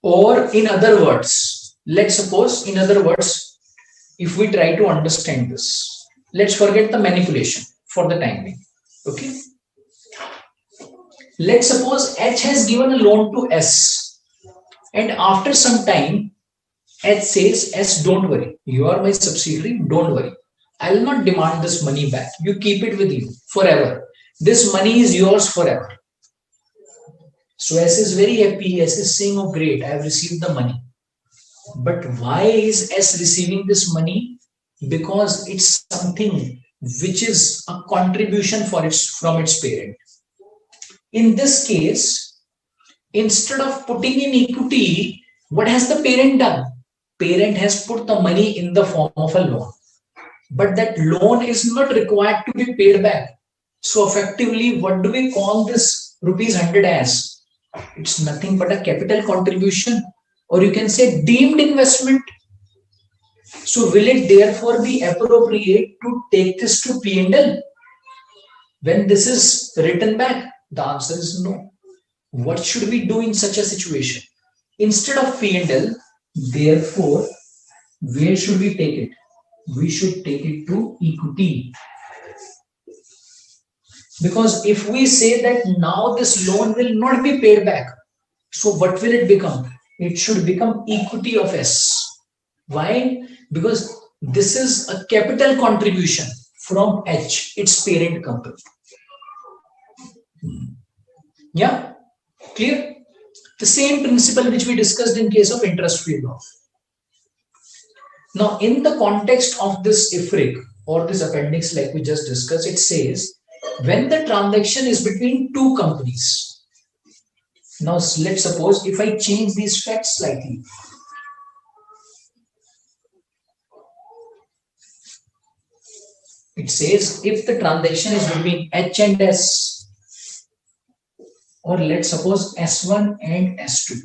Or in other words, let's suppose, in other words, if we try to understand this, let's forget the manipulation for the time being. Okay. Let's suppose H has given a loan to S, and after some time, H says, S, don't worry, you are my subsidiary, don't worry. I will not demand this money back. You keep it with you forever. This money is yours forever. So S is very happy. S is saying, oh great, I have received the money. But why is S receiving this money? Because it's something which is a contribution from its parent. In this case, instead of putting in equity, what has the parent done? Parent has put the money in the form of a loan. But that loan is not required to be paid back. So effectively, what do we call this ₹100 as? It's nothing but a capital contribution, or you can say deemed investment. So will it therefore be appropriate to take this to P&L when this is written back? The answer is no. What should we do in such a situation? Instead of P&L, Therefore, where should we take it? We should take it to equity. Because if we say that now this loan will not be paid back, so what will it become? It should become equity of S. Why? Because this is a capital contribution from H, its parent company. Yeah, clear? The same principle which we discussed in case of interest-free loan. Now, in the context of this IFRIC or this appendix, like we just discussed, it says when the transaction is between two companies. Now, let's suppose if I change these facts slightly. It says if the transaction is between H and S, or let's suppose S1 and S2.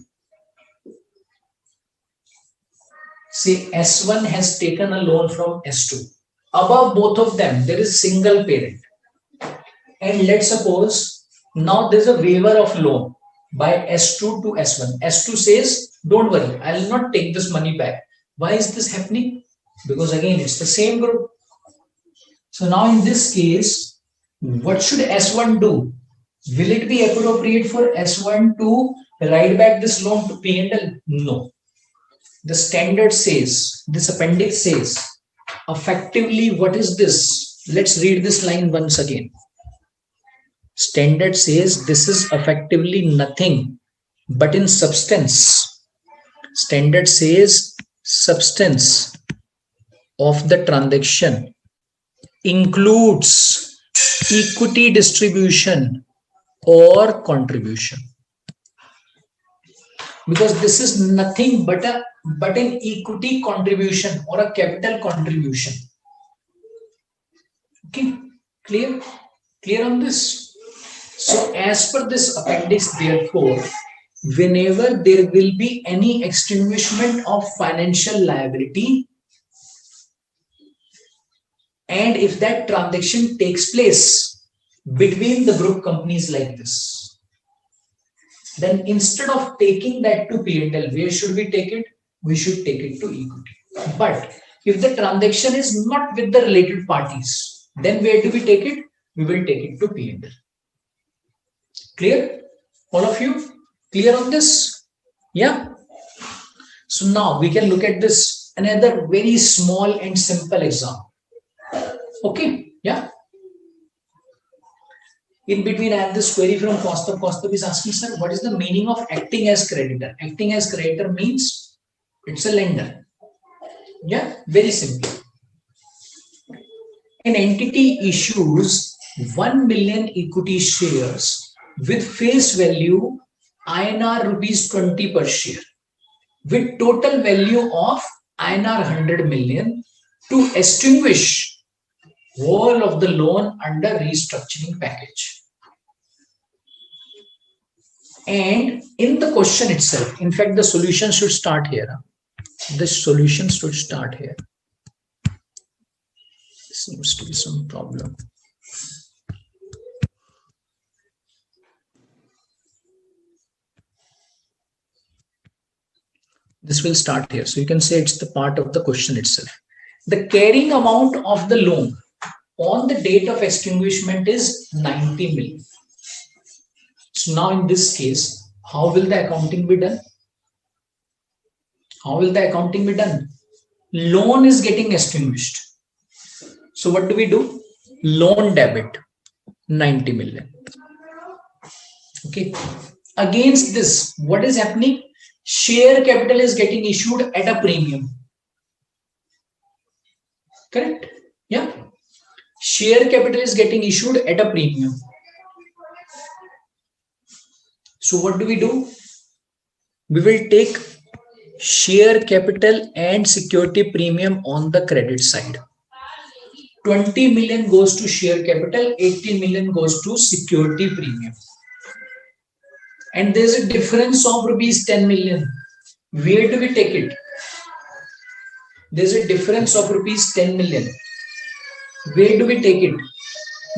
Say S1 has taken a loan from S2. Above both of them, there is single parent. And let's suppose now there's a waiver of loan by S2 to S1. S2 says, don't worry, I will not take this money back. Why is this happening? Because again, it's the same group. So now in this case, what should S1 do? Will it be appropriate for S1 to write back this loan to P&L? No. The standard says, this appendix says, effectively, what is this? Let's read this line once again. Standard says this is effectively nothing, but in substance. Standard says substance of the transaction includes equity distribution or contribution, because this is nothing but an equity contribution or a capital contribution. Okay, clear on this? So as per this appendix, therefore, whenever there will be any extinguishment of financial liability, and if that transaction takes place between the group companies like this, then instead of taking that to P&L, where should we take it? We should take it to equity. But if the transaction is not with the related parties, then where do we take it? We will take it to P&L. Clear? All of you? Clear on this? Yeah? So now we can look at this, another very small and simple example. Okay? Yeah? In between, I have this query from Kaustubh. Kaustubh is asking, sir, what is the meaning of acting as creditor? Acting as creditor means it's a lender. Yeah, very simple. An entity issues 1 million equity shares with face value INR rupees 20 per share, with total value of INR 100 million to extinguish whole of the loan under restructuring package. And in the question itself, in fact, the solution should start here. The solution should start here. Seems to be some problem. This will start here. So you can say it's the part of the question itself. The carrying amount of the loan on the date of extinguishment is 90 million. So now in this case, how will the accounting be done? How will the accounting be done? Loan is getting extinguished. So what do we do? Loan debit, 90 million. Okay. Against this, what is happening? Share capital is getting issued at a premium. Correct? Yeah. Share capital is getting issued at a premium. So what do? We will take share capital and security premium on the credit side. 20 million goes to share capital, 18 million goes to security premium. And there's a difference of rupees 10 million. Where do we take it? There's a difference of rupees 10 million. Where do we take it?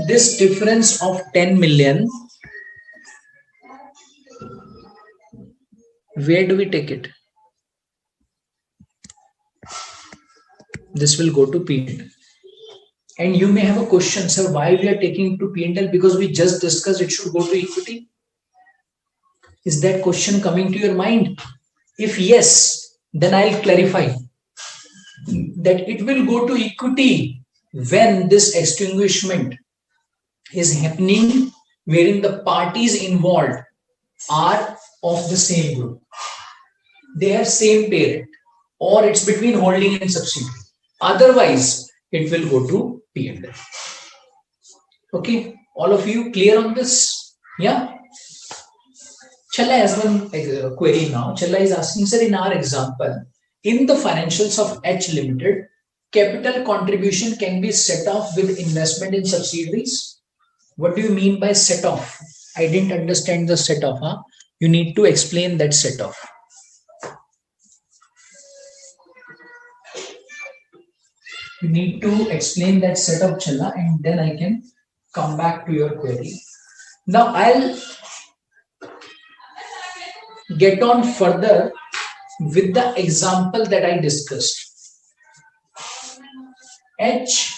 This difference of 10 million, where do we take it? This will go to P&L. And you may have a question, sir, why we are taking it to P&L? Because we just discussed it should go to equity. Is that question coming to your mind? If yes, then I'll clarify that it will go to equity when this extinguishment is happening wherein the parties involved are of the same group. They have same parent, or it's between holding and subsidiary. Otherwise, it will go to P&L. Okay, all of you clear on this? Yeah. Challa has one query now. Challa is asking, sir, in our example, in the financials of H Limited, capital contribution can be set off with investment in subsidiaries. What do you mean by set off? I didn't understand the set off. Huh? You need to explain that set off. You need to explain that set off, Challa, and then I can come back to your query. Now I'll get on further with the example that I discussed. H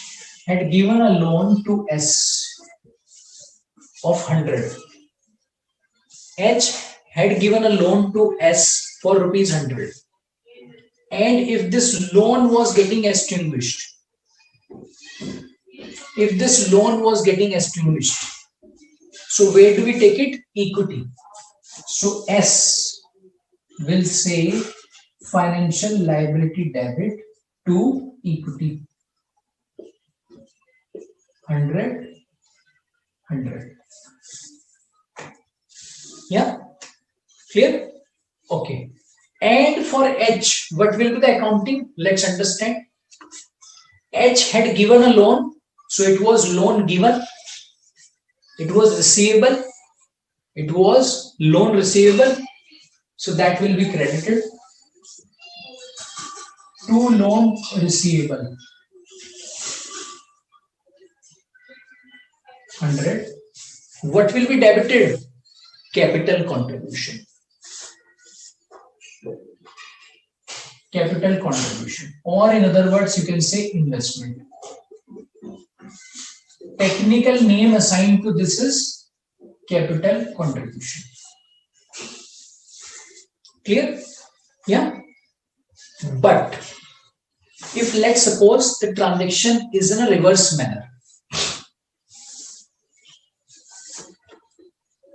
had given a loan to S of 100. H had given a loan to S for rupees 100. And if this loan was getting extinguished, so where do we take it? Equity. So S will say financial liability debit to equity. 100. Yeah, clear? Okay. And for H, what will be the accounting? Let's understand. H had given a loan, so it was loan given. It was receivable. It was loan receivable, so that will be credited to loan receivable. 100. What will be debited? Capital contribution. Capital contribution, or in other words, you can say investment. Technical name assigned to this is capital contribution. Clear? Yeah. But if let's suppose the transaction is in a reverse manner.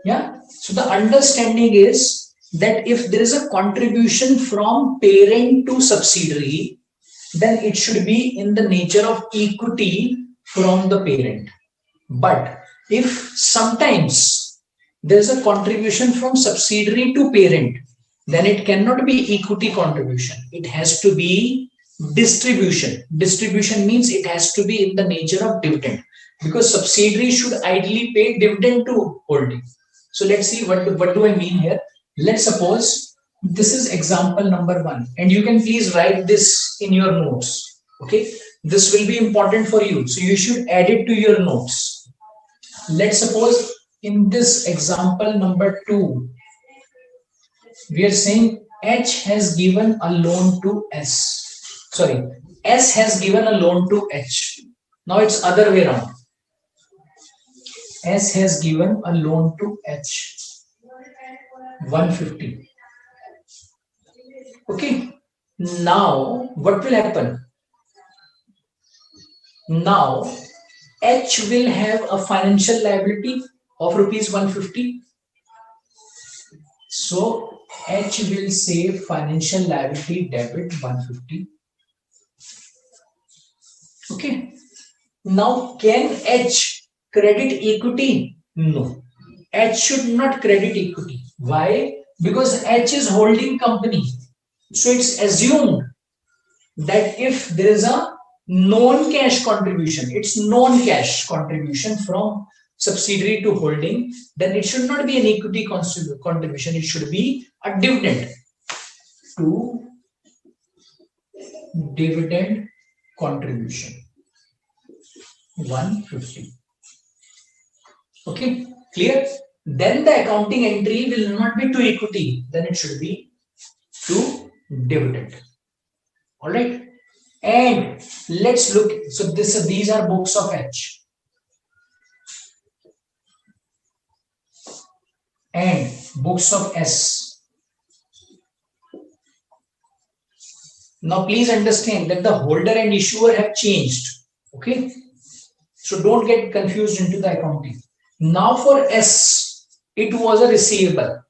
Yeah. So the understanding is that if there is a contribution from parent to subsidiary, then it should be in the nature of equity from the parent. But if sometimes there is a contribution from subsidiary to parent, then it cannot be equity contribution. It has to be distribution. Distribution means it has to be in the nature of dividend, because subsidiary should ideally pay dividend to holding. So let's see what do I mean here. Let's suppose this is example number 1, and you can please write this in your notes. Okay, this will be important for you, so you should add it to your notes. Let's suppose in this example number 2, we are saying H has given a loan to S. Sorry, S has given a loan to H. Now it's other way around. S has given a loan to H. 150. Okay. Now what will happen? Now H will have a financial liability of rupees 150. So H will say financial liability debit 150. Okay. Now can H credit equity? No. H should not credit equity. Why? Because H is holding company. So it's assumed that if there is a non-cash contribution, it's non-cash contribution from subsidiary to holding, then it should not be an equity contribution. It should be a dividend to dividend contribution. 150. Okay, clear? Then the accounting entry will not be to equity, then it should be to dividend. All right. And let's look. So these are books of H and books of S. Now please understand that the holder and issuer have changed. Okay. So don't get confused into the accounting. Now for S, it was a receivable.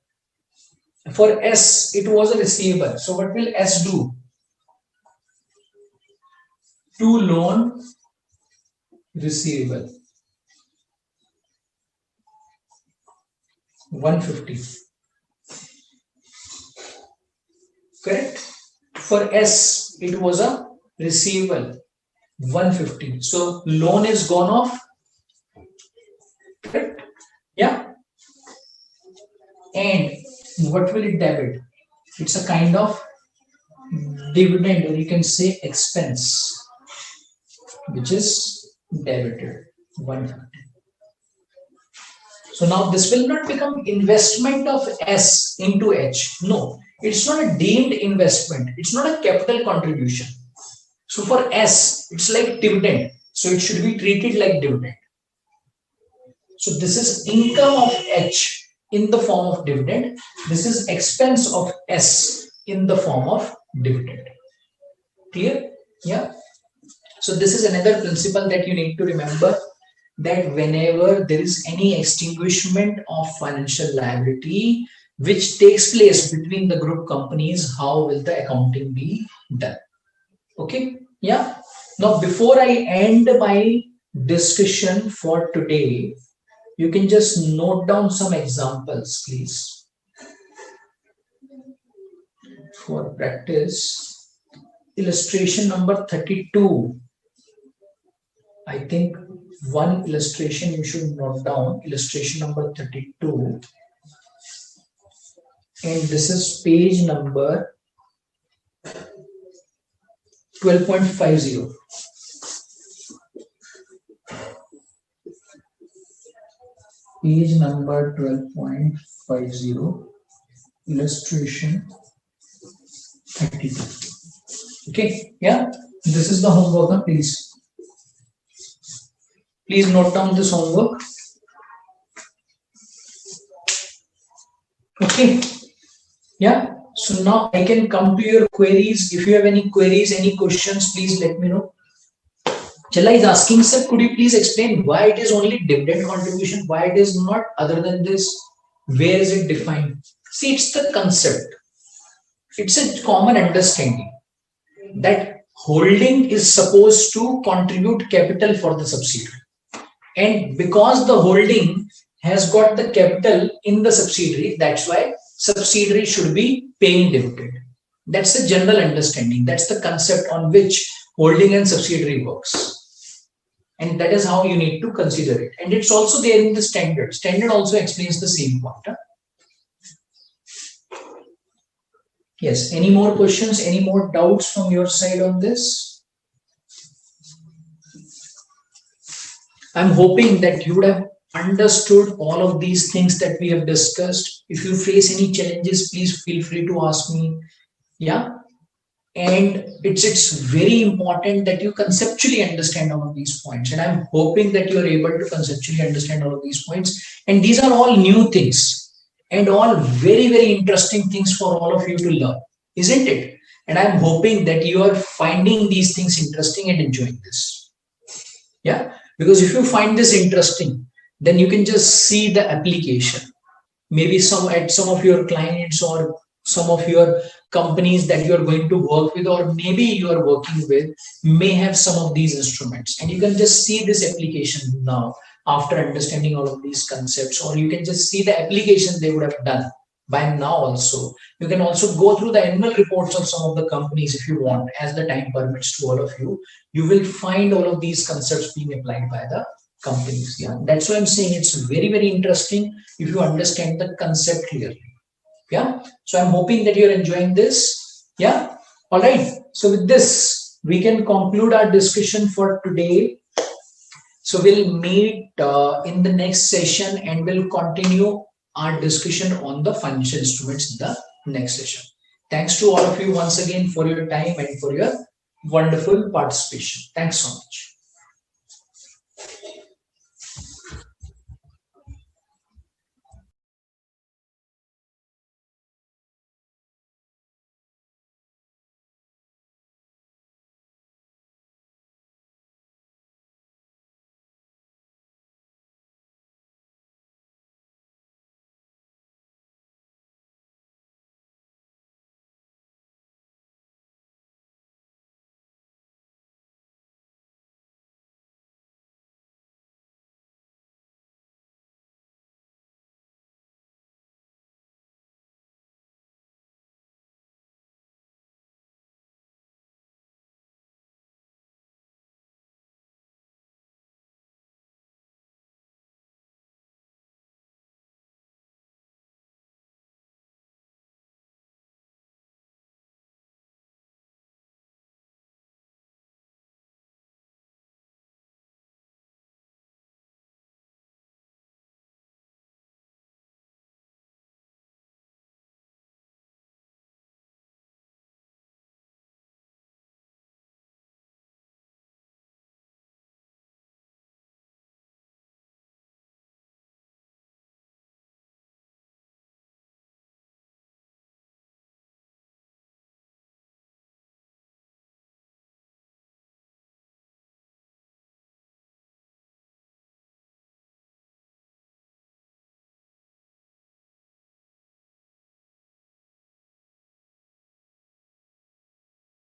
For S, it was a receivable. So what will S do? To loan receivable 150. Correct? For S, it was a receivable 150. So loan is gone off. Correct? Yeah. And what will it debit? It's a kind of dividend, or you can say expense, which is debited 150. So now this will not become investment of S into H. No, it's not a deemed investment. It's not a capital contribution. So for S, it's like dividend. So it should be treated like dividend. So this is income of H in the form of dividend. This is expense of S in the form of dividend. Clear? Yeah. So this is another principle that you need to remember, that whenever there is any extinguishment of financial liability which takes place between the group companies, how will the accounting be done? Okay. Yeah. Now, before I end my discussion for today, you can just note down some examples, please, for practice. Illustration number 32. I think one illustration you should note down, illustration number 32. And this is page number 12.50. Page number 12.50, illustration 32. Okay, yeah, this is the homework, please. Please note down this homework. Okay, yeah. So now I can come to your queries. If you have any queries, any questions, please let me know. Challa is asking, sir, could you please explain why it is only dividend contribution? Why it is not other than this? Where is it defined? See, it's the concept. It's a common understanding that holding is supposed to contribute capital for the subsidiary. And because the holding has got the capital in the subsidiary, that's why subsidiary should be paying dividend. That's the general understanding. That's the concept on which holding and subsidiary works. And that is how you need to consider it. And it's also there in the standard. Standard also explains the same point. Huh? Yes. Any more questions? Any more doubts from your side on this? I'm hoping that you would have understood all of these things that we have discussed. If you face any challenges, please feel free to ask me. Yeah. And it's very important that you conceptually understand all of these points. And I'm hoping that you are able to conceptually understand all of these points. And these are all new things and all very, very interesting things for all of you to learn, isn't it? And I'm hoping that you are finding these things interesting and enjoying this. Yeah. Because if you find this interesting, then you can just see the application. Maybe some of your clients or some of your companies that you are going to work with, or maybe you are working with, may have some of these instruments, and you can just see this application now after understanding all of these concepts, or you can just see the application they would have done by now. Also, you can also go through the annual reports of some of the companies if you want, as the time permits to all of you. You will find all of these concepts being applied by the companies. Yeah, that's why I'm saying it's very, very interesting if you understand the concept clearly. Yeah, so I'm hoping that you're enjoying this. Yeah, all right. So with this, we can conclude our discussion for today. So we'll meet in the next session, and we'll continue our discussion on the financial instruments in the next session. Thanks to all of you once again for your time and for your wonderful participation. Thanks so much.